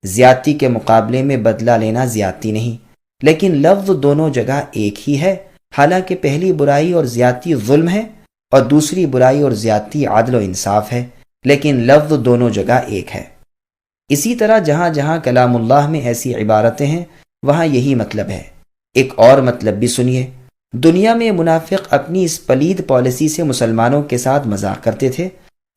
زیادتی کے مقابلے میں بدلہ لینا زیادتی نہیں، لیکن لفظ دونوں جگہ ایک ہی ہے، حالانکہ پہلی برائی اور زیادتی ظلم ہے اور دوسری برائی اور زیادتی عدل و انصاف ہے، لیکن لفظ دونوں جگہ ایک ہے۔ اسی طرح جہاں جہاں کلام اللہ میں ایسی عبارتیں ہیں وہاں یہی مطلب ہے۔ ایک اور مطلب بھی سنیے، دنیا میں منافق اپنی اس پلید پالیسی سے مسلمانوں کے ساتھ مذاق کرتے تھے،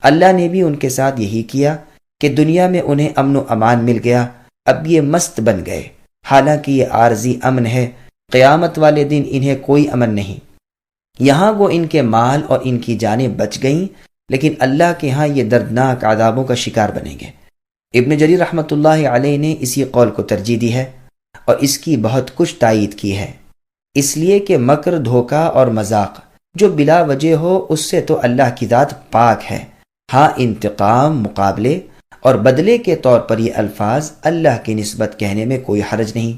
اللہ نے بھی ان کے ساتھ یہی کیا کہ دنیا میں انہیں امن و امان مل گیا، اب یہ مست بن گئے، حالانکہ یہ عارضی امن ہے، قیامت والے دن انہیں کوئی امن نہیں۔ یہاں وہ ان کے مال اور ان کی جانیں بچ گئیں، لیکن اللہ کے ہاں یہ دردناک عذابوں کا شکار بنیں گے۔ ابن جریر رحمۃ اللہ علیہ نے اسی قول کو ترجیح دی ہے اور اس کی بہت کچھ تائید کی ہے، اس لیے کہ مکر، دھوکہ اور مذاق جو بلا وجہ ہو اس سے تو اللہ کی ذات پاک ہے۔ ہاں انتقام، مقابلے اور بدلے کے طور پر یہ الفاظ اللہ کی نسبت کہنے میں کوئی حرج نہیں۔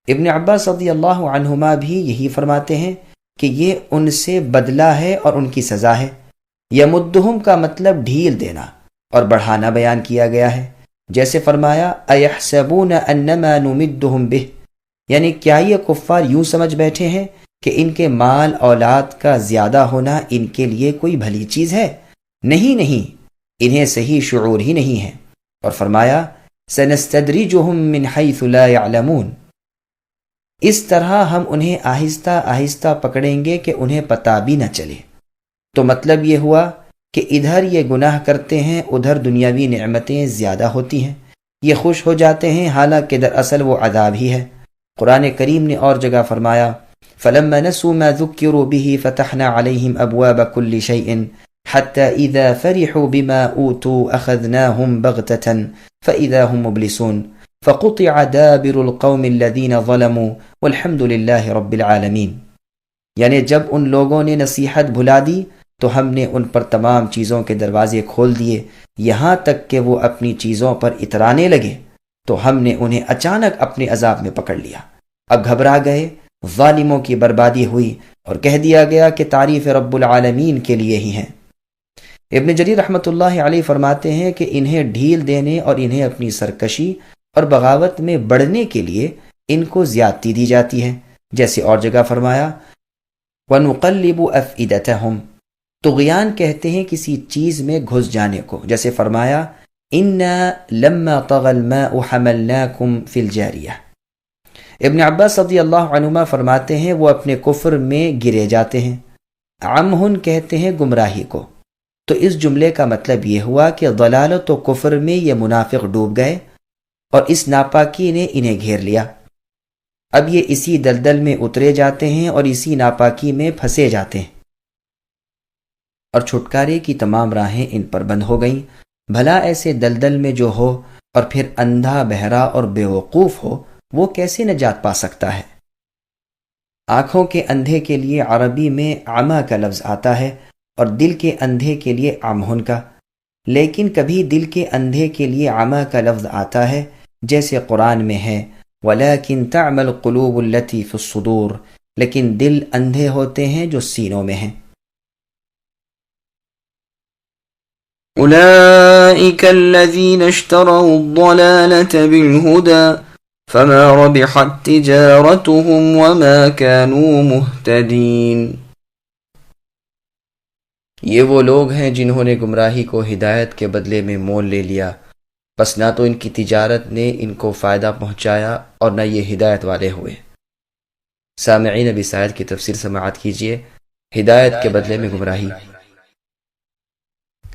ابن عباس رضی اللہ عنہما بھی یہی فرماتے ہیں کہ یہ ان سے بدلہ ہے اور ان کی سزا ہے۔ یمدہم کا مطلب ڈھیل دینا اور بڑھانا بیان کیا گیا ہے، جیسے فرمایا ایحسبون انما نمدہم بہ، یعنی کیا یہ کفار یوں سمجھ بیٹھے ہیں کہ ان کے مال اولاد کا زیادہ ہونا ان کے لیے کوئی بھلی چیز ہے؟ نہیں، انہیں صحیح شعور ہی نہیں ہے۔ اور فرمایا سنستدرجہم من حیث لا یعلمون، اس طرح ہم انہیں آہستہ آہستہ پکڑیں گے کہ انہیں پتہ بھی نہ چلے۔ تو مطلب یہ ہوا کہ ادھر یہ گناہ کرتے ہیں، ادھر دنیاوی نعمتیں زیادہ ہوتی ہیں، یہ خوش ہو جاتے ہیں، حالانکہ دراصل وہ عذاب ہی ہے۔ قرآن کریم نے اور جگہ فرمایا فَلَمَّا نَسُوا مَا ذُكِّرُوا بِهِ فَتَحْنَا عَلَيْهِمْ أَبْوَابَ كُلِّ شَيْءٍ حَتَّى إِذَا فَرِحُوا بِمَا أُوتُوا أَخَذْنَاهُمْ بَغْتَةً فَإِذَا هُمْ مُبْلِسُونَ فَقُطِعَ دَابِرُ الْقَوْمِ الَّذِينَ ظَلَمُوا وَالْحَمْدُ لِلَّهِ رَبِّ الْعَالَمِينَ، یعنی جب ان لوگوں نے نصیحت بھلا دی تو ہم نے ان پر تمام چیزوں کے دروازے کھول دیے، یہاں تک کہ وہ اپنی چیزوں پر اترانے لگے تو ہم نے انہیں اچانک اپنے عذاب میں پکڑ لیا، اب گھبرا گئے، ظالموں کی بربادی ہوئی اور کہہ دیا گیا کہ تعریف رب العالمین کے لیے ہی ہیں۔ ابن جریر رحمۃ اللہ علیہ فرماتے ہیں کہ انہیں ڈھیل دینے اور انہیں اپنی سرکشی اور بغاوت میں بڑھنے کے لیے ان کو زیادتی دی جاتی ہے، جیسے اور جگہ فرمایا وَنُقَلِّبُ أَفْئِدَتَهُمْ، طغیان کہتے ہیں کسی چیز میں گھس جانے کو، جیسے فرمایا اِنَّا لَمَّا طَغَى الْمَاءُ حَمَلْنَاكُمْ فِي الْجَارِيَةِ۔ ابن عباس رضی اللہ عنہما فرماتے ہیں وہ اپنے کفر میں گرے جاتے ہیں، عمہن کہتے ہیں گمراہی کو۔ تو اس جملے کا مطلب یہ ہوا کہ ضلالت و کفر میں یہ منافق ڈوب گئے اور اس ناپاکی نے انہیں گھیر لیا، اب یہ اسی دلدل میں اترے جاتے ہیں اور اسی ناپاکی میں پھنسے جاتے ہیں، اور چھٹکارے کی تمام راہیں ان پر بند ہو گئیں۔ بھلا ایسے دلدل میں جو ہو اور پھر اندھا، بہرا اور بے وقوف ہو، وہ کیسے نجات پا سکتا ہے؟ آنکھوں کے اندھے کے لیے عربی میں عمى کا لفظ آتا ہے اور دل کے اندھے کے لیے عمہن کا، لیکن کبھی دل کے اندھے کے لیے عمى کا لفظ آتا ہے، جیسے قرآن میں ہے وَلَكِنْ تَعْمَى الْقُلُوبُ الَّتِي فِي الصُّدُورِ، لیکن دل اندھے ہوتے ہیں جو سینوں میں ہیں۔ أولئك الذين اشتروا الضلالة بالهدى فما ربحت تجارتهم وما كانوا مهتدين، یہ وہ لوگ ہیں جنہوں نے گمراہی کو ہدایت کے بدلے میں مول لے لیا، بس نہ تو ان کی تجارت نے ان کو فائدہ پہنچایا اور نہ یہ ہدایت والے ہوئے۔ سامعین ابی سعید کی تفسیر سماعت کیجیے، ہدایت کے بدلے میں گمراہی۔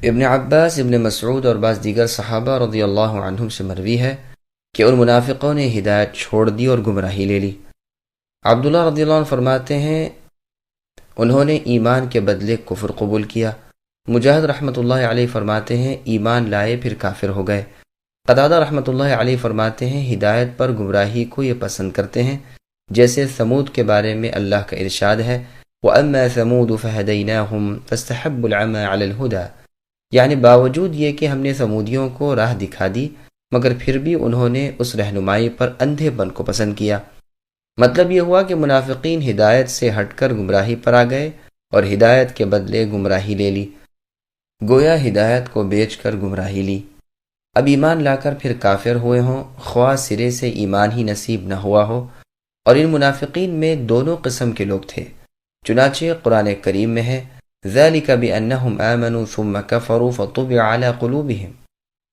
ابن عباس، ابن مسعود اور بعض دیگر صحابہ رضی اللہ عنہم سے مروی ہے کہ ان منافقوں نے ہدایت چھوڑ دی اور گمراہی لے لی۔ عبداللہ رضی اللہ عنہ فرماتے ہیں انہوں نے ایمان کے بدلے کفر قبول کیا۔ مجاہد رحمۃ اللہ علیہ فرماتے ہیں ایمان لائے پھر کافر ہو گئے۔ قتادہ رحمۃ اللہ علیہ فرماتے ہیں ہدایت پر گمراہی کو یہ پسند کرتے ہیں، جیسے ثمود کے بارے میں اللہ کا ارشاد ہے وَأَمَّا ثَمُودُ فَهَدَيْنَاهُمْ فَاسْتَحَبُّوا الْعَمَى عَلَى الْهُدَى، یعنی باوجود یہ کہ ہم نے ثمودیوں کو راہ دکھا دی مگر پھر بھی انہوں نے اس رہنمائی پر اندھے پن کو پسند کیا۔ مطلب یہ ہوا کہ منافقین ہدایت سے ہٹ کر گمراہی پر آ گئے اور ہدایت کے بدلے گمراہی لے لی، گویا ہدایت کو بیچ کر گمراہی لی۔ اب ایمان لا کر پھر کافر ہوئے ہوں، خواہ سرے سے ایمان ہی نصیب نہ ہوا ہو۔ اور ان منافقین میں دونوں قسم کے لوگ تھے، چنانچہ قرآن کریم میں ہے ذَلِكَ بِأَنَّهُمْ آمَنُوا ثُمَّ كَفَرُوا فَطُبِعَ عَلَى قُلُوبِهِمْ،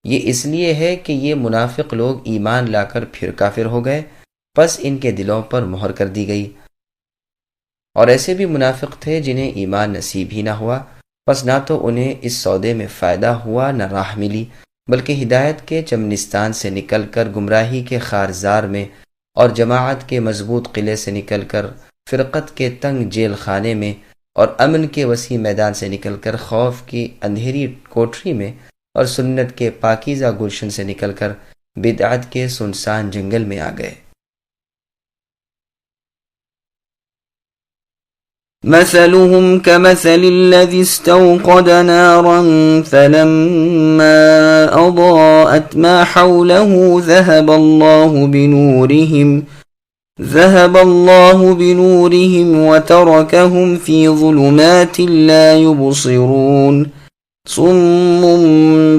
یہ اس لیے ہے کہ یہ منافق لوگ ایمان لا کر پھر کافر ہو گئے، پس ان کے دلوں پر مہر کر دی گئی۔ اور ایسے بھی منافق تھے جنہیں ایمان نصیب ہی نہ ہوا، پس نہ تو انہیں اس سودے میں فائدہ ہوا نہ راہ ملی، بلکہ ہدایت کے چمنستان سے نکل کر گمراہی کے خارزار میں اور جماعت کے مضبوط قلعے سے نکل کر فرقت کے تنگ جیل خانے میں اور امن کے وسیع میدان سے نکل کر خوف کی اندھیری کوٹری میں اور سنت کے پاکیزہ گلشن سے نکل کر بدعت کے سنسان جنگل میں آ گئے۔ مثلهم كمثل الذي استوقد نارا فلما أضاءت ما حوله ذهب الله بنورهم وتركهم في ظلمات لا يبصرون صم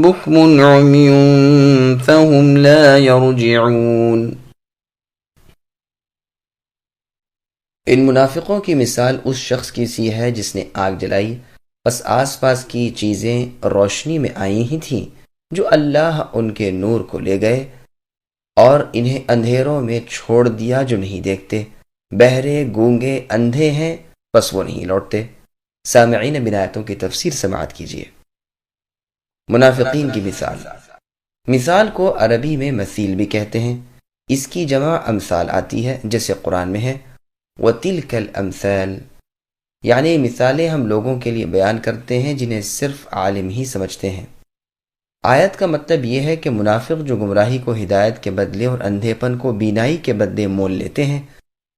بكم عمي فهم لا يرجعون۔ ان منافقوں کی مثال اس شخص کی سی ہے جس نے آگ جلائی، بس آس پاس کی چیزیں روشنی میں آئی ہی تھیں جو اللہ ان کے نور کو لے گئے اور انہیں اندھیروں میں چھوڑ دیا جو نہیں دیکھتے، بہرے گونگے اندھے ہیں بس وہ نہیں لوٹتے۔ سامعین بن آیتوں کی تفسیر سماعت کیجیے۔ منافقین کی مثال کو عربی میں مثیل بھی کہتے ہیں، اس کی جمع امثال آتی ہے، جیسے قرآن میں ہے وَتِلْكَ الْأَمْثَالِ، یعنی مثالیں ہم لوگوں کے لیے بیان کرتے ہیں جنہیں صرف عالم ہی سمجھتے ہیں۔ آیت کا مطلب یہ ہے کہ منافق جو گمراہی کو ہدایت کے بدلے اور اندھے پن کو بینائی کے بدلے مول لیتے ہیں،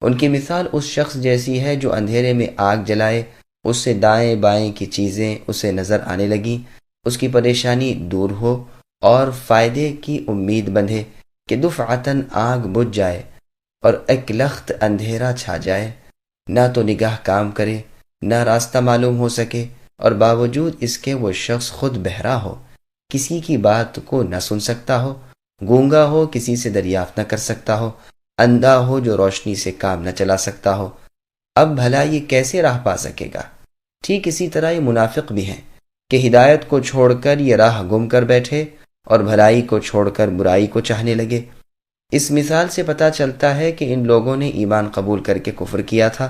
ان کی مثال اس شخص جیسی ہے جو اندھیرے میں آگ جلائے، اس سے دائیں بائیں کی چیزیں اسے نظر آنے لگیں، اس کی پریشانی دور ہو اور فائدے کی امید بندھے کہ دفعتاً آگ بجھ جائے اور ایک لخت اندھیرا چھا جائے، نہ تو نگاہ کام کرے نہ راستہ معلوم ہو سکے، اور باوجود اس کے وہ شخص خود بہرا ہو، کسی کی بات کو نہ سن سکتا ہو، گونگا ہو، کسی سے دریافت نہ کر سکتا ہو، اندھا ہو جو روشنی سے کام نہ چلا سکتا ہو۔ اب بھلا یہ کیسے راہ پا سکے گا؟ ٹھیک اسی طرح یہ منافق بھی ہیں کہ ہدایت کو چھوڑ کر یہ راہ گم کر بیٹھے اور بھلائی کو چھوڑ کر برائی کو چاہنے لگے۔ اس مثال سے پتہ چلتا ہے کہ ان لوگوں نے ایمان قبول کر کے کفر کیا تھا،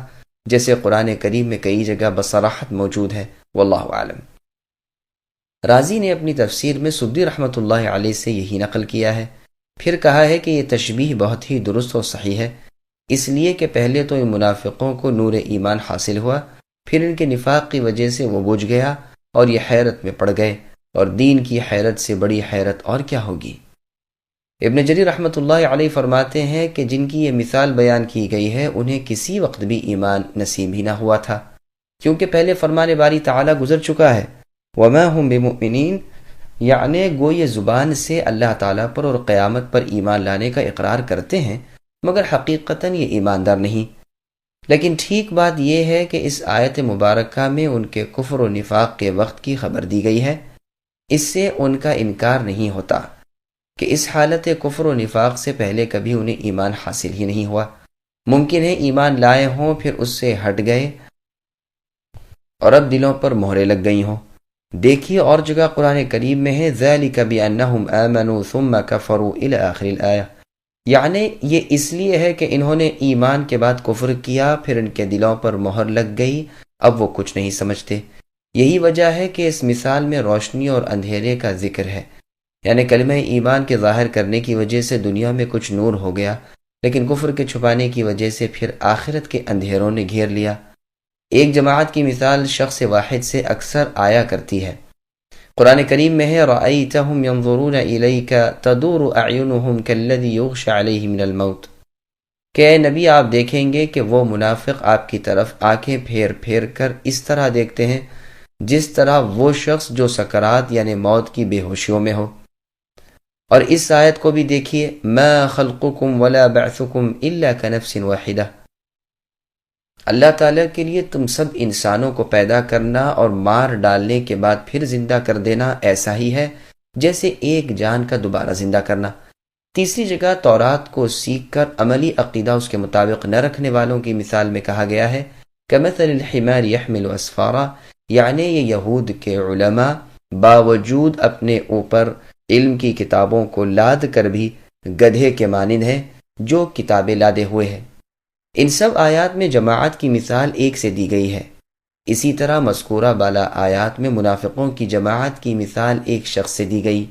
جیسے قرآن کریم میں کئی جگہ بصراحت موجود ہے۔ واللہ اعلم۔ رازی نے اپنی تفسیر میں سدی رحمۃ اللہ علیہ سے یہی نقل کیا ہے، پھر کہا ہے کہ یہ تشبیہ بہت ہی درست و صحیح ہے، اس لیے کہ پہلے تو ان منافقوں کو نور ایمان حاصل ہوا، پھر ان کے نفاق کی وجہ سے وہ بجھ گیا اور یہ حیرت میں پڑ گئے، اور دین کی حیرت سے بڑی حیرت اور کیا ہوگی۔ ابن جریر رحمۃ اللہ علیہ فرماتے ہیں کہ جن کی یہ مثال بیان کی گئی ہے انہیں کسی وقت بھی ایمان نصیب ہی نہ ہوا تھا، کیونکہ پہلے فرمان باری تعالیٰ گزر چکا ہے وَمَا هُمْ بِمُؤْمِنِينَ، یعنی گو یہ زبان سے اللہ تعالیٰ پر اور قیامت پر ایمان لانے کا اقرار کرتے ہیں مگر حقیقتاً یہ ایماندار نہیں۔ لیکن ٹھیک بات یہ ہے کہ اس آیت مبارکہ میں ان کے کفر و نفاق کے وقت کی خبر دی گئی ہے، اس سے ان کا انکار نہیں ہوتا کہ اس حالت کفر و نفاق سے پہلے کبھی انہیں ایمان حاصل ہی نہیں ہوا، ممکن ہے ایمان لائے ہوں پھر اس سے ہٹ گئے اور اب دلوں پر مہریں لگ گئی ہوں۔ دیکھیے اور جگہ قرآن کریم میں ہے ذَلِكَ بِأَنَّهُمْ آمَنُوا ثُمَّ كَفَرُوا إِلَى آخِرِ الْآيَةِ، یعنی یہ اس لیے ہے کہ انہوں نے ایمان کے بعد کفر کیا، پھر ان کے دلوں پر مہر لگ گئی، اب وہ کچھ نہیں سمجھتے۔ یہی وجہ ہے کہ اس مثال میں روشنی اور اندھیرے کا ذکر ہے، یعنی کلمہ ایمان کے ظاہر کرنے کی وجہ سے دنیا میں کچھ نور ہو گیا، لیکن کفر کے چھپانے کی وجہ سے پھر آخرت کے اندھیروں نے گھیر لیا۔ ایک جماعت کی مثال شخص واحد سے اکثر آیا کرتی ہے۔ قرآن کریم میں ہے رَأَيْتَهُمْ يَنظُرُونَ إِلَيْكَ تَدُورُ أَعْيُنُهُمْ كَالَّذِي يُغْشَى عَلَيْهِ مِنَ الْمَوْتِ، کہ اے نبی آپ دیکھیں گے کہ وہ منافق آپ کی طرف آنکھیں پھیر پھیر کر اس طرح دیکھتے ہیں جس طرح وہ شخص جو سکرات یعنی موت کی بے ہوشیوں میں ہو۔ اور اس آیت کو بھی دیکھیے، ما خلقکم ولا بعثکم الا کنفس واحدہ، اللہ تعالیٰ کے لیے تم سب انسانوں کو پیدا کرنا اور مار ڈالنے کے بعد پھر زندہ کر دینا ایسا ہی ہے جیسے ایک جان کا دوبارہ زندہ کرنا۔ تیسری جگہ تورات کو سیکھ کر عملی عقیدہ اس کے مطابق نہ رکھنے والوں کی مثال میں کہا گیا ہے کمثل الحمار يحمل اسفارا، یعنی یہ یہود کے علماء باوجود اپنے اوپر علم کی کتابوں کو لاد کر بھی گدھے کے مانند ہیں جو کتابیں لادے ہوئے ہیں۔ ان سب آیات میں جماعت کی مثال ایک سے دی گئی ہے۔ اسی طرح مذکورہ بالا آیات میں منافقوں کی جماعت کی مثال ایک شخص سے دی گئی۔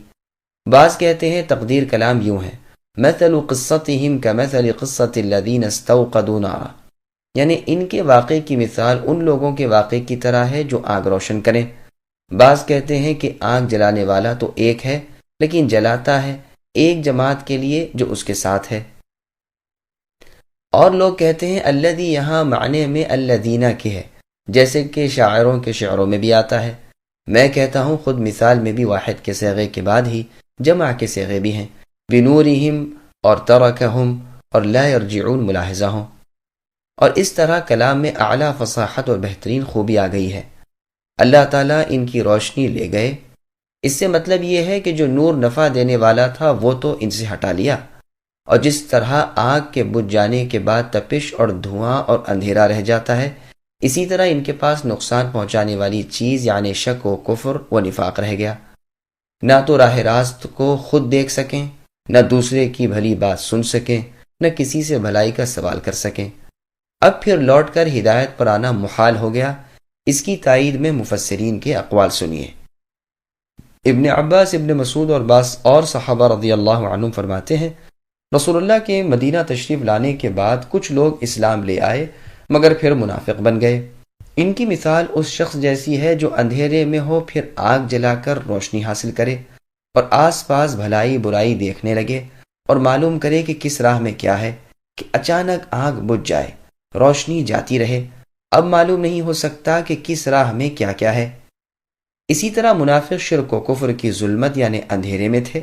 بعض کہتے ہیں تقدیر کلام یوں ہے، مثل قصتهم کمثل قصة الذین استوقدوا نارا، یعنی ان کے واقعے کی مثال ان لوگوں کے واقعے کی طرح ہے جو آگ روشن کریں۔ بعض کہتے ہیں کہ آگ جلانے والا تو ایک ہے لیکن جلاتا ہے ایک جماعت کے لیے جو اس کے ساتھ ہے۔ اور لوگ کہتے ہیں الذی یہاں معنی میں الذین کے ہے، جیسے کہ شاعروں کے شعروں میں بھی آتا ہے۔ میں کہتا ہوں خود مثال میں بھی واحد کے صیغے کے بعد ہی جمع کے صیغے بھی ہیں، بنورہم اور ترکہم اور لا یرجعون ملاحظہ ہوں، اور اس طرح کلام میں اعلیٰ فصاحت اور بہترین خوبی آ گئی ہے۔ اللہ تعالیٰ ان کی روشنی لے گئے، اس سے مطلب یہ ہے کہ جو نور نفع دینے والا تھا وہ تو ان سے ہٹا لیا، اور جس طرح آگ کے بجھ جانے کے بعد تپش اور دھواں اور اندھیرا رہ جاتا ہے، اسی طرح ان کے پاس نقصان پہنچانے والی چیز یعنی شک و کفر و نفاق رہ گیا۔ نہ تو راہ راست کو خود دیکھ سکیں، نہ دوسرے کی بھلی بات سن سکیں، نہ کسی سے بھلائی کا سوال کر سکیں۔ اب پھر لوٹ کر ہدایت پر آنا محال ہو گیا۔ اس کی تائید میں مفسرین کے اقوال سنیے۔ ابن عباس، ابن مسعود اور بعض اور صحابہ رضی اللہ عنہم فرماتے ہیں رسول اللہ کے مدینہ تشریف لانے کے بعد کچھ لوگ اسلام لے آئے مگر پھر منافق بن گئے۔ ان کی مثال اس شخص جیسی ہے جو اندھیرے میں ہو پھر آگ جلا کر روشنی حاصل کرے اور آس پاس بھلائی برائی دیکھنے لگے اور معلوم کرے کہ کس راہ میں کیا ہے، کہ اچانک آگ بجھ جائے، روشنی جاتی رہے، اب معلوم نہیں ہو سکتا کہ کس راہ میں کیا کیا ہے۔ اسی طرح منافق شرک و کفر کی ظلمت یعنی اندھیرے میں تھے،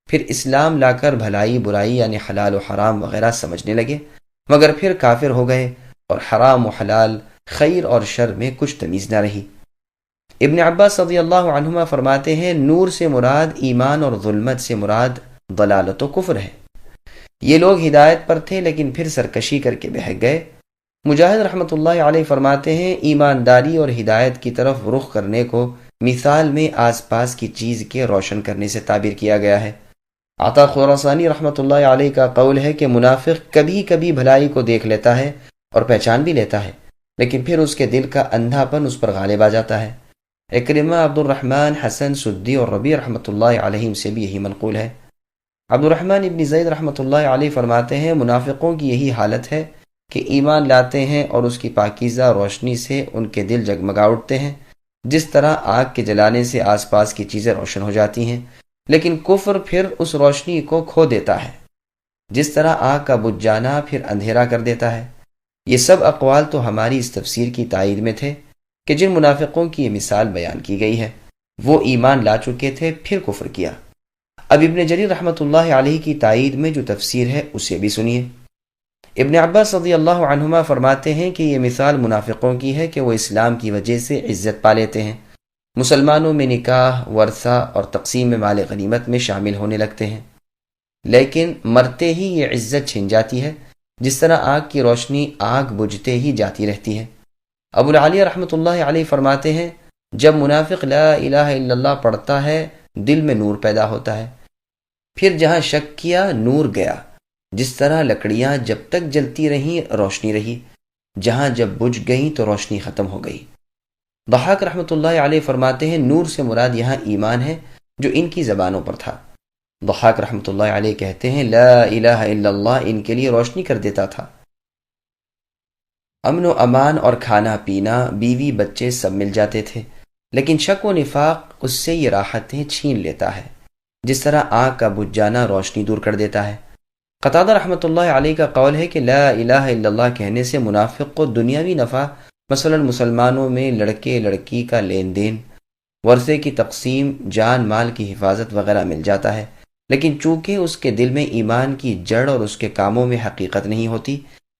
پھر اسلام لا کر بھلائی برائی یعنی حلال و حرام وغیرہ سمجھنے لگے مگر پھر کافر ہو گئے اور حرام و حلال، خیر اور شر میں کچھ تمیز نہ رہی۔ ابن عباس رضی اللہ عنہما فرماتے ہیں نور سے مراد ایمان اور ظلمت سے مراد ضلالت و کفر ہے۔ یہ لوگ ہدایت پر تھے لیکن پھر سرکشی کر کے بہک گئے۔ مجاہد رحمۃ اللہ علیہ فرماتے ہیں ایمانداری اور ہدایت کی طرف رخ کرنے کو مثال میں آس پاس کی چیز کے روشن کرنے سے تعبیر کیا گیا ہے۔ عطا خراسانی رحمۃ اللہ علیہ کا قول ہے کہ منافق کبھی کبھی بھلائی کو دیکھ لیتا ہے اور پہچان بھی لیتا ہے لیکن پھر اس کے دل کا اندھا پن اس پر غالب آ جاتا ہے۔ اکرمہ، عبد الرحمن، حسن سدی اور ربیع رحمۃ اللہ علیہم سے بھی یہی منقول ہے۔ عبد الرحمن ابن زید رحمۃ اللہ علیہ فرماتے ہیں منافقوں کی یہی حالت ہے کہ ایمان لاتے ہیں اور اس کی پاکیزہ روشنی سے ان کے دل جگمگا اٹھتے ہیں، جس طرح آگ کے جلانے سے آس پاس کی چیزیں روشن ہو جاتی ہیں، لیکن کفر پھر اس روشنی کو کھو دیتا ہے، جس طرح آگ کا بجھ جانا پھر اندھیرا کر دیتا ہے۔ یہ سب اقوال تو ہماری اس تفسیر کی تائید میں تھے کہ جن منافقوں کی یہ مثال بیان کی گئی ہے وہ ایمان لا چکے تھے پھر کفر کیا۔ اب ابن جریر رحمۃ اللہ علیہ کی تائید میں جو تفسیر ہے اسے بھی سنیے۔ ابن عباس رضی اللہ عنہما فرماتے ہیں کہ یہ مثال منافقوں کی ہے کہ وہ اسلام کی وجہ سے عزت پا لیتے ہیں، مسلمانوں میں نکاح، ورثہ اور تقسیم مال غنیمت میں شامل ہونے لگتے ہیں، لیکن مرتے ہی یہ عزت چھن جاتی ہے، جس طرح آگ کی روشنی آگ بجھتے ہی جاتی رہتی ہے۔ ابو العالیہ رحمۃ اللہ علیہ فرماتے ہیں جب منافق لا الہ الا اللہ پڑھتا ہے دل میں نور پیدا ہوتا ہے، پھر جہاں شک کیا نور گیا، جس طرح لکڑیاں جب تک جلتی رہیں روشنی رہی، جہاں جب بجھ گئیں تو روشنی ختم ہو گئی۔ ضحاک رحمۃ اللہ علیہ فرماتے ہیں نور سے مراد یہاں ایمان ہے جو ان کی زبانوں پر تھا۔ ضحاک رحمۃ اللہ علیہ کہتے ہیں لا الہ الا اللہ ان کے لیے روشنی کر دیتا تھا، امن و امان اور کھانا پینا، بیوی بچے سب مل جاتے تھے، لیکن شک و نفاق اس سے یہ راحتیں چھین لیتا ہے، جس طرح آگ کا بجھ جانا روشنی دور کر دیتا ہے۔ قتادہ رحمۃ اللہ علیہ کا قول ہے کہ لا الہ الا اللہ کہنے سے منافق کو دنیاوی نفع، مثلا مسلمانوں میں لڑکے لڑکی کا لین دین، ورثے کی تقسیم، جان مال کی حفاظت وغیرہ مل جاتا ہے، لیکن چونکہ اس کے دل میں ایمان کی جڑ اور اس کے کاموں میں حقیقت نہیں ہوتی،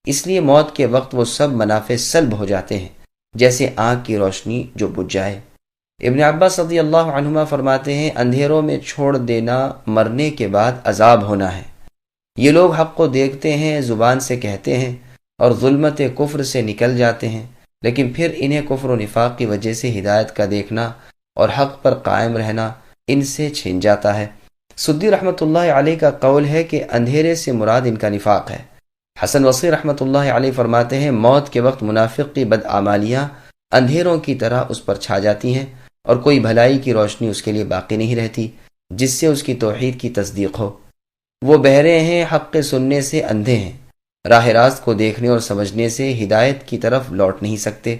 اس لیے موت کے وقت وہ سب منافع سلب ہو جاتے ہیں، جیسے آنکھ کی روشنی جو بجھ جائے۔ ابن عباس رضی اللہ عنہما فرماتے ہیں، اندھیروں میں چھوڑ دینا مرنے کے بعد عذاب ہونا ہے۔ یہ لوگ حق کو دیکھتے ہیں، زبان سے کہتے ہیں اور ظلمت کفر سے نکل جاتے ہیں، لیکن پھر انہیں کفر و نفاق کی وجہ سے ہدایت کا دیکھنا اور حق پر قائم رہنا ان سے چھن جاتا ہے۔ سدی رحمۃ اللہ علیہ کا قول ہے کہ اندھیرے سے مراد ان کا نفاق ہے۔ حسن بصری رحمۃ اللہ علیہ فرماتے ہیں، موت کے وقت منافق کی بدعمالیاں اندھیروں کی طرح اس پر چھا جاتی ہیں اور کوئی بھلائی کی روشنی اس کے لیے باقی نہیں رہتی جس سے اس کی توحید کی تصدیق ہو۔ وہ بہرے ہیں، حق کے سننے سے اندھے ہیں، راہ راست کو دیکھنے اور سمجھنے سے ہدایت کی طرف لوٹ نہیں سکتے،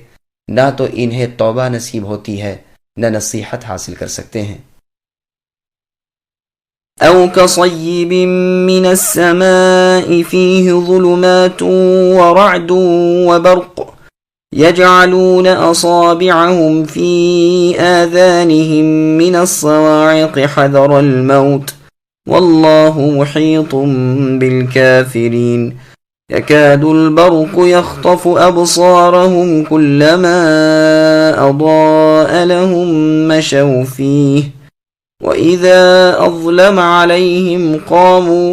نہ تو انہیں توبہ نصیب ہوتی ہے نہ نصیحت حاصل کر سکتے ہیں۔ أو كصيب من السماء فيه ظلمات ورعد وبرق يجعلون أصابعهم في آذانهم من الصواعق حذر الموت والله محيط بالكافرين يكاد البرق يخطف أبصارهم كلما أضاء لهم مشوا فيه وَإِذَا أَظْلَمَ عَلَيْهِمْ قَامُوا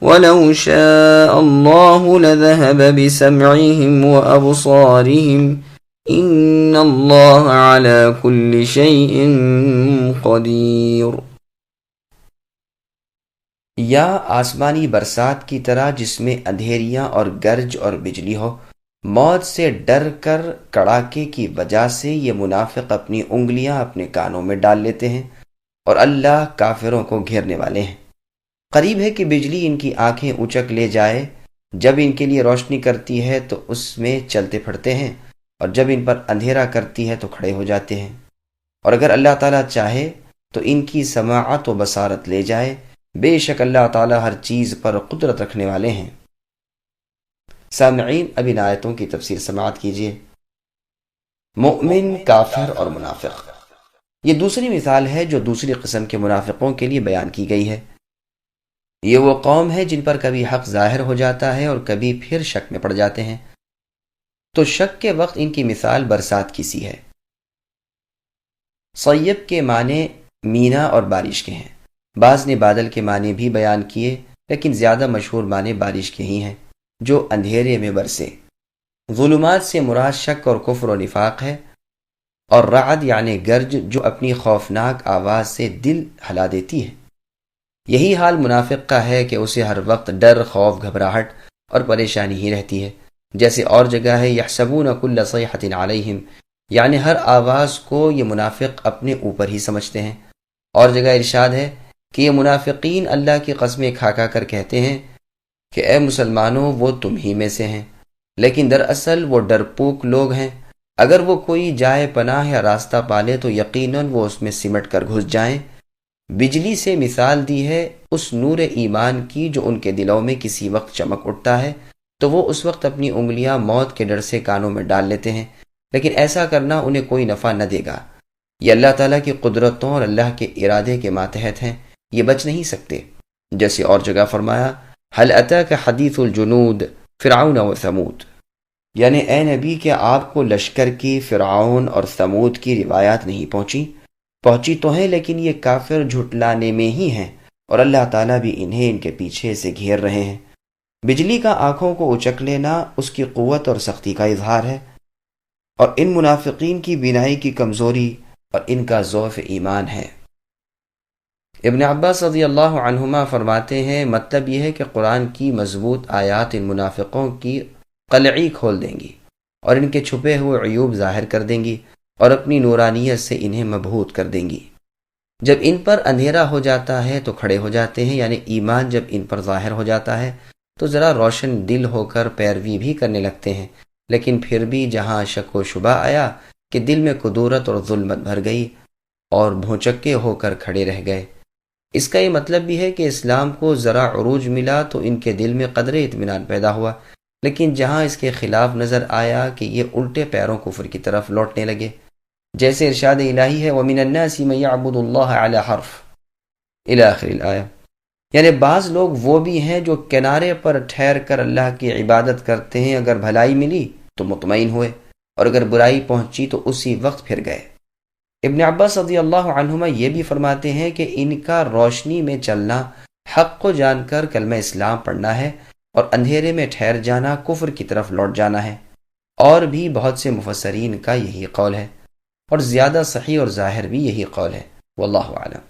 وَلَوْ شَاءَ اللَّهُ لَذَهَبَ بِسَمْعِهِمْ وَأَبْصَارِهِمْ إِنَّ اللَّهَ عَلَى كُلِّ شَيْءٍ قَدِيرٌ۔ یا آسمانی برسات کی طرح جس میں اندھیریاں اور گرج اور بجلی ہو، موت سے ڈر کر کڑاکے کی وجہ سے یہ منافق اپنی انگلیاں اپنے کانوں میں ڈال لیتے ہیں اور اللہ کافروں کو گھیرنے والے ہیں۔ قریب ہے کہ بجلی ان کی آنکھیں اچک لے جائے، جب ان کے لیے روشنی کرتی ہے تو اس میں چلتے پھرتے ہیں، اور جب ان پر اندھیرا کرتی ہے تو کھڑے ہو جاتے ہیں، اور اگر اللہ تعالیٰ چاہے تو ان کی سماعت و بصارت لے جائے، بے شک اللہ تعالیٰ ہر چیز پر قدرت رکھنے والے ہیں۔ سامعین، اب ان آیتوں کی تفسیر سماعت کیجیے۔ مؤمن، کافر اور منافق، یہ دوسری مثال ہے جو دوسری قسم کے منافقوں کے لیے بیان کی گئی ہے۔ یہ وہ قوم ہے جن پر کبھی حق ظاہر ہو جاتا ہے اور کبھی پھر شک میں پڑ جاتے ہیں، تو شک کے وقت ان کی مثال برسات کی سی ہے۔ صیب کے معنی مینا اور بارش کے ہیں، بعض نے بادل کے معنی بھی بیان کیے، لیکن زیادہ مشہور معنی بارش کے ہی ہیں جو اندھیرے میں برسے۔ ظلمات سے مراد شک اور کفر و نفاق ہے، اور رعد یعنی گرج جو اپنی خوفناک آواز سے دل ہلا دیتی ہے۔ یہی حال منافق کا ہے کہ اسے ہر وقت ڈر، خوف، گھبراہٹ اور پریشانی ہی رہتی ہے، جیسے اور جگہ ہے یحسبون کل صیحۃ علیہم، یعنی ہر آواز کو یہ منافق اپنے اوپر ہی سمجھتے ہیں۔ اور جگہ ارشاد ہے کہ یہ منافقین اللہ کی قسمیں کھا کھا کر کہتے ہیں کہ اے مسلمانوں وہ تم ہی میں سے ہیں، لیکن دراصل وہ ڈرپوک لوگ ہیں۔ اگر وہ کوئی جائے پناہ یا راستہ پالے تو یقیناً وہ اس میں سمٹ کر گھس جائیں۔ بجلی سے مثال دی ہے اس نور ایمان کی جو ان کے دلوں میں کسی وقت چمک اٹھتا ہے تو وہ اس وقت اپنی انگلیاں موت کے ڈر سے کانوں میں ڈال لیتے ہیں، لیکن ایسا کرنا انہیں کوئی نفع نہ دے گا۔ یہ اللہ تعالیٰ کی قدرتوں اور اللہ کے ارادے کے ماتحت ہیں، یہ بچ نہیں سکتے۔ جیسے اور جگہ فرمایا هل اتاک حدیث الجنود فرعون و ثمود، یعنی اے نبی کہ آپ کو لشکر کی فرعون اور ثمود کی روایات نہیں پہنچی تو ہیں، لیکن یہ کافر جھٹلانے میں ہی ہیں اور اللہ تعالیٰ بھی انہیں ان کے پیچھے سے گھیر رہے ہیں۔ بجلی کا آنکھوں کو اچک لینا اس کی قوت اور سختی کا اظہار ہے، اور ان منافقین کی بینائی کی کمزوری اور ان کا ضعف ایمان ہے۔ ابن عباس رضی اللہ عنہما فرماتے ہیں، مطلب یہ ہے کہ قرآن کی مضبوط آیات ان منافقوں کی قلعی کھول دیں گی اور ان کے چھپے ہوئے عیوب ظاہر کر دیں گی اور اپنی نورانیت سے انہیں مبہوت کر دیں گی۔ جب ان پر اندھیرا ہو جاتا ہے تو کھڑے ہو جاتے ہیں، یعنی ایمان جب ان پر ظاہر ہو جاتا ہے تو ذرا روشن دل ہو کر پیروی بھی کرنے لگتے ہیں، لیکن پھر بھی جہاں شک و شبہ آیا کہ دل میں کدورت اور ظلمت بھر گئی اور بھونچکے ہو کر کھڑے رہ گئے۔ اس کا یہ مطلب بھی ہے کہ اسلام کو ذرا عروج ملا تو ان کے دل میں قدر اطمینان پیدا ہوا، لیکن جہاں اس کے خلاف نظر آیا کہ یہ الٹے پیروں کفر کی طرف لوٹنے لگے، جیسے ارشاد الہی ہے وَمِنَ النَّاسِ مَن يَعْبُدُ اللَّهَ عَلَى حَرْفٍ إِلَى آخر الآیہ۔ یعنی بعض لوگ وہ بھی ہیں جو کنارے پر ٹھہر کر اللہ کی عبادت کرتے ہیں، اگر بھلائی ملی تو مطمئن ہوئے اور اگر برائی پہنچی تو اسی وقت پھر گئے۔ ابن عباس رضی اللہ عنہما یہ بھی فرماتے ہیں کہ ان کا روشنی میں چلنا حق کو جان کر کلمہ اسلام پڑھنا ہے، اور اندھیرے میں ٹھہر جانا کفر کی طرف لوٹ جانا ہے۔ اور بھی بہت سے مفسرین کا یہی قول ہے، اور زیادہ صحیح اور ظاہر بھی یہی قول ہے، واللہ اعلم۔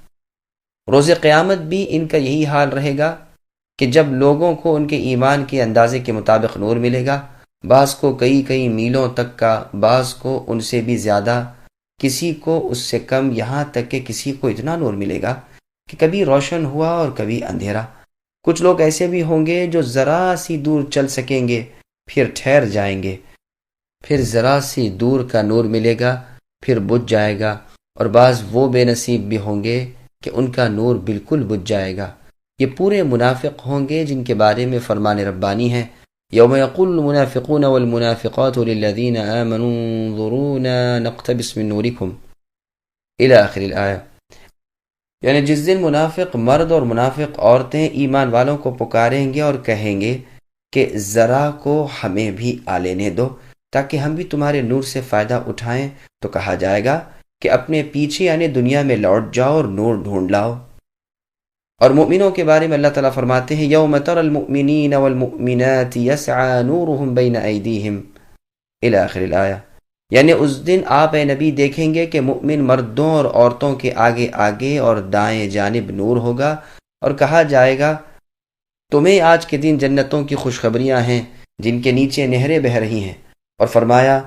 روز قیامت بھی ان کا یہی حال رہے گا کہ جب لوگوں کو ان کے ایمان کے اندازے کے مطابق نور ملے گا، بعض کو کئی میلوں تک کا، بعض کو ان سے بھی زیادہ، کسی کو اس سے کم، یہاں تک کہ کسی کو اتنا نور ملے گا کہ کبھی روشن ہوا اور کبھی اندھیرا۔ کچھ لوگ ایسے بھی ہوں گے جو ذرا سی دور چل سکیں گے، پھر ٹھہر جائیں گے، پھر ذرا سی دور کا نور ملے گا، پھر بجھ جائے گا، اور بعض وہ بے نصیب بھی ہوں گے کہ ان کا نور بالکل بجھ جائے گا۔ یہ پورے منافق ہوں گے جن کے بارے میں فرمان ربانی ہے، یوم یقول المنافقون والمنافقات للذین آمنوا انظرونا نقتبس من نورکم الی آخر الآیہ۔ یعنی جس دن منافق مرد اور منافق عورتیں ایمان والوں کو پکاریں گے اور کہیں گے کہ ذرا کو ہمیں بھی آ لینے دو تاکہ ہم بھی تمہارے نور سے فائدہ اٹھائیں، تو کہا جائے گا کہ اپنے پیچھے یعنی دنیا میں لوٹ جاؤ اور نور ڈھونڈ لاؤ۔ اور مومنوں کے بارے میں اللہ تعالیٰ فرماتے ہیں یوم تر المؤمنین والمؤمنات یسعى نورهم بین ایدیہم الی آخر الآیہ۔ یعنی اس دن آپ اے نبی دیکھیں گے کہ مؤمن مردوں اور عورتوں کے آگے آگے اور دائیں جانب نور ہوگا، اور کہا جائے گا تمہیں آج کے دن جنتوں کی خوشخبریاں ہیں جن کے نیچے نہریں بہہ رہی ہیں۔ اور فرمایا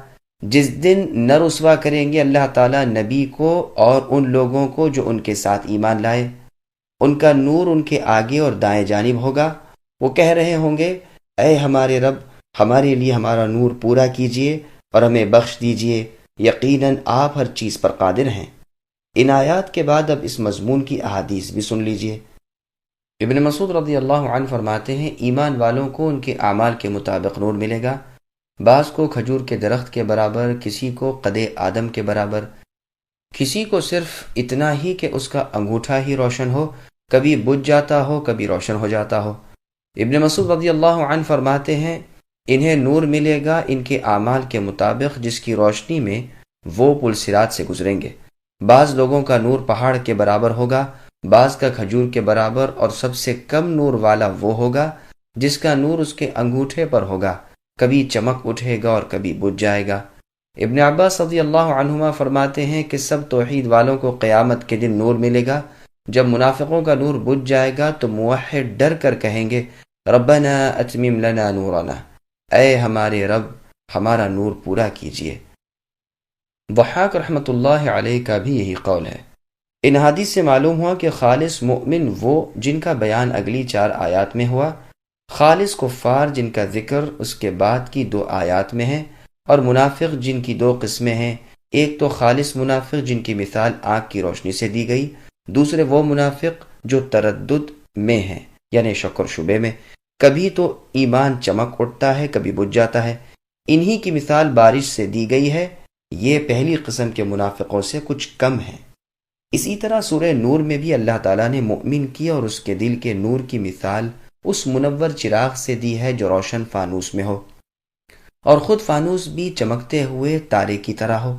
جس دن نہ رسوا کریں گے اللہ تعالیٰ نبی کو اور ان لوگوں کو جو ان کے ساتھ ایمان لائے، ان کا نور ان کے آگے اور دائیں جانب ہوگا۔ وہ کہہ رہے ہوں گے اے ہمارے رب، ہمارے لیے ہمارا نور پورا کیجئے اور ہمیں بخش دیجئے، یقیناً آپ ہر چیز پر قادر ہیں۔ ان آیات کے بعد اب اس مضمون کی احادیث بھی سن لیجئے۔ ابن مسعود رضی اللہ عنہ فرماتے ہیں ایمان والوں کو ان کے اعمال کے مطابق نور ملے گا، بعض کو کھجور کے درخت کے برابر، کسی کو قد آدم کے برابر، کسی کو صرف اتنا ہی کہ اس کا انگوٹھا ہی روشن ہو، کبھی بجھ جاتا ہو کبھی روشن ہو جاتا ہو۔ ابن مسعود رضی اللہ عنہ فرماتے ہیں انہیں نور ملے گا ان کے اعمال کے مطابق جس کی روشنی میں وہ پل صراط سے گزریں گے۔ بعض لوگوں کا نور پہاڑ کے برابر ہوگا، بعض کا کھجور کے برابر، اور سب سے کم نور والا وہ ہوگا جس کا نور اس کے انگوٹھے پر ہوگا، کبھی چمک اٹھے گا اور کبھی بجھ جائے گا۔ ابن عباس رضی اللہ عنہما فرماتے ہیں کہ سب توحید والوں کو قیامت کے دن نور ملے گا۔ جب منافقوں کا نور بجھ جائے گا تو موحد ڈر کر کہیں گے ربنا اتمم لنا نورنا، اے ہمارے رب ہمارا نور پورا کیجئے۔ ضحاک رحمۃ اللہ علیہ کا بھی یہی قول ہے۔ ان حدیث سے معلوم ہوا کہ خالص مؤمن وہ جن کا بیان اگلی 4 آیات میں ہوا، خالص کفار جن کا ذکر اس کے بعد کی 2 آیات میں ہے، اور منافق جن کی 2 قسمیں ہیں، ایک تو خالص منافق جن کی مثال آنکھ کی روشنی سے دی گئی، دوسرے وہ منافق جو تردد میں ہیں یعنی شک اور شبے میں، کبھی تو ایمان چمک اٹھتا ہے کبھی بجھ جاتا ہے، انہی کی مثال بارش سے دی گئی ہے، یہ پہلی قسم کے منافقوں سے کچھ کم ہے۔ اسی طرح سورہ نور میں بھی اللہ تعالیٰ نے مؤمن کی اور اس کے دل کے نور کی مثال اس منور چراغ سے دی ہے جو روشن فانوس میں ہو، اور خود فانوس بھی چمکتے ہوئے تارے کی طرح ہو۔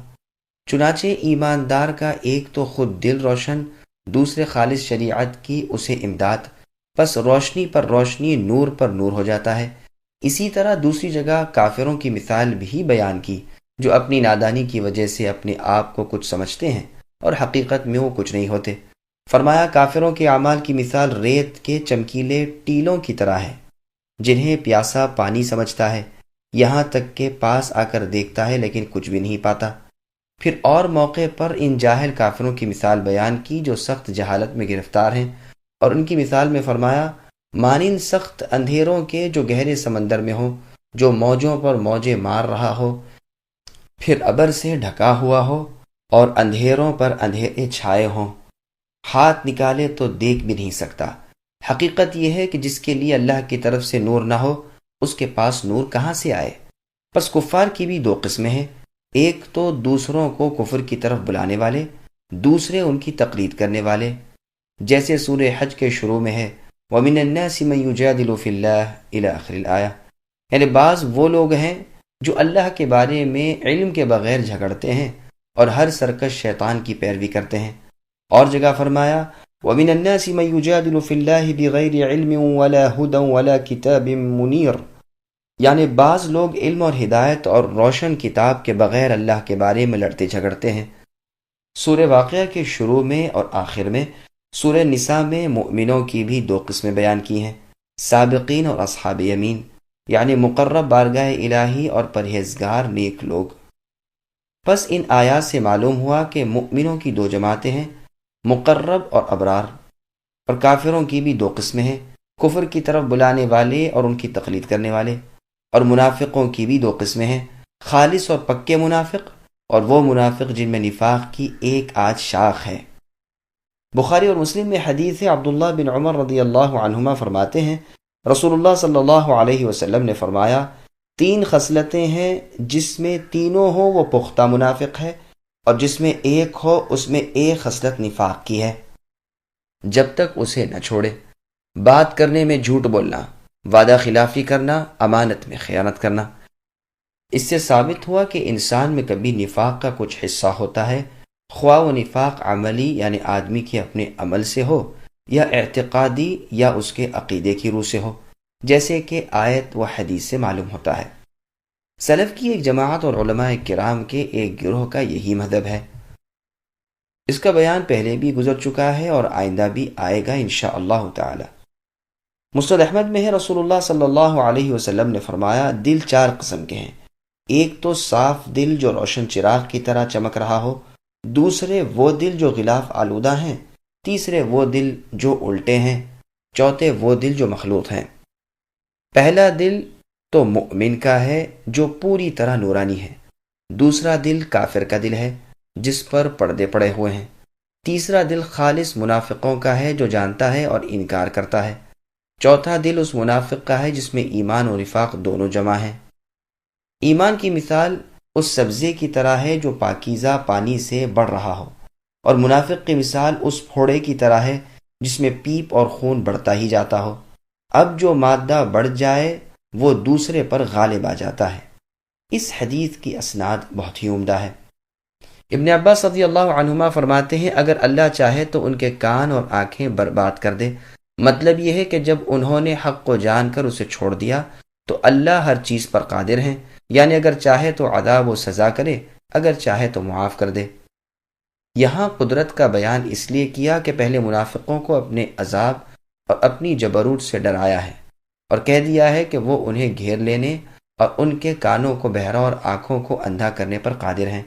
چنانچہ ایماندار کا ایک تو خود دل روشن، دوسرے خالص شریعت کی اسے امداد، پس روشنی پر روشنی، نور پر نور ہو جاتا ہے۔ اسی طرح دوسری جگہ کافروں کی مثال بھی بیان کی جو اپنی نادانی کی وجہ سے اپنے آپ کو کچھ سمجھتے ہیں اور حقیقت میں وہ کچھ نہیں ہوتے۔ فرمایا کافروں کے اعمال کی مثال ریت کے چمکیلے ٹیلوں کی طرح ہے جنہیں پیاسا پانی سمجھتا ہے، یہاں تک کہ پاس آ کر دیکھتا ہے لیکن کچھ بھی نہیں پاتا۔ پھر اور موقع پر ان جاہل کافروں کی مثال بیان کی جو سخت جہالت میں گرفتار ہیں، اور ان کی مثال میں فرمایا مانند سخت اندھیروں کے جو گہرے سمندر میں ہو، جو موجوں پر موجیں مار رہا ہو، پھر ابر سے ڈھکا ہوا ہو اور اندھیروں پر اندھیرے چھائے ہوں، ہاتھ نکالے تو دیکھ بھی نہیں سکتا۔ حقیقت یہ ہے کہ جس کے لیے اللہ کی طرف سے نور نہ ہو اس کے پاس نور کہاں سے آئے؟ پس کفار کی بھی 2 قسمیں ہیں، ایک تو دوسروں کو کفر کی طرف بلانے والے، دوسرے ان کی تقلید کرنے والے، جیسے سورہ حج کے شروع میں ہے وَمِنَ النَّاسِ مَن يُجَادِلُ فِي اللَّهِ إِلَى آخِرِ الْآيَةِ، یعنی بعض وہ لوگ ہیں جو اللہ کے بارے میں علم کے بغیر جھگڑتے ہیں اور ہر سرکش شیطان کی پیروی کرتے ہیں۔ اور جگہ فرمایا وَمِنَ النَّاسِ مَن يُجَادِلُ فِي اللَّهِ بِغَيْرِ عِلْمٍ وَلَا هُدًى وَلَا كِتَابٍ مُنِيرٍ، یعنی بعض لوگ علم اور ہدایت اور روشن کتاب کے بغیر اللہ کے بارے میں لڑتے جھگڑتے ہیں۔ سورہ واقعہ کے شروع میں اور آخر میں سورہ نساء میں مؤمنوں کی بھی دو قسمیں بیان کی ہیں، سابقین اور اصحاب یمین، یعنی مقرب بارگاہ الہی اور پرہیزگار نیک لوگ۔ پس ان آیات سے معلوم ہوا کہ مؤمنوں کی دو جماعتیں ہیں، مقرب اور ابرار، اور کافروں کی بھی دو قسمیں ہیں، کفر کی طرف بلانے والے اور ان کی تقلید کرنے والے، اور منافقوں کی بھی دو قسمیں ہیں، خالص اور پکے منافق، اور وہ منافق جن میں نفاق کی ایک آدھ شاخ ہے۔ بخاری اور مسلم میں حدیث عبداللہ بن عمر رضی اللہ عنہما فرماتے ہیں رسول اللہ صلی اللہ علیہ وسلم نے فرمایا 3 خصلتیں ہیں جس میں تینوں ہو وہ پختہ منافق ہے، اور جس میں ایک ہو اس میں ایک خصلت نفاق کی ہے، جب تک اسے نہ چھوڑے: بات کرنے میں جھوٹ بولنا، وعدہ خلافی کرنا، امانت میں خیانت کرنا۔ اس سے ثابت ہوا کہ انسان میں کبھی نفاق کا کچھ حصہ ہوتا ہے، خواہ و نفاق عملی یعنی آدمی کے اپنے عمل سے ہو، یا اعتقادی یا اس کے عقیدے کی روح سے ہو، جیسے کہ آیت و حدیث سے معلوم ہوتا ہے۔ سلف کی ایک جماعت اور علماء کرام کے ایک گروہ کا یہی مذہب ہے۔ اس کا بیان پہلے بھی گزر چکا ہے اور آئندہ بھی آئے گا انشاءاللہ تعالی۔ مسند احمد میں ہے رسول اللہ صلی اللہ علیہ وسلم نے فرمایا دل 4 قسم کے ہیں، ایک تو صاف دل جو روشن چراغ کی طرح چمک رہا ہو، دوسرے وہ دل جو غلاف آلودہ ہیں، تیسرے وہ دل جو الٹے ہیں، چوتھے وہ دل جو مخلوط ہیں۔ پہلا دل تو مؤمن کا ہے جو پوری طرح نورانی ہے، دوسرا دل کافر کا دل ہے جس پر پردے پڑے ہوئے ہیں، تیسرا دل خالص منافقوں کا ہے جو جانتا ہے اور انکار کرتا ہے، چوتھا دل اس منافق کا ہے جس میں ایمان و نفاق دونوں جمع ہیں۔ ایمان کی مثال اس سبزے کی طرح ہے جو پاکیزہ پانی سے بڑھ رہا ہو، اور منافق کی مثال اس پھوڑے کی طرح ہے جس میں پیپ اور خون بڑھتا ہی جاتا ہو، اب جو مادہ بڑھ جائے وہ دوسرے پر غالب آ جاتا ہے۔ اس حدیث کی اسناد بہت ہی عمدہ ہے۔ ابن عباس رضی اللہ عنہما فرماتے ہیں اگر اللہ چاہے تو ان کے کان اور آنکھیں برباد کر دے، مطلب یہ ہے کہ جب انہوں نے حق کو جان کر اسے چھوڑ دیا تو اللہ ہر چیز پر قادر ہیں، یعنی اگر چاہے تو عذاب و سزا کرے، اگر چاہے تو معاف کر دے۔ یہاں قدرت کا بیان اس لیے کیا کہ پہلے منافقوں کو اپنے عذاب اور اپنی جبروت سے ڈرایا ہے اور کہہ دیا ہے کہ وہ انہیں گھیر لینے اور ان کے کانوں کو بہرا اور آنکھوں کو اندھا کرنے پر قادر ہیں۔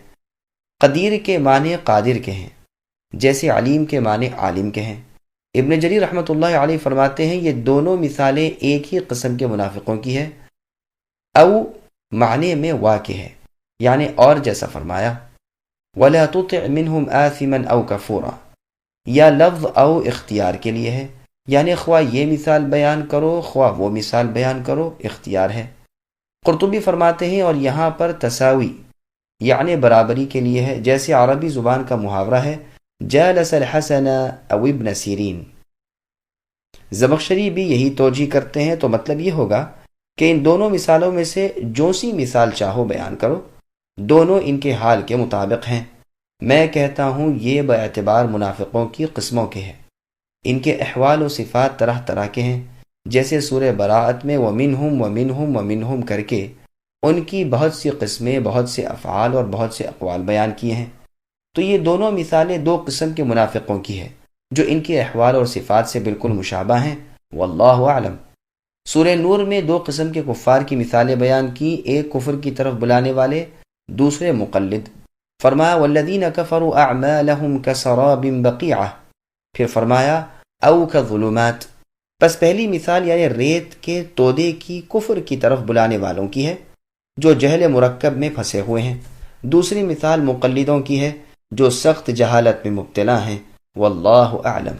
قدیر کے معنی قادر کے ہیں، جیسے علیم کے معنی عالم کے ہیں۔ ابن جریر رحمۃ اللہ علیہ فرماتے ہیں یہ دونوں مثالیں ایک ہی قسم کے منافقوں کی ہے۔ او معنی میں واقع ہے، یعنی اور جیسا فرمایا وَلَا تُطِعْ مِنْهُمْ آثِمًا أَوْ كَفُورًا، یا لفظ او اختیار کے لیے ہے، یعنی خواہ یہ مثال بیان کرو خواہ وہ مثال بیان کرو، اختیار ہے۔ قرطبی فرماتے ہیں اور یہاں پر تساوی یعنی برابری کے لیے ہے، جیسے عربی زبان کا محاورہ ہے جالس الحسن او ابن سیرین۔ زمخشری بھی یہی توجیہ کرتے ہیں، تو مطلب یہ ہوگا کہ ان دونوں مثالوں میں سے جو سی مثال چاہو بیان کرو، دونوں ان کے حال کے مطابق ہیں۔ میں کہتا ہوں یہ باعتبار منافقوں کی قسموں کے ہیں، ان کے احوال و صفات طرح طرح کے ہیں، جیسے سورہ براءت میں وَمِنْهُمْ وَمِنْهُمْ وَمِنْهُمْ کر کے ان کی بہت سی قسمیں، بہت سے افعال اور بہت سے اقوال بیان کیے ہیں۔ تو یہ دونوں مثالیں 2 قسم کے منافقوں کی ہیں جو ان کے احوال اور صفات سے بالکل مشابہ ہیں، واللہ اعلم۔ سورہ نور میں 2 قسم کے کفار کی مثالیں بیان کی، ایک کفر کی طرف بلانے والے، دوسرے مقلد۔ فرمایا والذین کفروا اعمالهم کسراب بقیعہ، پھر فرمایا او کظلمات۔ پس پہلی مثال یعنی ریت کے تودے کی کفر کی طرف بلانے والوں کی ہے جو جہل مرکب میں پھنسے ہوئے ہیں، دوسری مثال مقلدوں کی ہے جو سخت جہالت میں مبتلا ہیں، واللہ اعلم۔